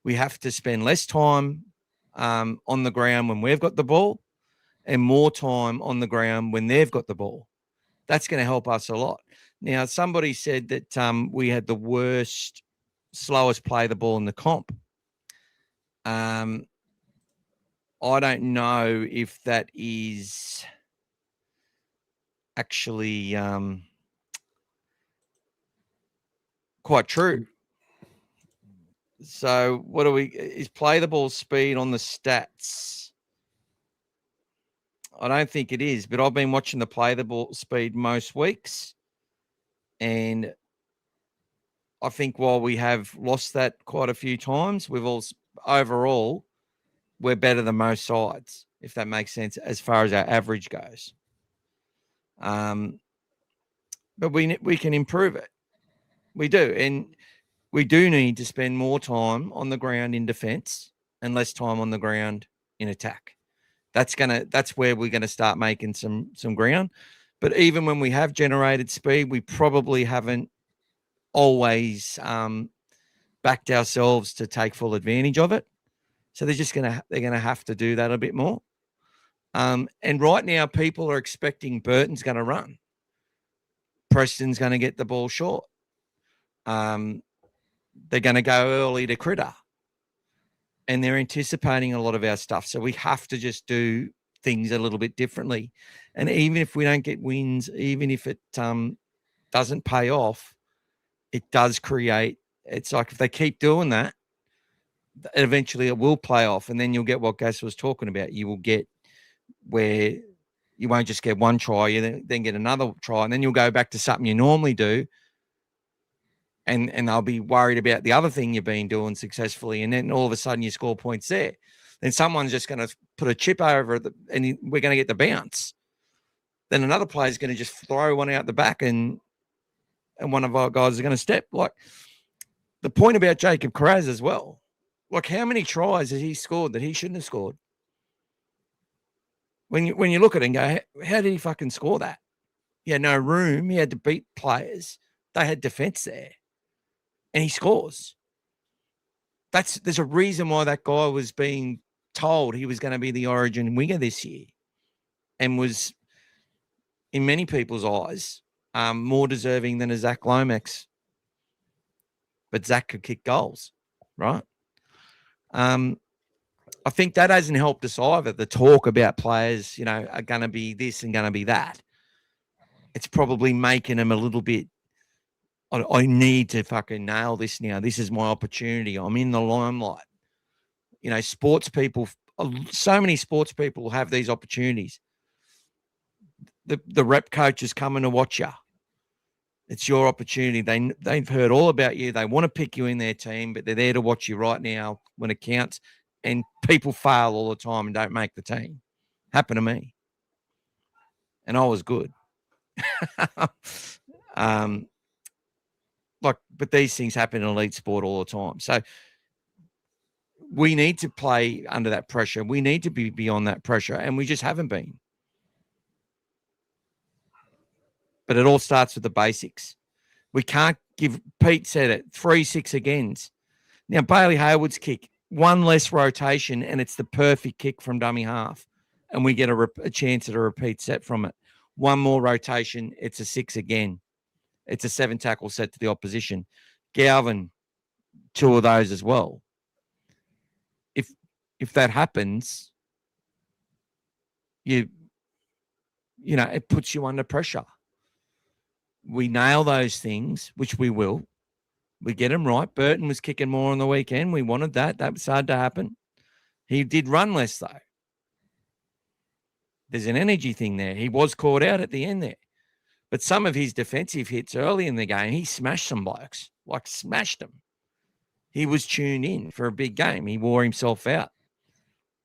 We have to spend less time on the ground when we've got the ball and more time on the ground when they've got the ball. That's going to help us a lot. Now, somebody said that we had the worst, slowest play the ball in the comp. I don't know if that is actually quite true. So what is play the ball speed on the stats? I don't think it is, but I've been watching the play the ball speed most weeks. And I think while we have lost that quite a few times, overall, we're better than most sides, if that makes sense, as far as our average goes. But we can improve it. We do. And we do need to spend more time on the ground in defense and less time on the ground in attack. That's where we're going to start making some ground. But even when we have generated speed, we probably haven't always backed ourselves to take full advantage of it. So they're going to have to do that a bit more. And right now, people are expecting Burton's going to run. Preston's going to get the ball short. They're going to go early to Critter. And they're anticipating a lot of our stuff. So we have to just do things a little bit differently. And even if we don't get wins, even if it doesn't pay off, it does create, it's like if they keep doing that, eventually it will play off. And then you'll get what Gas was talking about. You will get where you won't just get one try, you then get another try, and then you'll go back to something you normally do. And they'll be worried about the other thing you've been doing successfully. And then all of a sudden you score points there. Then someone's just going to put a chip over it and we're going to get the bounce. Then another player's going to just throw one out the back and one of our guys is going to step. Like the point about Jacob Carraz as well. Like how many tries has he scored that he shouldn't have scored? When you look at it and go, how did he fucking score that? He had no room. He had to beat players. They had defense there. And he scores. There's a reason why that guy was being told he was going to be the Origin winger this year and was, in many people's eyes, more deserving than a Zach Lomax. But Zach could kick goals, right? I think that hasn't helped us either. The talk about players, are going to be this and going to be that. It's probably making them a little bit, I need to fucking nail this now. This is my opportunity. I'm in the limelight. Sports people, so many sports people have these opportunities. The rep coach is coming to watch you. It's your opportunity. They've heard all about you. They want to pick you in their team, but they're there to watch you right now when it counts. And people fail all the time and don't make the team. Happened to me. And I was good. But these things happen in elite sport all the time. So we need to play under that pressure. We need to be beyond that pressure, and we just haven't been. But it all starts with the basics. We can't give, Pete said it, 3-6 agains. Now, Bailey Hayward's kick, one less rotation, and it's the perfect kick from dummy half. And we get a chance at a repeat set from it. One more rotation, it's a 6 again. It's a 7 tackle set to the opposition. Galvin, 2 of those as well. If that happens, it puts you under pressure. we nail those things, which we will. We get them right. Burton was kicking more on the weekend. We wanted that. That was hard to happen. He did run less, though. There's an energy thing there. He was caught out at the end there. But some of his defensive hits early in the game, he smashed some blokes, like smashed them. He was tuned in for a big game. He wore himself out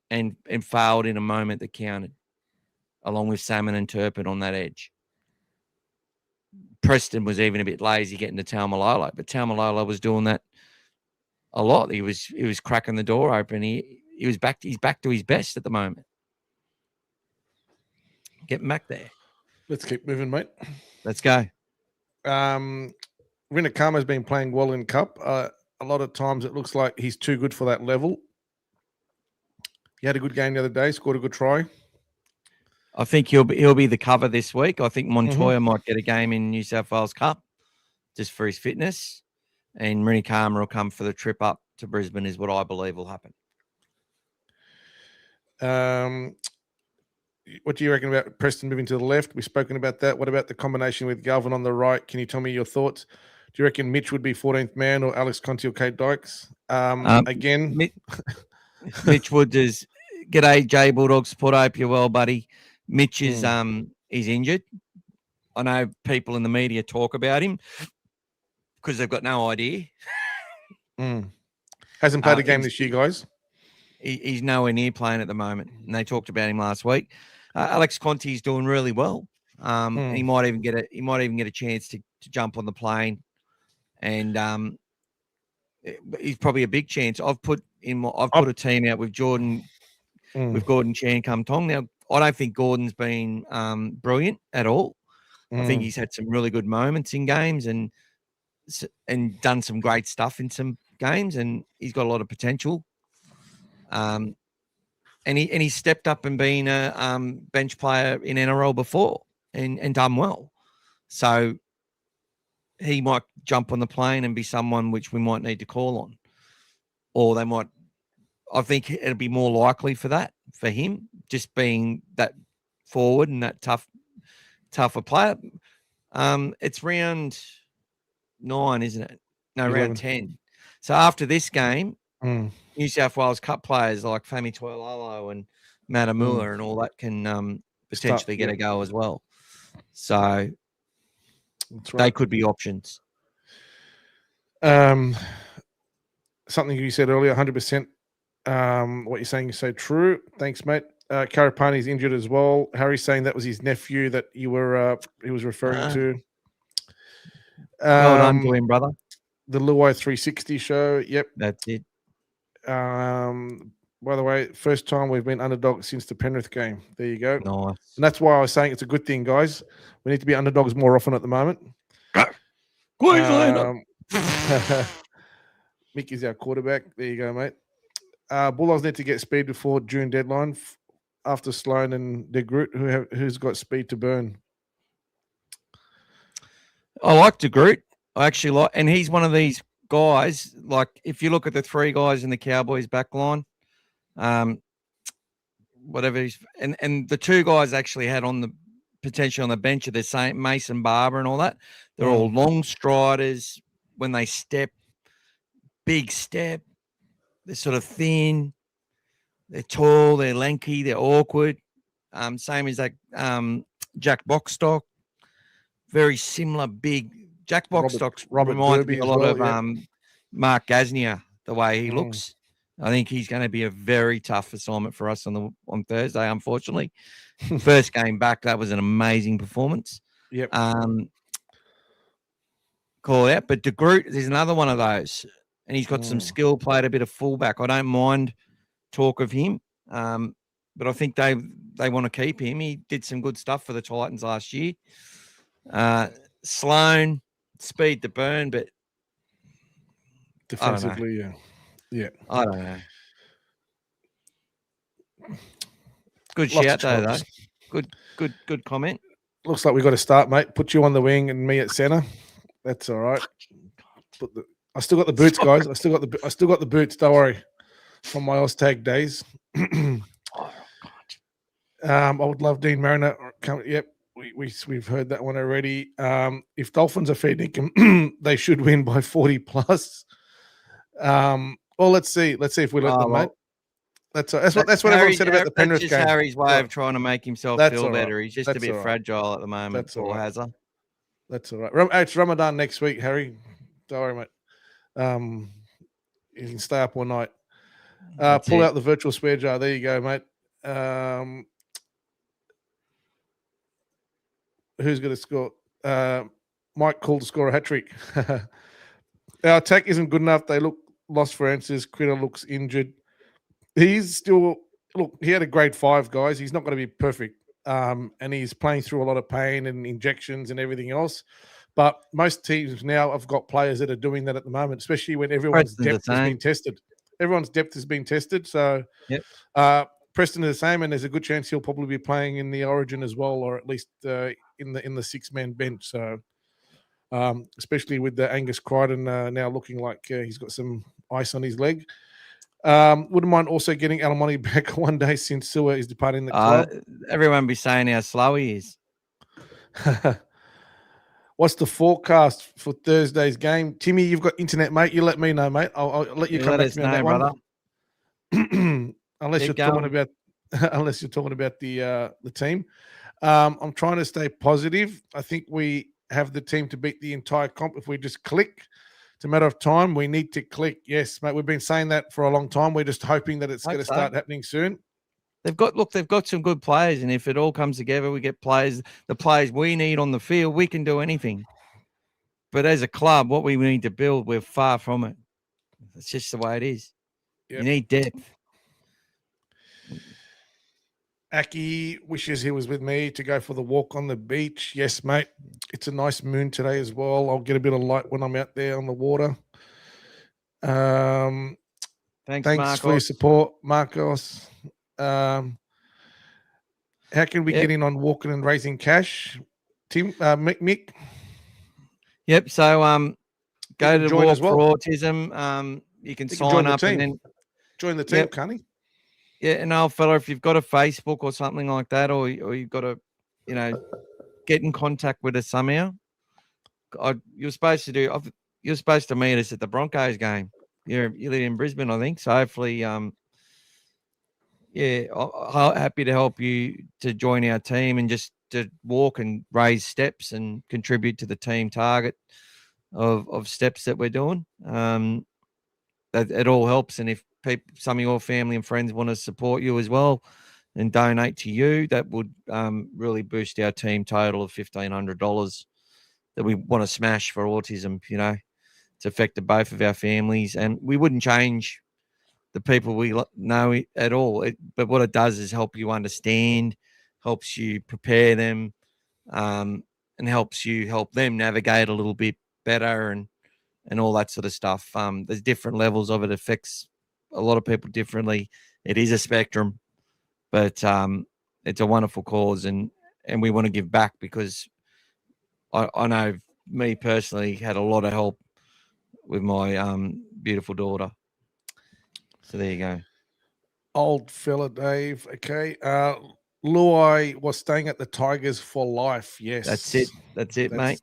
and failed in a moment that counted, along with Salmon and Turpin on that edge. Preston was even a bit lazy getting to Taumalolo, but Taumalolo was doing that a lot. He was cracking the door open. He's back to his best at the moment. Getting back there. Let's keep moving, mate. Let's go. Rinakama's been playing well in Cup. A lot of times it looks like he's too good for that level. He had a good game the other day, scored a good try. I think he'll be the cover this week. I think Montoya might get a game in New South Wales Cup just for his fitness. And Rinakama will come for the trip up to Brisbane is what I believe will happen. What do you reckon about Preston moving to the left? We've spoken about that. What about the combination with Galvin on the right? Can you tell me your thoughts? Do you reckon Mitch would be 14th man or Alex Conti or Kate Dykes? Again, Mitch Woods is g'day, J Bulldogs support. I hope you're well, buddy. Mitch is he's injured. I know people in the media talk about him because they've got no idea. Hasn't played a game this year, guys. He's nowhere near playing at the moment, and they talked about him last week. Alex Conti's doing really well. He might even get a chance to jump on the plane, and he's probably a big chance. I've put a team out with Gordon Chan come Tong. Now I don't think Gordon's been brilliant at all. I think he's had some really good moments in games and done some great stuff in some games, and he's got a lot of potential. And he stepped up and been a bench player in NRL before and done well. So he might jump on the plane and be someone which we might need to call on. Or they might, I think it'll be more likely for him, just being that forward and that tougher player. It's round 9, isn't it? No, 11. round 10. So after this game, New South Wales Cup players like Fami Tuilolo and Matamula and all that can potentially get a go as well. So they could be options. Something you said earlier, 100%. What you're saying is so true. Thanks, mate. Karapani's injured as well. Harry's saying that was his nephew that he was referring to. Well done to him, brother. The Luai 360 show. Yep. That's it. By the way, first time we've been underdogs since the Penrith game. There you go. Nice. And that's why I was saying it's a good thing, guys. We need to be underdogs more often at the moment. Queensland. Mick is our quarterback. There you go, mate. Bulldogs need to get speed before June deadline after Sloan and De Groot, who's got speed to burn. I like De Groot. I actually like, and he's one of these guys, like if you look at the 3 guys in the Cowboys back line, whatever he's, and the 2 guys actually had on the potential on the bench are the same, Mason Barber and all that. They're all long striders. When they step, big step, they're sort of thin, they're tall, they're lanky, they're awkward. Same as that Jack Boxstock, very similar, big. Jack Boxstock reminds me a lot of Mark Gasnier, the way he looks. I think he's going to be a very tough assignment for us on Thursday, unfortunately. First game back, that was an amazing performance. Yep. Call out. But De Groot is another one of those. And he's got some skill, played a bit of fullback. I don't mind talk of him. But I think they want to keep him. He did some good stuff for the Titans last year. Sloan, speed to burn, but defensively, yeah. I don't know. Good shout though. Good comment. Looks like we got to start, mate. Put you on the wing and me at center. That's all right. I still got the boots, guys. I still got the boots. Don't worry. From my Oztag days. I would love Dean Mariner. Yep, we've heard that one already. If Dolphins are feeding them, they should win by 40 plus. Well, let's see if we let them, mate. That's what everyone said about the Penrith game. That's just Harry's way of trying to make himself feel better. He's just a bit fragile at the moment. That's all right. Hazard. That's all right. It's Ramadan next week, Harry. Don't worry, mate. You can stay up all night. Pull out the virtual spare jar. There you go, mate. Who's going to score? Mike called to score a hat trick. Our attack isn't good enough. They look lost for answers. Critter looks injured. He's still he had a grade 5, guys. He's not going to be perfect. And he's playing through a lot of pain and injections and everything else. But most teams now have got players that are doing that at the moment, especially when everyone's depth has been tested. Everyone's depth has been tested. So Preston is the same, and there's a good chance he'll probably be playing in the Origin as well, or at least in the 6-man bench. So especially with the Angus Crichton now looking like he's got some ice on his leg. Wouldn't mind also getting Alamonte back one day since Sewer is departing the club. Everyone be saying how slow he is. What's the forecast for Thursday's game? Timmy, you've got internet, mate. You let me know, mate. I'll let you come back to me on that one. unless you're talking about the team. I'm trying to stay positive. I think we have the team to beat the entire comp if we just click. It's a matter of time. We need to click. Yes, mate. We've been saying that for a long time. We're just hoping that it's going to start happening soon. They've got some good players, and if it all comes together, we get the players we need on the field. We can do anything. But as a club, what we need to build, we're far from it. It's just the way it is. Yep. You need depth. Aki wishes he was with me to go for the walk on the beach. Yes, mate. It's a nice moon today as well. I'll get a bit of light when I'm out there on the water. Thanks for your support, Marcos. How can we get in on walking and raising cash? Tim, Mick? Yep. So go to Walk for Autism. You can sign up and then join the team, can't he? Yeah, and old fella, if you've got a Facebook or something like that, or you've got to, get in contact with us somehow. You're supposed to meet us at the Broncos game. You live in Brisbane, I think. So hopefully, happy to help you to join our team and just to walk and raise steps and contribute to the team target of steps that we're doing. It all helps, and if some of your family and friends want to support you as well and donate to you, that would really boost our team total of $1,500 that we want to smash for autism. It's affected both of our families, and we wouldn't change the people we know at all. But what it does is help you understand, helps you prepare them, and helps you help them navigate a little bit better and all that sort of stuff. There's different levels of it. Affects a lot of people differently. It is a spectrum, but it's a wonderful cause, and we want to give back because I know me personally had a lot of help with my beautiful daughter. So there you go. Old fella, Dave. Okay. Luai was staying at the Tigers for life. Yes. That's it, mate.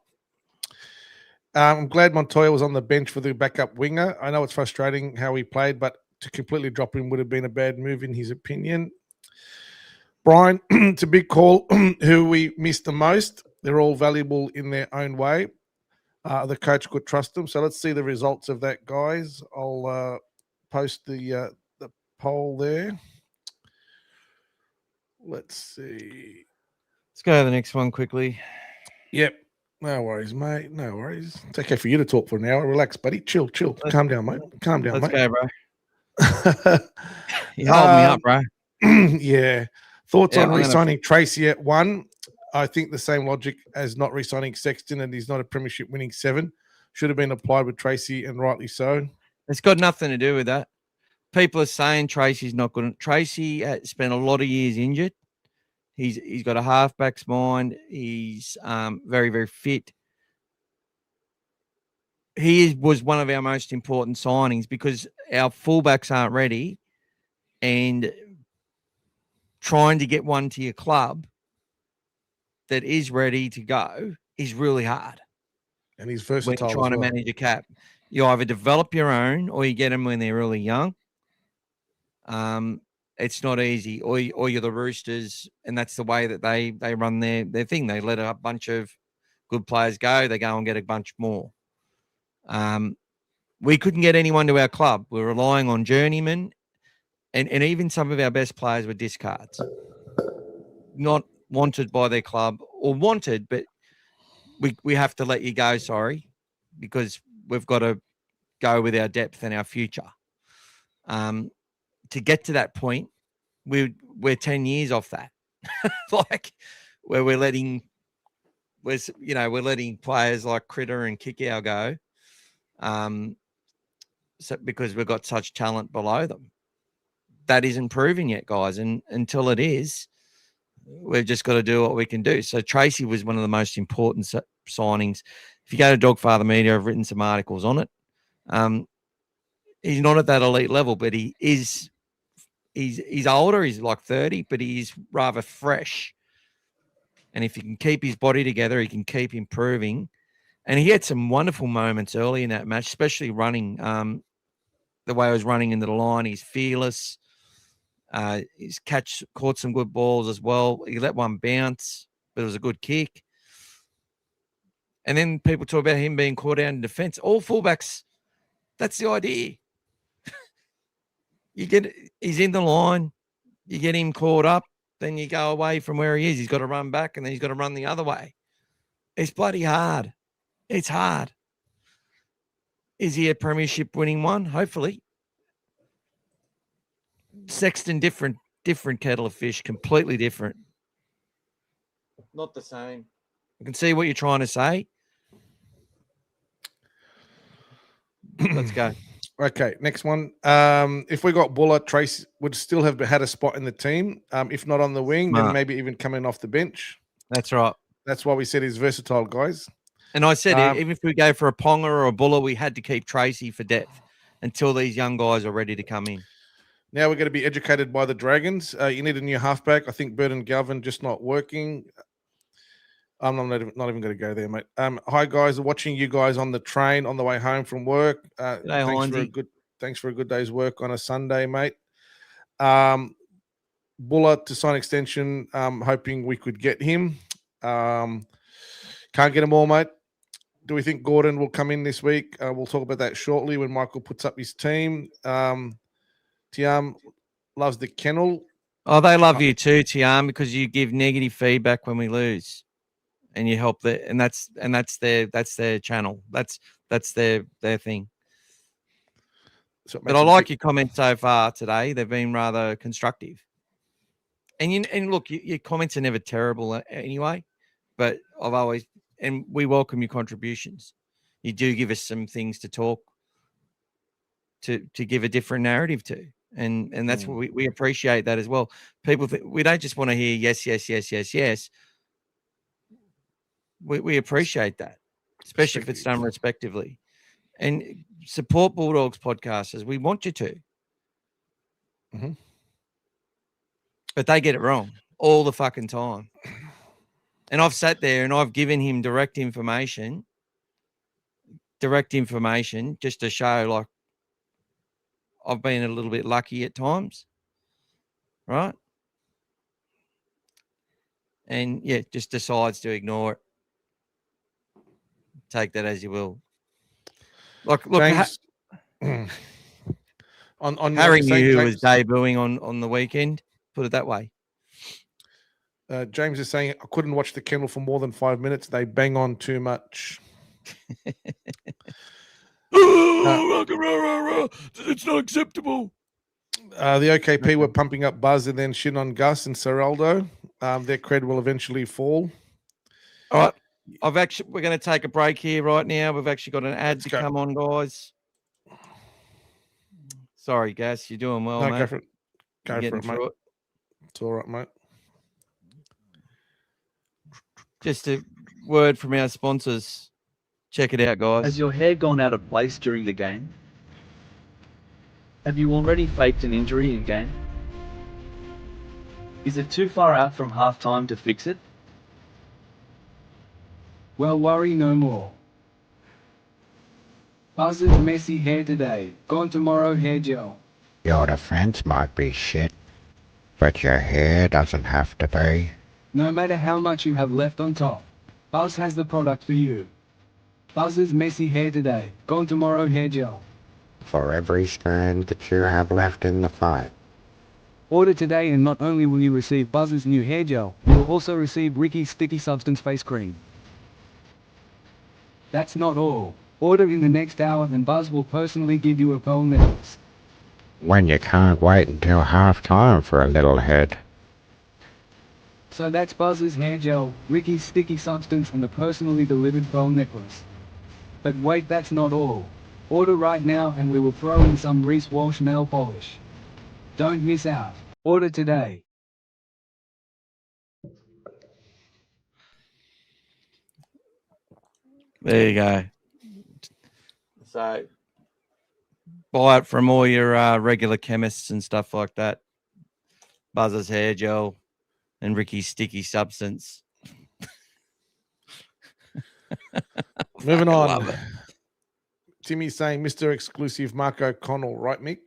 I'm glad Montoya was on the bench for the backup winger. I know it's frustrating how he played, but to completely drop him would have been a bad move in his opinion. Brian, it's a big call. Who we missed the most. They're all valuable in their own way. The coach could trust them. So let's see the results of that, guys. I'll post the poll there. Let's see. Let's go to the next one quickly. Yep. No worries, mate. No worries. It's okay for you to talk for an hour. Relax, buddy. Chill. Calm down, mate. Calm down, Let's mate. Let's go, bro. You hold me up, bro. Yeah. Thoughts on re-signing Tracy at 1? I think the same logic as not re-signing Sexton, and he's not a premiership winning 7. Should have been applied with Tracy, and rightly so. It's got nothing to do with that. People are saying Tracy's not good. Tracy spent a lot of years injured. He's got a halfback's mind. He's very, very fit. He was one of our most important signings because our fullbacks aren't ready, and trying to get one to your club that is ready to go is really hard. And he's When versatile you're trying as well. to manage a cap, you either develop your own or you get them when they're really young. It's not easy, or you're the Roosters, and that's the way that they run their thing. They let a bunch of good players go. They go and get a bunch more. We couldn't get anyone to our club. We're relying on journeymen, and even some of our best players were discards. Not wanted by their club, or wanted, but we have to let you go, sorry, because we've got to go with our depth and our future. To get to that point, we're 10 years off that. Like where we're letting players like Critter and Kickow go. So because we've got such talent below them. That isn't proven yet, guys. And until it is, we've just got to do what we can do. So Tracy was one of the most important signings. If you go to Dogfather Media, I've written some articles on it. He's not at that elite level, but he's older. He's like 30, but he's rather fresh. And if he can keep his body together, he can keep improving. And he had some wonderful moments early in that match, especially running. The way I was running into the line, he's fearless. His catch caught some good balls as well. He let one bounce, but it was a good kick. And then people talk about him being caught out in defence. All fullbacks, that's the idea. He's in the line, you get him caught up, then you go away from where he is. He's got to run back, and then he's got to run the other way. It's bloody hard. It's hard. Is he a premiership winning one? Hopefully. Sexton, different kettle of fish, completely different. Not the same. I can see what you're trying to say. Let's go. Okay, next one. If we got Buller, Trace would still have had a spot in the team. If not on the wing, then maybe even coming off the bench. That's right. That's why we said he's versatile, guys. And I said, even if we go for a Ponga or a Buller, we had to keep Tracy for depth until these young guys are ready to come in. Now we're going to be educated by the Dragons. You need a new halfback. I think Burton Galvin just not working. I'm not even going to go there, mate. Hi, guys. Watching you guys on the train on the way home from work. Thanks for a good day's work on a Sunday, mate. Buller to sign extension. Hoping we could get him. Can't get him all, mate. Do we think Gordon will come in this week? We'll talk about that shortly when Michael puts up his team. Tiam loves the kennel. Oh, they love you too, Tiam, because you give negative feedback when we lose, and you help that's their channel. That's their thing. But I like your comments so far today. They've been rather constructive. And look, your comments are never terrible anyway. But we welcome your contributions. You do give us some things to talk to give a different narrative to. And that's what we appreciate that as well. People we don't just want to hear yes, yes, yes, yes, yes. We appreciate that, especially if it's done respectively. And support Bulldogs podcasters. We want you to. Mm-hmm. But they get it wrong all the fucking time. And I've sat there and I've given him direct information just to show like I've been a little bit lucky at times, right? And yeah, just decides to ignore it. Take that as you will. Look, James, on Harry New was debuting on the weekend. Put it that way. James is saying I couldn't watch the kennel for more than 5 minutes. They bang on too much. It's not acceptable. The OKP were pumping up Buzz and then shit on Gus and Seraldo. Their cred will eventually fall. All right. We're going to take a break here right now. We've actually got an ad to come on, guys. Sorry, Gus. You're doing well, mate. Go for it. Go for it, mate. It's all right, mate. Just a word from our sponsors. Check it out, guys. Has your hair gone out of place during the game? Have you already faked an injury in game? Is it too far out from halftime to fix it? Well, worry no more. Buzz's messy hair today, gone tomorrow hair gel. Your defense might be shit, but your hair doesn't have to be. No matter how much you have left on top, Buzz has the product for you. Buzz's messy hair today, gone tomorrow hair gel. For every strand that you have left in the fight. Order today and not only will you receive Buzz's new hair gel, you will also receive Ricky's Sticky Substance Face Cream. That's not all. Order in the next hour and Buzz will personally give you a pearl necklace. When you can't wait until half-time for a little hit. So that's Buzz's hair gel, Ricky's Sticky Substance and the personally delivered pearl necklace. But wait, that's not all. Order right now and we will throw in some Reese Walsh nail polish. Don't miss out. Order today. There you go. So buy it from all your regular chemists and stuff like that. Buzz's hair gel and Ricky's Sticky Substance. Moving on. Timmy's saying Mr. Exclusive Mark O'Connell, right, Mick?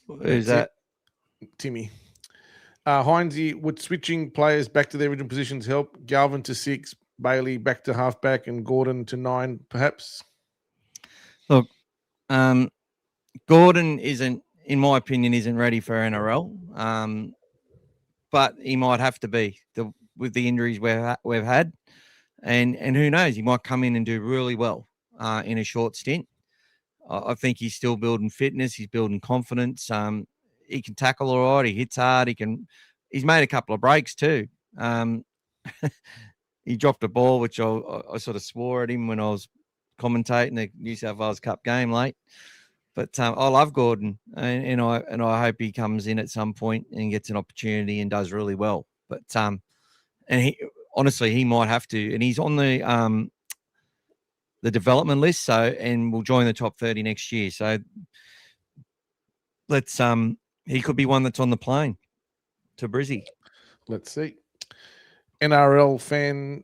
Who's that? Timmy. Heinze, would switching players back to their original positions help? Galvin to 6, Bailey back to halfback, and Gordon to 9, perhaps? Look, Gordon isn't, in my opinion, isn't ready for NRL, but he might have to be with the injuries we've had, and who knows, he might come in and do really well in a short stint. I think he's still building fitness, he's building confidence. He can tackle all right, he hits hard, he's made a couple of breaks too. He dropped a ball, which I sort of swore at him when I was commentating the New South Wales Cup game late. But I love Gordon, and I hope he comes in at some point and gets an opportunity and does really well. But and he honestly, he might have to, and he's on the development list, and will join the top 30 next year. So let's he could be one that's on the plane to Brizzy. Let's see. NRL fan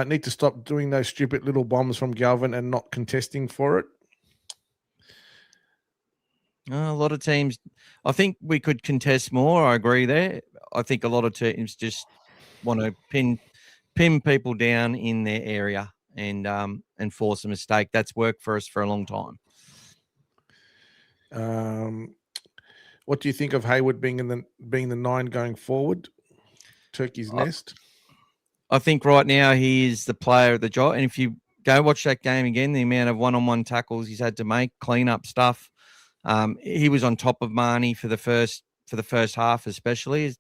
need to stop doing those stupid little bombs from Galvin and not contesting for it. A lot of teams, I think we could contest more. I agree there. I think a lot of teams just want to pin people down in their area and force a mistake. That's worked for us for a long time. What do you think of Hayward being the 9 going forward? Turkey's nest. I think right now he is the player of the job. And if you go watch that game again, the amount of one-on-one tackles he's had to make, clean up stuff. He was on top of Marnie for the first half, especially.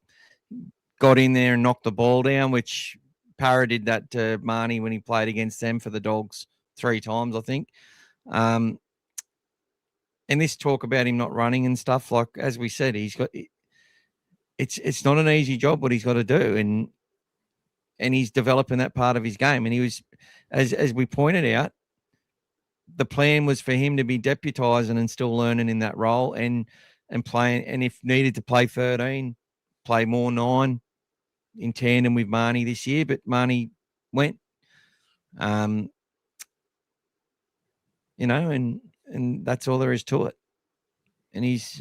Got in there and knocked the ball down, which Parra did that to Marnie when he played against them for the Dogs 3 times, I think. And this talk about him not running and stuff, like as we said, it's not an easy job what he's got to do, and he's developing that part of his game. And he was, as we pointed out, the plan was for him to be deputising and still learning in that role and playing, and if needed to play 13, play more 9 in tandem with Marnie this year. But Marnie went, and that's all there is to it. And he's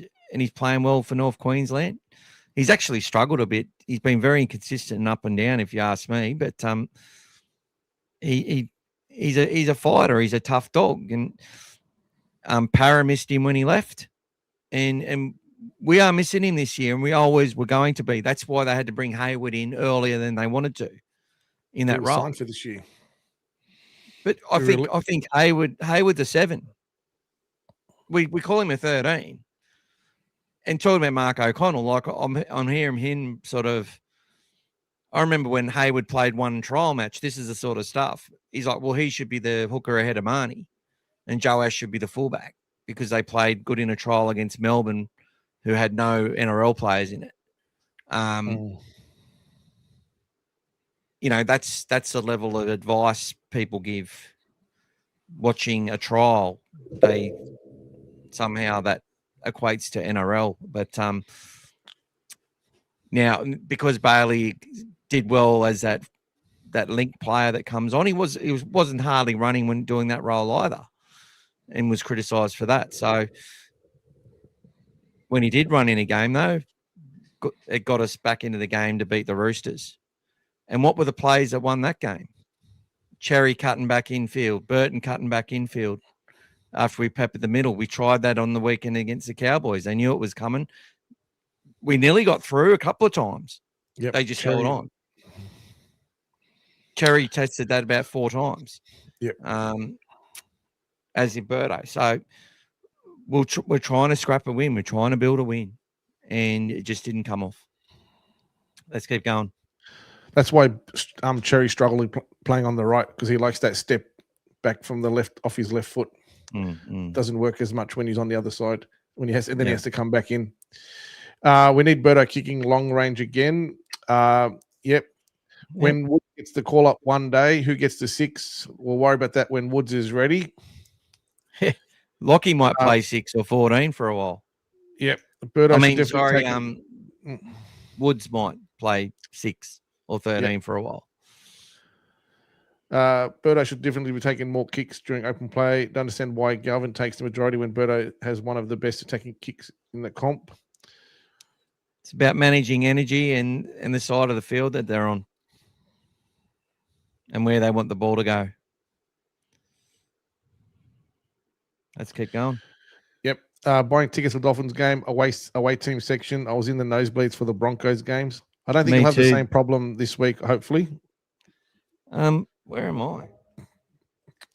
playing well for North Queensland. He's actually struggled a bit. He's been very inconsistent and up and down, if you ask me. But he's a fighter. He's a tough dog. And Parra missed him when he left, and we are missing him this year, and we always were going to be. That's why they had to bring Hayward in earlier than they wanted to in that role. Signed for this year. But I think Hayward's a 7. We call him a 13. And talking about Mark O'Connell, like I'm hearing him sort of. I remember when Hayward played one trial match. This is the sort of stuff. He's like, well, he should be the hooker ahead of Marnie, and Joe Ash should be the fullback because they played good in a trial against Melbourne, who had no NRL players in it. That's the level of advice people give watching a trial. They somehow that equates to NRL. But now, because Bailey did well as that that link player that comes on. He wasn't hardly running when doing that role either, and was criticised for that. So when he did run in a game, though, it got us back into the game to beat the Roosters. And what were the plays that won that game? Cherry cutting back infield, Burton cutting back infield. After we peppered the middle, we tried that on the weekend against the Cowboys. They knew it was coming. We nearly got through a couple of times. Yep. They just held on. Cherry tested that about 4 times. Yep. As in Birdo. So we're trying to scrap a win. We're trying to build a win. And it just didn't come off. Let's keep going. That's why Cherry struggled playing on the right, because he likes that step back from the left off his left foot. Doesn't work as much when he's on the other side. He has to come back in. We need Birdo kicking long range again. Yep. When Woods gets the call up one day, who gets the 6? We'll worry about that when Woods is ready. Lockie might play 6 or 14 for a while. Yep. Woods might play 6 or 13 for a while. Birdo should definitely be taking more kicks during open play. Don't understand why Galvin takes the majority when Birdo has one of the best attacking kicks in the comp. It's about managing energy and the side of the field that they're on and where they want the ball to go. Let's keep going. Yep. Buying tickets for Dolphins game, away team section. I was in the nosebleeds for the Broncos games. I don't think you'll have the same problem this week, hopefully. Where am I?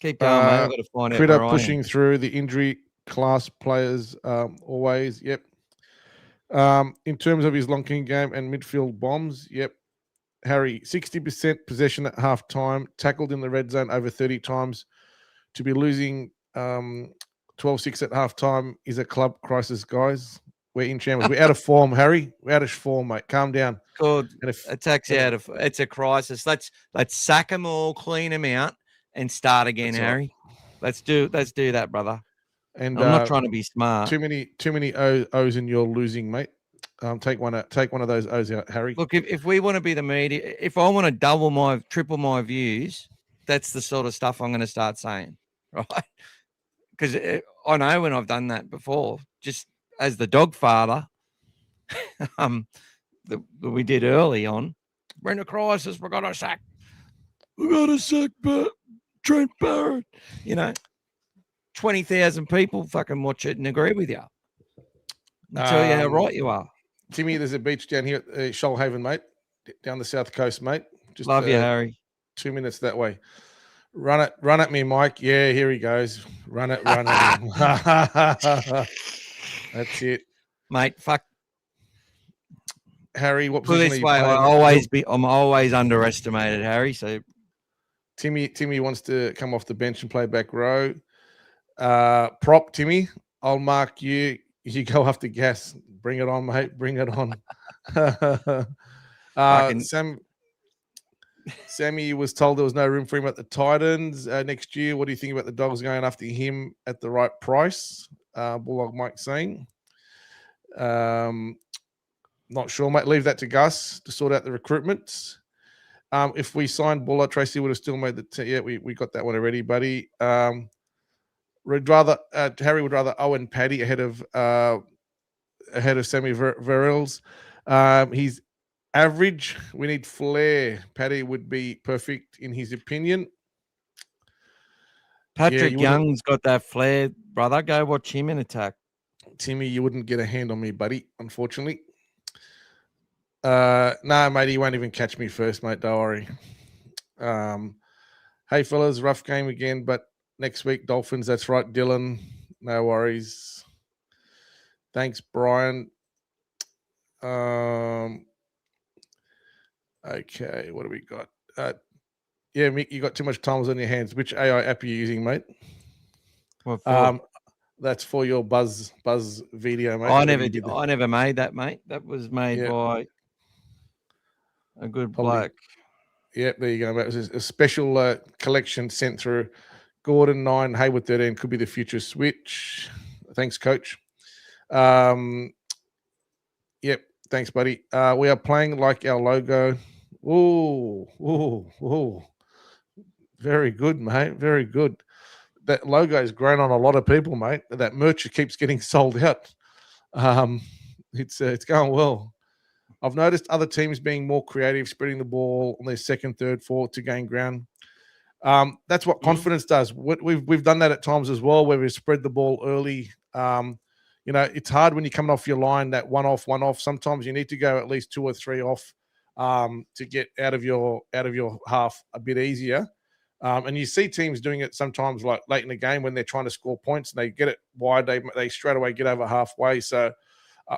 Keep going, mate. I've got to find out. Critter pushing through the injury class players always. Yep. In terms of his long kicking game and midfield bombs, yep. Harry, 60% possession at halftime, tackled in the red zone over 30 times. To be losing 12-6 at halftime is a club crisis, guys. We're in shambles. We're out of form, Harry. We're out of form, mate. Calm down. Good. It's a crisis. Let's sack them all, clean them out, and start again, Harry. Right. Let's do that, brother. And I'm not trying to be smart. Too many O's and you're losing, mate. Take one of those O's out, Harry. Look, if we want to be the media, if I want to triple my views, that's the sort of stuff I'm going to start saying, right? Because I know when I've done that before, just as the dog father, that we did early on. We're in a crisis. We're going to sack. We got to sack Trent Barrett. 20,000 people fucking watch it and agree with you. I'll tell you how right you are. Timmy, there's a beach down here at Shoalhaven, mate. Down the south coast, mate. Just love you, Harry. 2 minutes that way. Run at me, Mike. Yeah, here he goes. Run it. That's it. Mate, fuck. Harry, what position are you playing? I'm always underestimated, Harry. So Timmy wants to come off the bench and play back row. Prop, Timmy. I'll mark you. You go off the gas. Bring it on, mate. Bring it on. Sammy was told there was no room for him at the Titans next year. What do you think about the Dogs going after him at the right price? Bulldog Mike saying. Not sure, mate. Leave that to Gus to sort out the recruitment. If we signed Buller, Tracy would have still made the we got that one already, buddy. Harry would rather Owen Paddy ahead of Sammy Verrills. He's average. We need flair. Paddy would be perfect in his opinion. Patrick Young's got that flair, brother. Go watch him in attack. Timmy, you wouldn't get a hand on me, buddy, unfortunately. No, mate, he won't even catch me first, mate. Don't worry. Hey, fellas, rough game again, but next week, Dolphins. That's right, Dylan. No worries. Thanks, Brian. Okay, what do we got? Mick, you got too much time on your hands. Which AI app are you using, mate? What for? That's for your Buzz video, mate. I never made that, mate. That was made by a good bloke. Yep, there you go, mate. It was a special collection sent through. Gordon 9, Hayward 13 could be the future switch. Thanks, coach. Yep, thanks, buddy. We are playing like our logo Oh. Very good, mate. Very good. That logo is grown on a lot of people, mate. That merch keeps getting sold out. It's going well. I've noticed other teams being more creative, spreading the ball on their second, third, fourth to gain ground. That's what confidence does. We've done that at times as well, where we spread the ball early. It's hard when you're coming off your line, that one off. Sometimes you need to go at least 2 or 3 off to get out of your half a bit easier. And you see teams doing it sometimes, like late in the game when they're trying to score points and they get it wide, they straight away get over halfway. So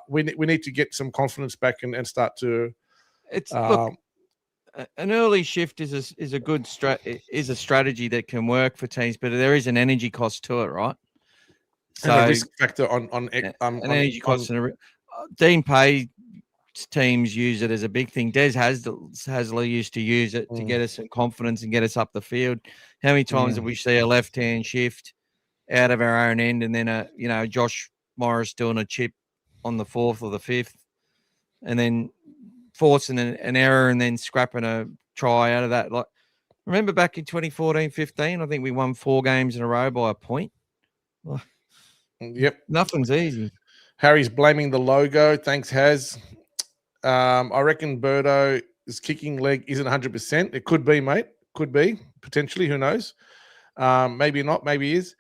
we need to get some confidence back and start to. Look, an early shift is a good strategy that can work for teams, but there is an energy cost to it, right? So and a risk factor on an energy cost. Dean Pay teams use it as a big thing. Des Hasler used to use it to get us some confidence and get us up the field. How many times have we see a left-hand shift out of our own end, and then Josh Morris doing a chip on the 4th or the 5th, and then forcing an error and then scrapping a try out of that. Like, remember back in 2014-15, I think we won 4 games in a row by a point. Yep, nothing's easy. Harry's blaming the logo. Thanks, Haz. I reckon Birdo is kicking leg isn't 100%. It could be, mate. Could be potentially. Who knows? Maybe not. Maybe is.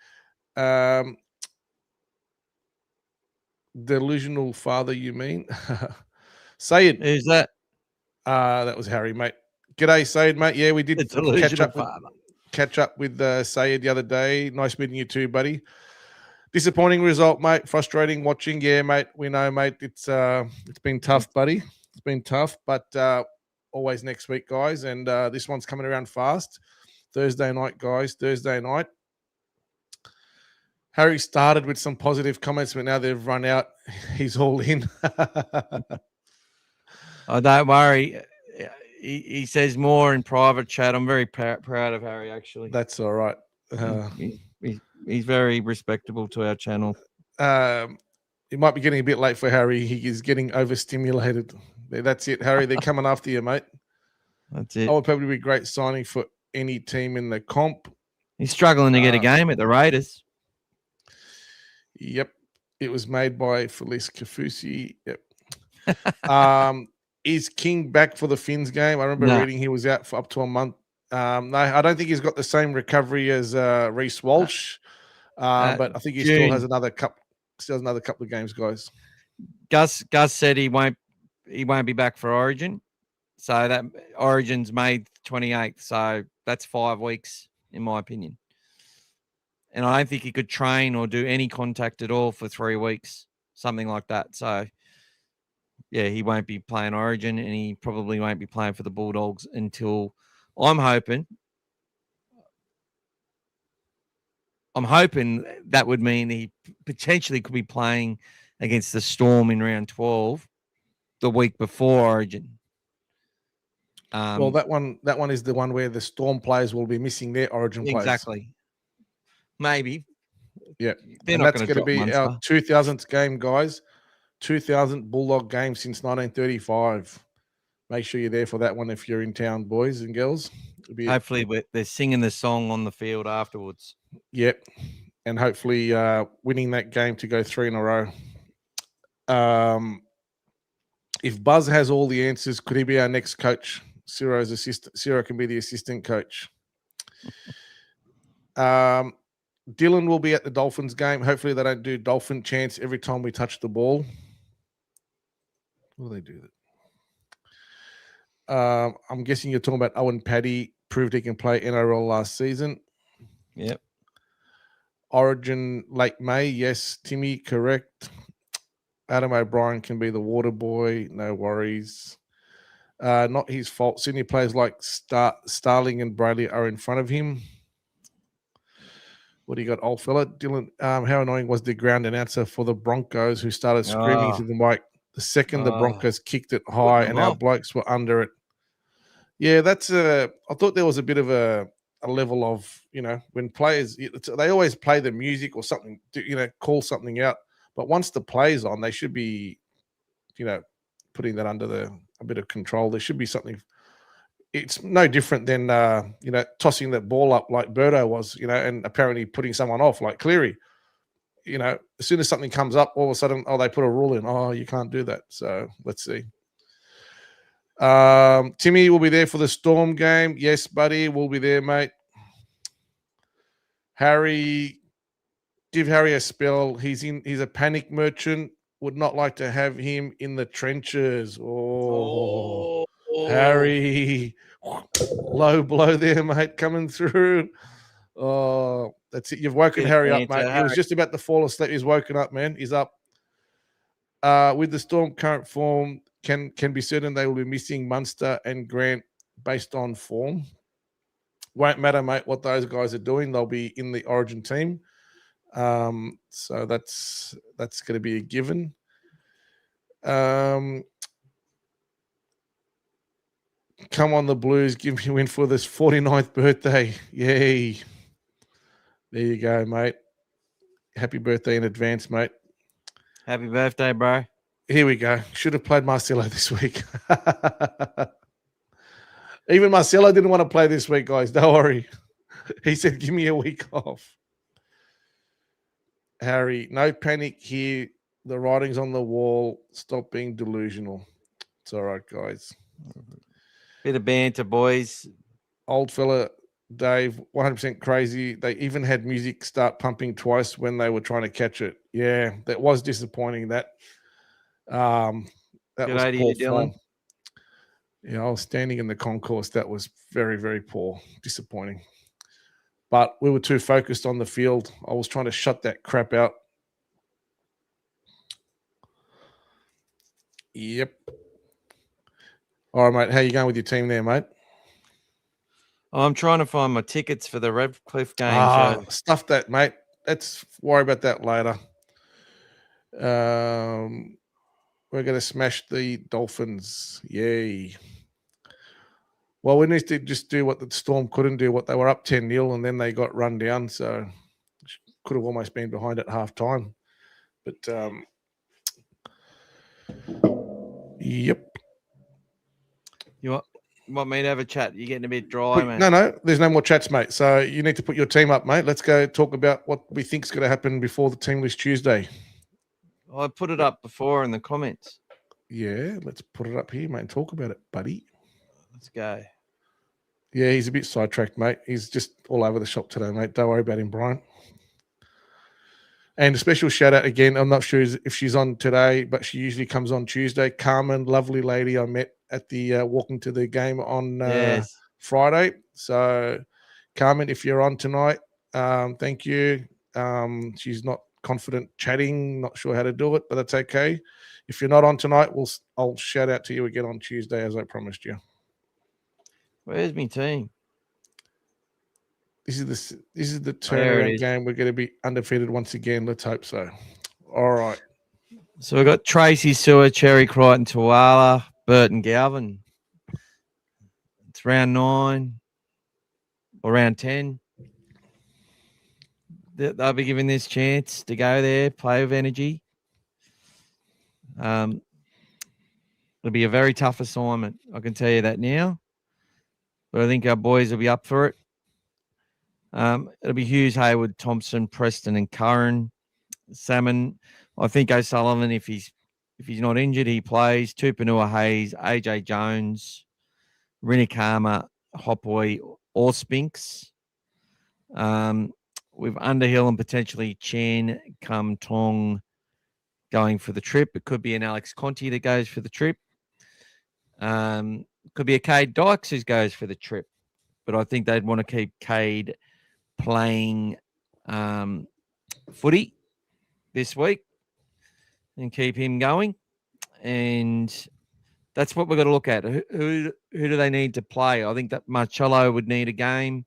Delusional father, you mean? Sayed. Who's that? That was Harry, mate. G'day, Sayed, mate. Yeah, we did catch up with Sayed the other day. Nice meeting you too, buddy. Disappointing result, mate. Frustrating watching. Yeah, mate. We know, mate. It's been tough, buddy. It's been tough, but always next week, guys. And this one's coming around fast. Thursday night, guys. Thursday night. Harry started with some positive comments, but now they've run out. He's all in. Oh, don't worry. He says more in private chat. I'm very proud of Harry, actually. That's all right. He's very respectable to our channel. It might be getting a bit late for Harry. He is getting overstimulated. That's it, Harry. They're coming after you, mate. That's it. I would probably be a great signing for any team in the comp. He's struggling to get a game at the Raiders. Yep. It was made by Felice Kafusi. Yep. Is King back for the Finns game? I remember reading he was out for up to a month. No, I don't think he's got the same recovery as Reece Walsh, but I think he still has another couple of games, guys. Gus said he won't be back for Origin, so that Origin's May 28th, so that's 5 weeks in my opinion. And I don't think he could train or do any contact at all for 3 weeks, something like that. So yeah, he won't be playing Origin, and he probably won't be playing for the Bulldogs until. I'm hoping that would mean he potentially could be playing against the Storm in round 12 the week before Origin. Well, that one is the one where the Storm players will be missing their Origin players. Exactly. Maybe. Yeah. And that's going to be our 2000th game, guys. 2000th Bulldog game since 1935. Make sure you're there for that one if you're in town, boys and girls. Hopefully they're singing the song on the field afterwards. Yep. And hopefully winning that game to go 3 in a row. If Buzz has all the answers, could he be our next coach? Ciro's assistant. Ciro can be the assistant coach. Dylan will be at the Dolphins game. Hopefully they don't do Dolphin chants every time we touch the ball. Will they do that? I'm guessing you're talking about Owen Paddy proved he can play NRL last season. Yep. Origin late May. Yes, Timmy, correct. Adam O'Brien can be the water boy. No worries. Not his fault. Senior players like Starling and Bradley are in front of him. What do you got, old fella? Dylan, how annoying was the ground announcer for the Broncos who started screaming to the mic the second the Broncos kicked it high and our blokes were under it? Yeah, that's I thought there was a bit of a level of, when players, they always play the music or something, call something out. But once the play's on, they should be, putting that under a bit of control. There should be something it's no different than tossing that ball up like Birdo was, and apparently putting someone off like Cleary. As soon as something comes up, all of a sudden, they put a rule in. Oh, you can't do that. So let's see. Timmy will be there for the Storm game. Yes, buddy, we'll be there, mate. Harry, give Harry a spell. He's a panic merchant. Would not like to have him in the trenches. Oh. Harry, low blow there, mate, coming through. Oh, that's it. You've woken Harry up, mate. He was just about to fall asleep. He's woken up, man. He's up. With the Storm current form, can be certain they will be missing Munster and Grant based on form. Won't matter, mate, what those guys are doing. They'll be in the Origin team. So that's going to be a given. Come on, the Blues. Give me a win for this 49th birthday. Yay. There you go, mate. Happy birthday in advance, mate. Happy birthday, bro. Here we go. Should have played Marcelo this week. Even Marcelo didn't want to play this week, guys. Don't worry. He said, give me a week off. Harry, no panic here. The writing's on the wall. Stop being delusional. It's all right, guys. Bit of banter, boys. Old fella Dave, 100% crazy. They even had music start pumping twice when they were trying to catch it. Yeah, that was disappointing. That was poor form. Yeah, I was standing in the concourse. That was very, very poor. Disappointing. But we were too focused on the field. I was trying to shut that crap out. Yep. All right, mate. How you going with your team there, mate? I'm trying to find my tickets for the Redcliffe game. Stuff that, mate. Let's worry about that later. We're going to smash the Dolphins. Yay. Well, we need to just do what the Storm couldn't do, what they were up 10-0, and then they got run down. So could have almost been behind at halftime. But, yep. You want me to have a chat? You're getting a bit dry, man. No, there's no more chats, mate. So you need to put your team up, mate. Let's go talk about what we think is going to happen before the team list Tuesday. I put it up before in the comments. Yeah, let's put it up here, mate, and talk about it, buddy. Let's go. Yeah, he's a bit sidetracked, mate. He's just all over the shop today, mate. Don't worry about him, Brian. And a special shout out again. I'm not sure if she's on today, but she usually comes on Tuesday. Carmen, lovely lady I met at the walking to the game on Friday. So, Carmen, if you're on tonight, thank you. She's not confident chatting, not sure how to do it, but that's okay. If you're not on tonight, I'll shout out to you again on Tuesday, as I promised you. Where's my team? This is the turnaround game. We're going to be undefeated once again. Let's hope so. All right. So we've got Tracy, Sewer, Cherry, Crichton, Tuala, Burton, Galvin. It's round 9 or round 10. They'll be given this chance to go there, play with energy. It'll be a very tough assignment. I can tell you that now. But I think our boys will be up for it. It'll be Hughes, Hayward, Thompson, Preston, and Curran. Salmon. I think O'Sullivan, if he's not injured, he plays. Tupanua, Hayes, AJ Jones, Rinikama, Hopwoy, or Spinks. With Underhill and potentially Chen, Kum Tong going for the trip. It could be an Alex Conti that goes for the trip. Could be a Cade Dykes who goes for the trip. But I think they'd want to keep Cade playing footy this week and keep him going. And that's what we've got to look at. Who do they need to play? I think that Marcello would need a game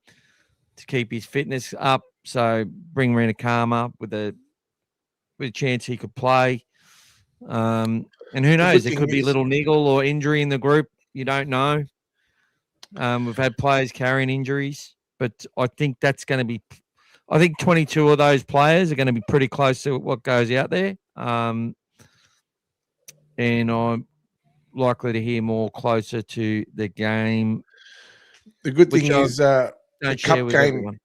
to keep his fitness up. So bring Rinikama with a chance he could play. And who knows? There could be a little niggle or injury in the group. You don't know. We've had players carrying injuries, but I think that's going to be. I think 22 of those players are going to be pretty close to what goes out there. And I'm likely to hear more closer to the game The good Which thing is the don't share cup with game. everyone.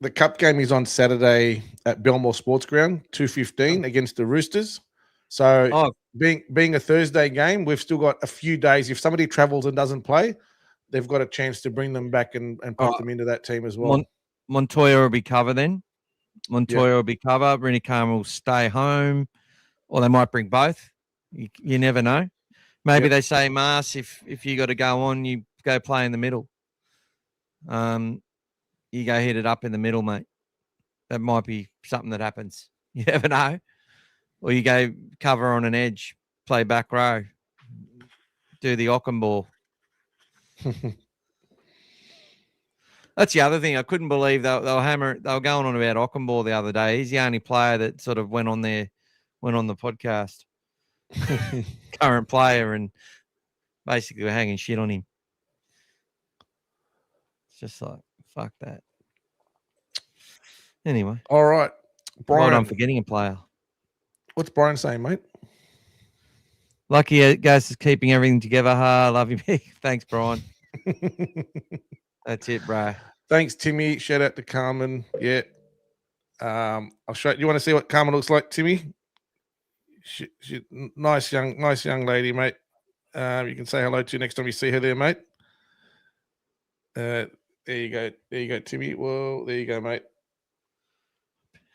The cup game is on Saturday at Belmore Sports Ground, 2:15 against the Roosters. So Oh, being a Thursday game, we've still got a few days. If somebody travels and doesn't play, they've got a chance to bring them back and pump them into that team as well. Montoya will be covered then. Montoya Yeah. will be covered. Rinicama will stay home, or they might bring both. You never know. Maybe they say, Mars, if you got to go on, you go play in the middle. You go hit it up in the middle, mate. That might be something that happens. You never know. Or you go cover on an edge, play back row, do the Ockham ball. That's the other thing. I couldn't believe they were going on about Ockham ball the other day. He's the only player that sort of went on the podcast. Current player, and basically we're hanging shit on him. It's just like, fuck that. Anyway. All right. Brian. I'm forgetting a player. What's Brian saying, mate? Lucky guys is keeping everything together. Love you. Thanks, Brian. That's it, bro. Thanks, Timmy. Shout out to Carmen. Yeah. I'll show you want to see what Carmen looks like, Timmy? She nice young lady, mate. You can say hello to next time you see her there, mate. There you go, Timmy. Well, there you go, mate.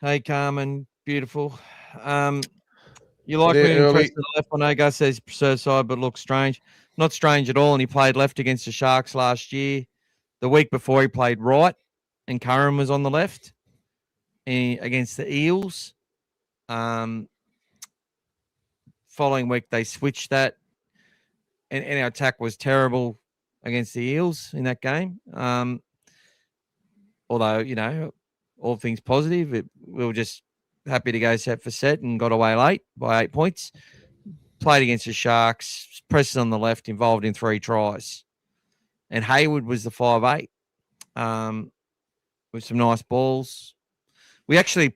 Hey, Carmen, beautiful. You like moving press to the left? I know Gus says preferred side, but looks strange. Not strange at all. And he played left against the Sharks last year. The week before he played right, and Curran was on the left against the Eels. Following week they switched that, and our attack was terrible against the Eels in that game. Although all things positive, we were just happy to go set for set and got away late by 8 points. Played against the Sharks, Preston on the left, involved in 3 tries. And Hayward was the 5'8", with some nice balls. We actually,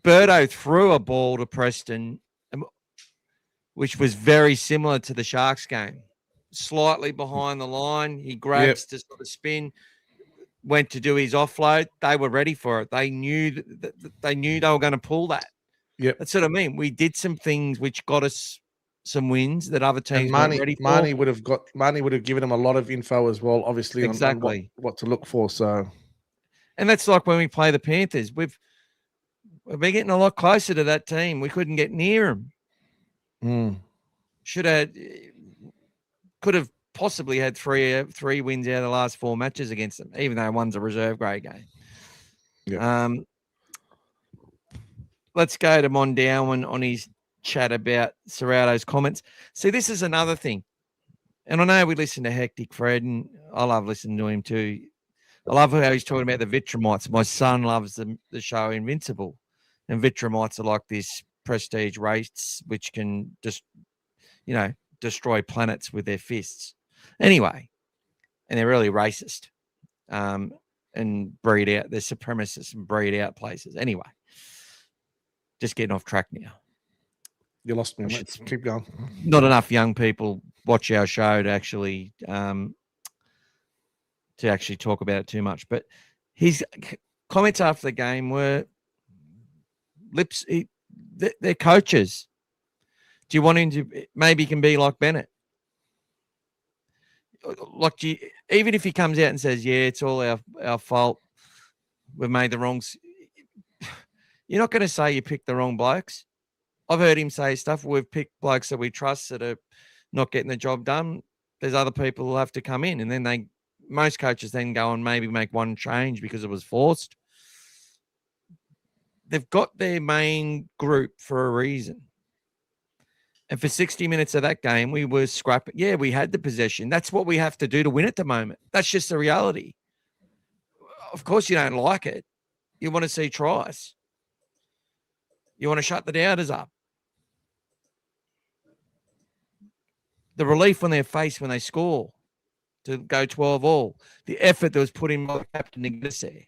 Birdo threw a ball to Preston, which was very similar to the Sharks game. Slightly behind the line, he grabs to sort of spin, went to do his offload. They were ready for it. They knew they were going to pull that. Yep. That's what I mean. We did some things which got us some wins that other teams weren't ready for. Marnie would have given them a lot of info as well, obviously, exactly on what to look for. So, and that's like when we play the Panthers. We've been getting a lot closer to that team. We couldn't get near them. Could have possibly had three wins out of the last 4 matches against them, even though one's a reserve grade game. Yeah. Let's go to Mondowan on his chat about Serrato's comments. See, this is another thing. And I know we listen to Hectic Fred, and I love listening to him too. I love how he's talking about the Vitramites. My son loves the show Invincible. And Vitramites are like this prestige race which can just, destroy planets with their fists. Anyway, and they're really racist and breed out. They're supremacists and breed out places. Anyway, just getting off track now. You lost me, mate. Keep going. Not enough young people watch our show to actually talk about it too much. But his comments after the game were they're coaches. Do you want him to maybe he can be like Bennett? Like, even if he comes out and says, yeah, it's all our fault, we've made the wrongs, you're not going to say you picked the wrong blokes. I've heard him say stuff. We've picked blokes that we trust that are not getting the job done. There's other people who have to come in. And then most coaches then go and maybe make one change because it was forced. They've got their main group for a reason. And for 60 minutes of that game, we were scrapping. Yeah, we had the possession. That's what we have to do to win at the moment. That's just the reality. Of course, you don't like it. You want to see tries. You want to shut the doubters up. The relief on their face when they score to go 12-all. The effort that was put in by Captain Ignace.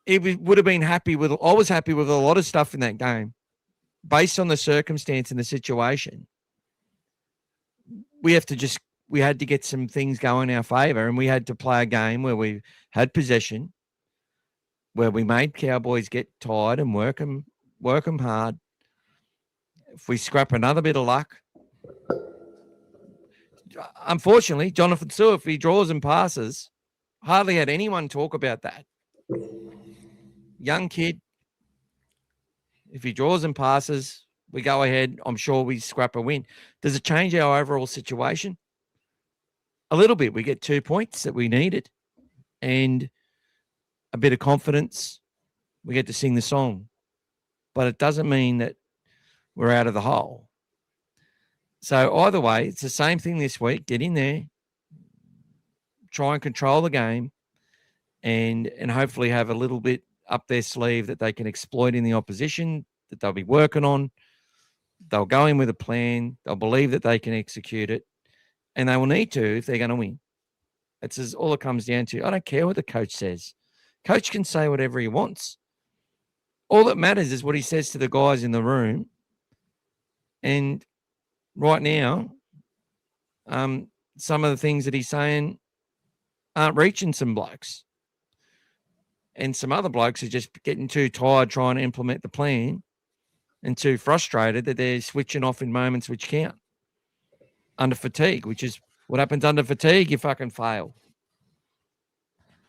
Would have been happy with. I was happy with a lot of stuff in that game, based on the circumstance and the situation. We have to we had to get some things going in our favour, and we had to play a game where we had possession, where we made Cowboys get tired and work them hard. If we scrap another bit of luck, unfortunately, Jonathan Suh, if he draws and passes, hardly had anyone talk about that. Young kid, if he draws and passes, we go ahead. I'm sure we scrap a win. Does it change our overall situation? A little bit. We get 2 points that we needed and a bit of confidence. We get to sing the song, but it doesn't mean that we're out of the hole. So either way, it's the same thing this week. Get in there, try and control the game, and hopefully have a little bit up their sleeve that they can exploit in the opposition, that they'll be working on. They'll go in with a plan. They'll believe that they can execute it, and they will need to if they're going to win. It's all it comes down to. I don't care what the coach says. Coach can say whatever he wants. All that matters is what he says to the guys in the room. And right now, some of the things that he's saying aren't reaching some blokes. And some other blokes are just getting too tired trying to implement the plan and too frustrated that they're switching off in moments which count. Under fatigue, which is what happens under fatigue, you fucking fail.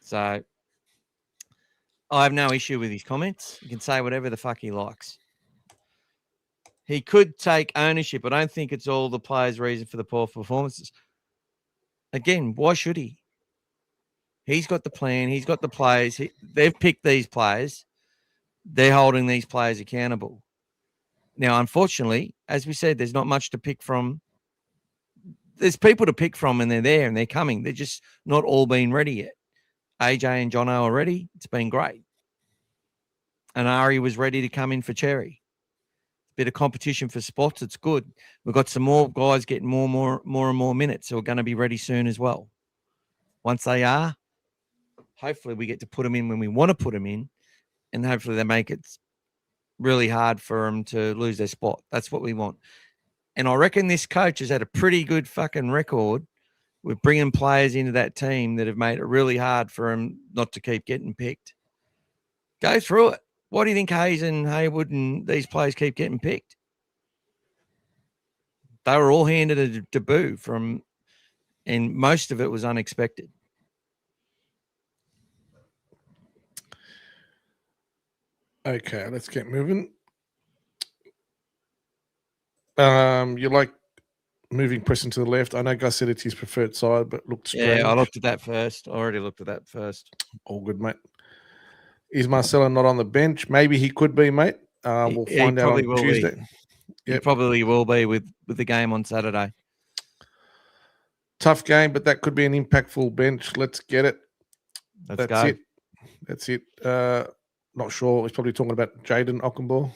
So I have no issue with his comments. He can say whatever the fuck he likes. He could take ownership. I don't think it's all the players' reason for the poor performances. Again, why should he? He's got the plan. He's got the players. They've picked these players. They're holding these players accountable. Now, unfortunately, as we said, there's not much to pick from. There's people to pick from, and they're there, and they're coming. They're just not all been ready yet. AJ and Jono are ready. It's been great. And Ari was ready to come in for Cherry. Bit of competition for spots. It's good. We've got some more guys getting more and more minutes, so we're going to be ready soon as well. Once they are, hopefully we get to put them in when we want to put them in, and hopefully they make it really hard for them to lose their spot. That's what we want. And I reckon this coach has had a pretty good fucking record with bringing players into that team that have made it really hard for him not to keep getting picked. Go through it. Why do you think Hayes and Haywood and these players keep getting picked? They were all handed a debut and most of it was unexpected. Okay, let's get moving. You like moving Preston to the left? I know Gus said it's his preferred side, but looked strange. Yeah, I looked at that first. I already looked at that first. All good, mate. Is Marcelo not on the bench? Maybe he could be, mate. We'll find out on Tuesday. He probably will be with the game on Saturday. Tough game, but that could be an impactful bench. Let's get it. Let's go. That's it. Not sure. He's probably talking about Jaden Ockenbaugh.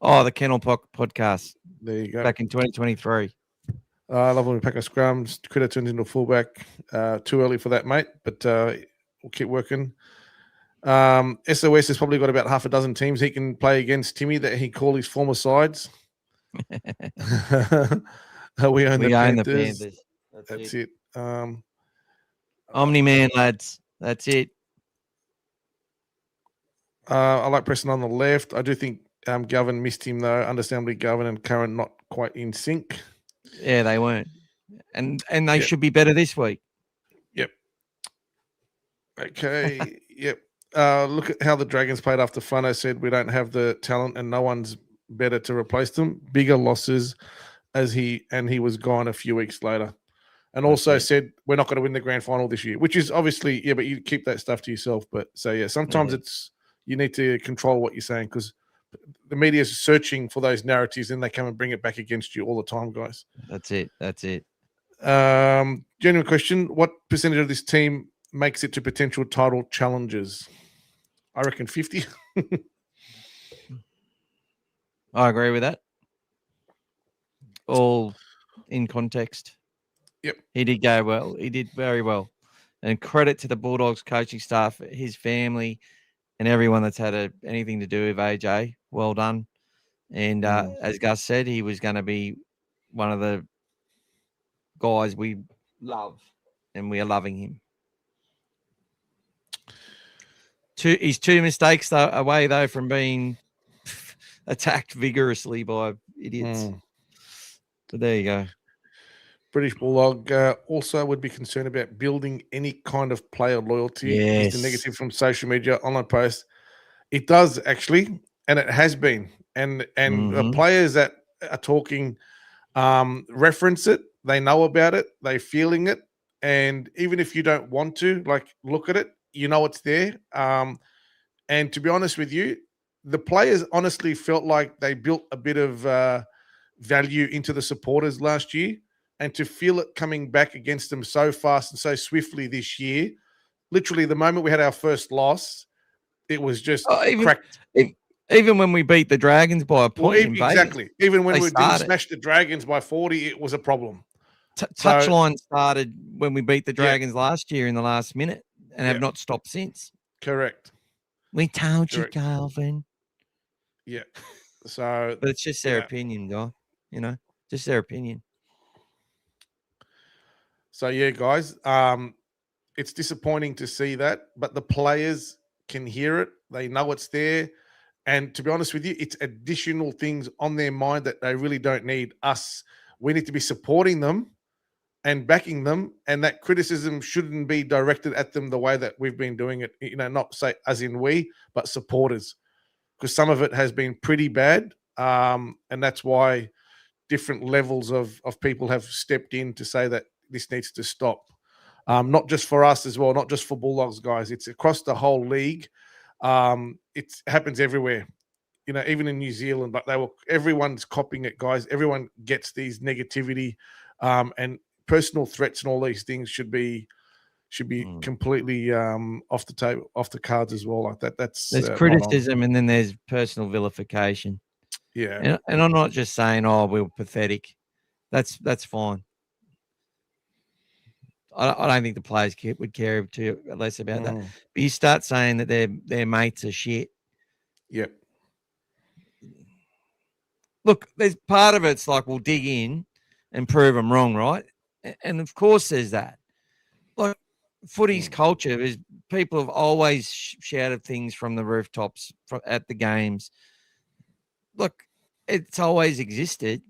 Oh, the Kennel podcast. There you go. Back in 2023. I love when we pack our scrums. Critter turns into a fullback. Too early for that, mate, but we'll keep working. SOS has probably got about half a dozen teams he can play against Timmy that he call his former sides. We own the Panthers. That's it. Omni-man, lads. That's it. I like Preston on the left. I do think Govan missed him, though. Understandably, Govan and Curran not quite in sync. Yeah, they weren't. And they should be better this week. Yep. Okay. Yep. Look at how the Dragons played after Fano said we don't have the talent and no one's better to replace them. Bigger losses he was gone a few weeks later. And also said we're not going to win the grand final this year, which is obviously, but you keep that stuff to yourself. But sometimes you need to control what you're saying because the media is searching for those narratives and they come and bring it back against you all the time, guys. That's it. Genuine question. What percentage of this team makes it to potential title challenges? I reckon 50. I agree with that. All in context. Yep. He did go well. He did very well. And credit to the Bulldogs coaching staff, his family, and everyone that's had anything to do with AJ. Well done. And as Gus said, he was going to be one of the guys we love, and we are loving him. He's 2 mistakes away though from being attacked vigorously by idiots. So there you go. British Bulldog also would be concerned about building any kind of player loyalty. Yes. Is the negative from social media, online posts. It does actually, and it has been. And the players that are talking reference it. They know about it. They're feeling it. And even if you don't want to, like, look at it, you know it's there. And to be honest with you, the players honestly felt like they built a bit of value into the supporters last year. And to feel it coming back against them so fast and so swiftly this year, literally the moment we had our first loss, it was just cracked. Even when we beat the Dragons by a point, exactly. Even when we didn't smash the Dragons by 40, it was a problem. Touchline started when we beat the Dragons last year in the last minute and have not stopped since. Correct. We told you, Calvin. Yeah. So, but it's just their opinion, guy. You know, just their opinion. So yeah, guys, it's disappointing to see that, but the players can hear it. They know it's there. And to be honest with you, it's additional things on their mind that they really don't need us. We need to be supporting them and backing them. And that criticism shouldn't be directed at them the way that we've been doing it. You know, not say as in we, but supporters. Because some of it has been pretty bad. And that's why different levels of people have stepped in to say that this needs to stop. Not just for us as well, not just for Bulldogs, guys. It's across the whole league. It happens everywhere, you know, even in New Zealand, but everyone's copying it, guys. Everyone gets these negativity, and personal threats and all these things should be completely off the table, off the cards as well. Like that. There's criticism and then there's personal vilification. Yeah. And I'm not just saying, oh, we're pathetic. That's fine. I don't think the players would care too less about that. But you start saying that their mates are shit. Yep. Look, there's part of it's like we'll dig in and prove them wrong, right? And of course there's that. Like footy's culture is people have always shouted things from the rooftops at the games. Look, it's always existed.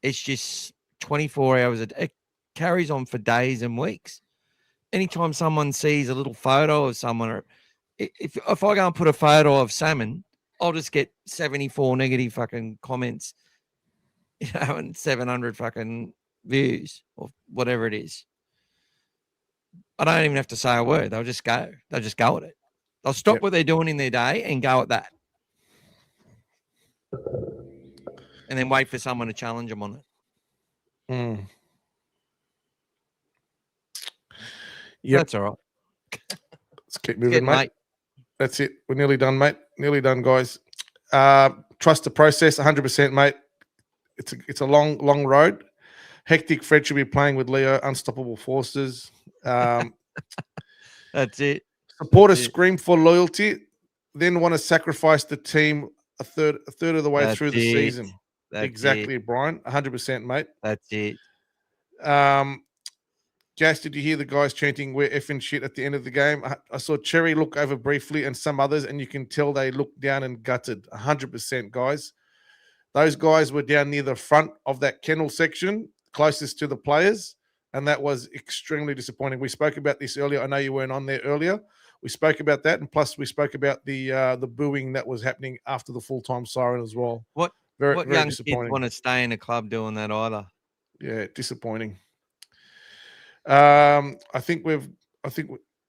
It's just 24 hours a day. It carries on for days and weeks. Anytime someone sees a little photo of someone, or if I go and put a photo of salmon, I'll just get 74 negative fucking comments, you know, and 700 fucking views or whatever it is. I don't even have to say a word. They'll just go. They'll just go at it. They'll stop what they're doing in their day and go at that. And then wait for someone to challenge them on it. Yeah, that's all right. Let's keep moving, mate. That's it. We're nearly done, mate. Nearly done, guys. Trust the process, 100%, mate. It's a long road. Hectic Fred should be playing with Leo. Unstoppable forces. That's it. Supporters scream for loyalty, then want to sacrifice the team a third of the way through the season. Exactly, Brian. 100%, mate. That's it. Jas, did you hear the guys chanting "we're effing shit" at the end of the game? I saw Cherry look over briefly and some others, and you can tell they looked down and gutted. 100%, guys. Those guys were down near the front of that kennel section, closest to the players, and that was extremely disappointing. We spoke about this earlier. I know you weren't on there earlier. We spoke about that, and plus we spoke about the booing that was happening after the full-time siren as well. What very young disappointing. kids want to stay in a club doing that either? Yeah, disappointing. I think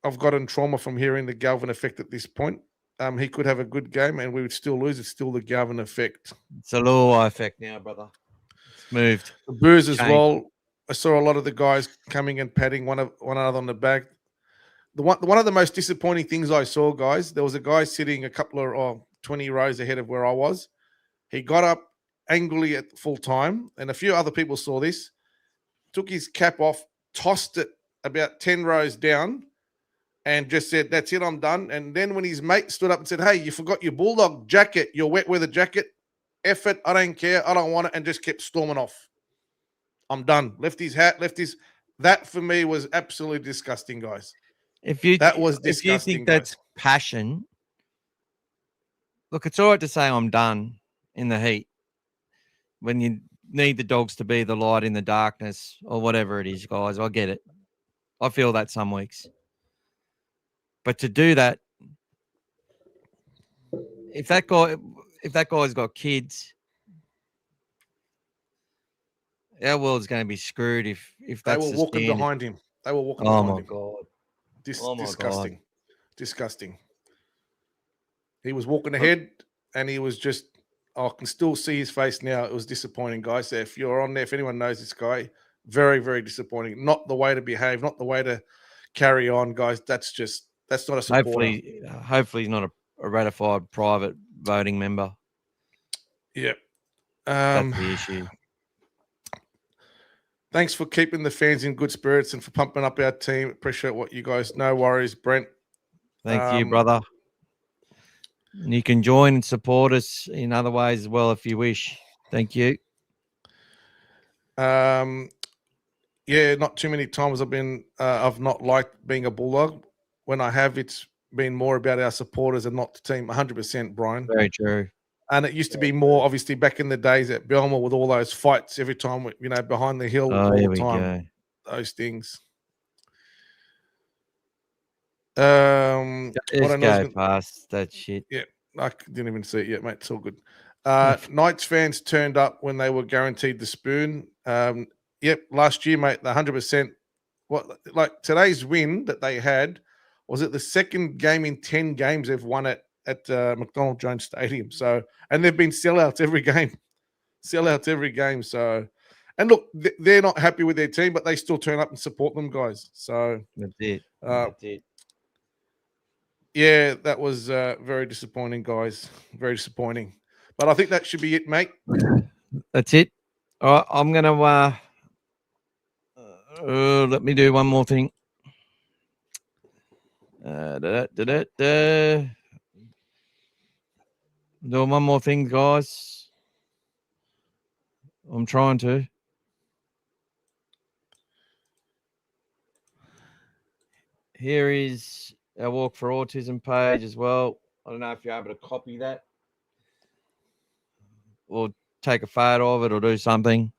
I've gotten trauma from hearing the Galvin effect at this point. He could have a good game and we would still lose. It's still the Galvin effect. It's a Luai effect now, brother. It's moved. The boos as well. I saw a lot of the guys coming and patting one another on the back. One of the most disappointing things I saw, guys, there was a guy sitting a couple of 20 rows ahead of where I was. He got up angrily at full time, and a few other people saw this, took his cap off, tossed it about 10 rows down and just said, "That's it, I'm done." And then when his mate stood up and said, "Hey, you forgot your Bulldog jacket, your wet weather jacket. F it, I don't care, I don't want it," and just kept storming off. I'm done. Left his hat, left his. That for me was absolutely disgusting, guys. That was if you disgusting, think that's guys. passion, look, it's all right to say I'm done in the heat when you need the dogs to be the light in the darkness or whatever it is, guys. I get it. I feel that some weeks. But to do that, if that guy's got kids, our world's going to be screwed if They that's were the walking standard. behind him. They were walking Oh behind my him. God. Disgusting. God. Disgusting. He was walking ahead and he was just, I can still see his face now. It was disappointing, guys. So if you're on there, if anyone knows this guy, very, very disappointing. Not the way to behave, not the way to carry on, guys. That's not a supporter. Hopefully he's not a ratified private voting member. Yep. That's the issue. Thanks for keeping the fans in good spirits and for pumping up our team. Appreciate what you guys. No worries, Brent. Thank you, brother. And you can join and support us in other ways as well if you wish. Thank you. Yeah, not too many times I've not liked being a Bulldog. When I have, it's been more about our supporters and not the team. 100%, Brian. Very true. And it used to be more, obviously, back in the days at Belmore with all those fights every time, behind the hill all the time. Those things. Let's go past that shit. Yeah, I didn't even see it yet, mate. It's all good. Knights fans turned up when they were guaranteed the spoon. Yep, last year, mate, the 100%. Like today's win that they had, was it the second game in 10 games they've won at McDonald Jones Stadium? So, and they've been sellouts every game. So, and look, they're not happy with their team, but they still turn up and support them, guys. So that's it. Yeah, that was very disappointing, guys. Very disappointing. But I think that should be it, mate. That's it. All right, I'm going to let me do one more thing. Doing one more thing, guys. I'm trying to. Here is our Walk for Autism page as well. I don't know if you're able to copy that or take a photo of it or do something.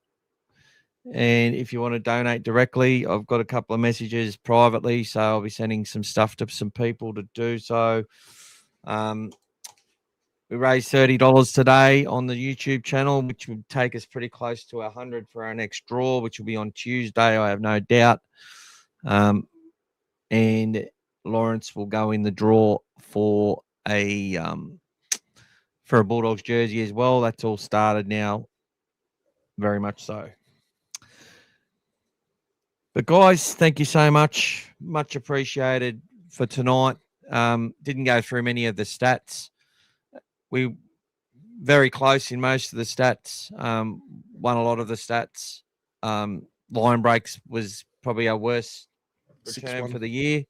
And if you want to donate directly, I've got a couple of messages privately, so I'll be sending some stuff to some people to do so. We raised $30 today on the YouTube channel, which would take us pretty close to 100 for our next draw, which will be on Tuesday, I have no doubt. And Lawrence will go in the draw for a Bulldogs jersey as well. That's all started now, very much so. But guys, thank you so much. Much appreciated for tonight. Didn't go through many of the stats. We very close in most of the stats. Won a lot of the stats. Line breaks was probably our worst return for the year.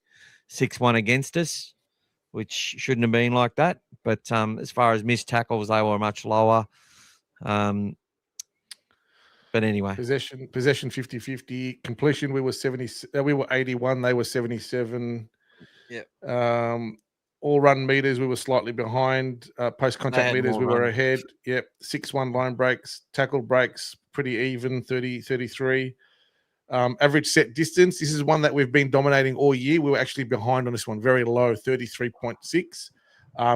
6-1 against us, which shouldn't have been like that. But as far as missed tackles, they were much lower. But anyway, possession 50-50, completion we were 70, we were 81, they were 77. Yeah. All run meters we were slightly behind. Post contact meters we were ahead. Yep. 6-1 line breaks, tackle breaks pretty even, 30-33. Average set distance, this is one that we've been dominating all year. We were actually behind on this one, very low, 33.6.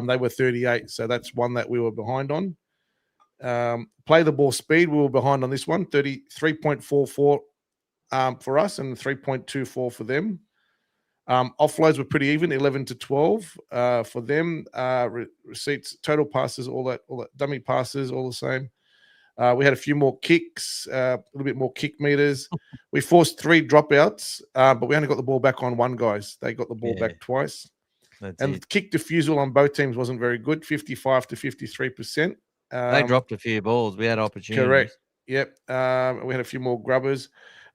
They were 38, so that's one that we were behind on. Play the ball speed, we were behind on this one, 33.44 for us and 3.24 for them. Offloads were pretty even, 11-12 for them. Receipts, total passes, all that dummy passes, all the same. We had a few more kicks, a little bit more kick meters. We forced 3 dropouts, but we only got the ball back on one, guys. They got the ball back twice. The kick defusal on both teams wasn't very good, 55-53%. They dropped a few balls. We had opportunities. Correct. Yep. We had a few more grubbers.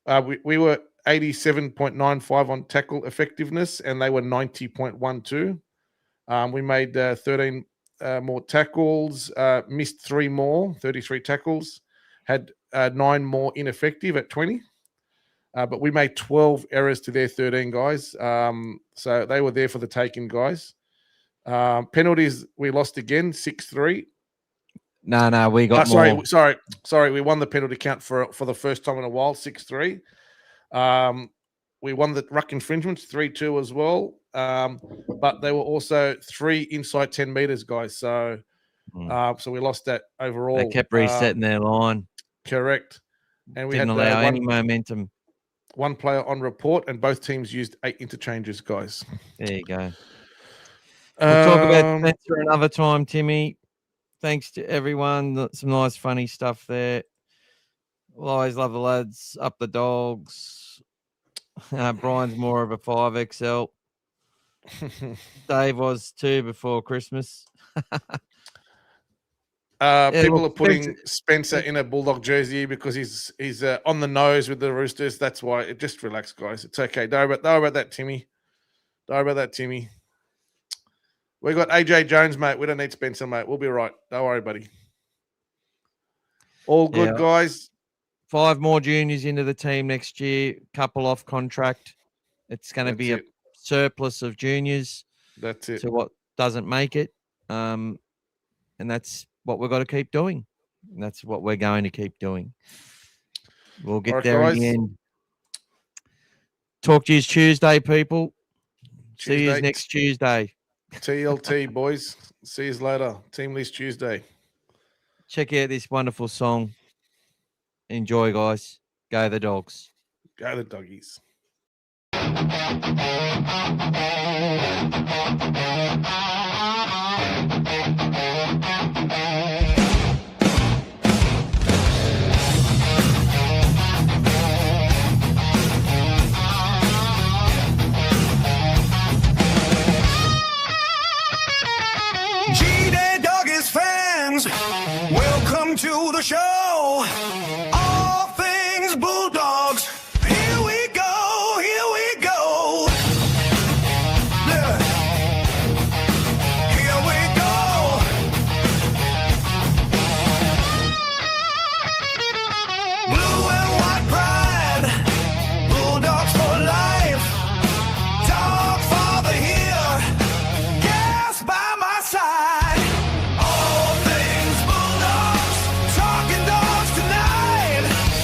We were 87.95 on tackle effectiveness, and they were 90.12. We made 13 more tackles, missed 3 more, 33 tackles, had 9 more ineffective at 20. But we made 12 errors to their 13 guys. So they were there for the taking, guys. Penalties, we lost again, 6-3. No, we got more. Sorry. We won the penalty count for the first time in a while, 6-3. We won the ruck infringements, 3-2 as well. But they were also 3 inside 10 meters, guys. So so we lost that overall. They kept resetting their line. Correct. And we Didn't allow any momentum. 1 player on report, and both teams used 8 interchanges, guys. There you go. We'll talk about Spencer another time, Timmy. Thanks to everyone. Some nice, funny stuff there. We'll always love the lads. Up the dogs. Brian's more of a 5XL. Dave was too before Christmas. People are putting Spencer in a Bulldog jersey because he's on the nose with the Roosters. That's why. Just relax, guys. It's okay. Don't worry about that, Timmy. We got AJ Jones, mate. We don't need Spencer, mate. We'll be right. Don't worry, buddy. All good, guys. 5 more juniors into the team next year. Couple off contract. It's going to be a surplus of juniors. That's it. To what doesn't make it. And that's what we've got to keep doing. And that's what we're going to keep doing. We'll get there in the end. Talk to you Tuesday, people. See you next Tuesday. TLT, boys. See you later. Team List Tuesday. Check out this wonderful song. Enjoy, guys. Go the Dogs. Go the Doggies. Welcome to the show. All things Bulldogs. Here we go. Yeah. Here we go. Blue and white pride.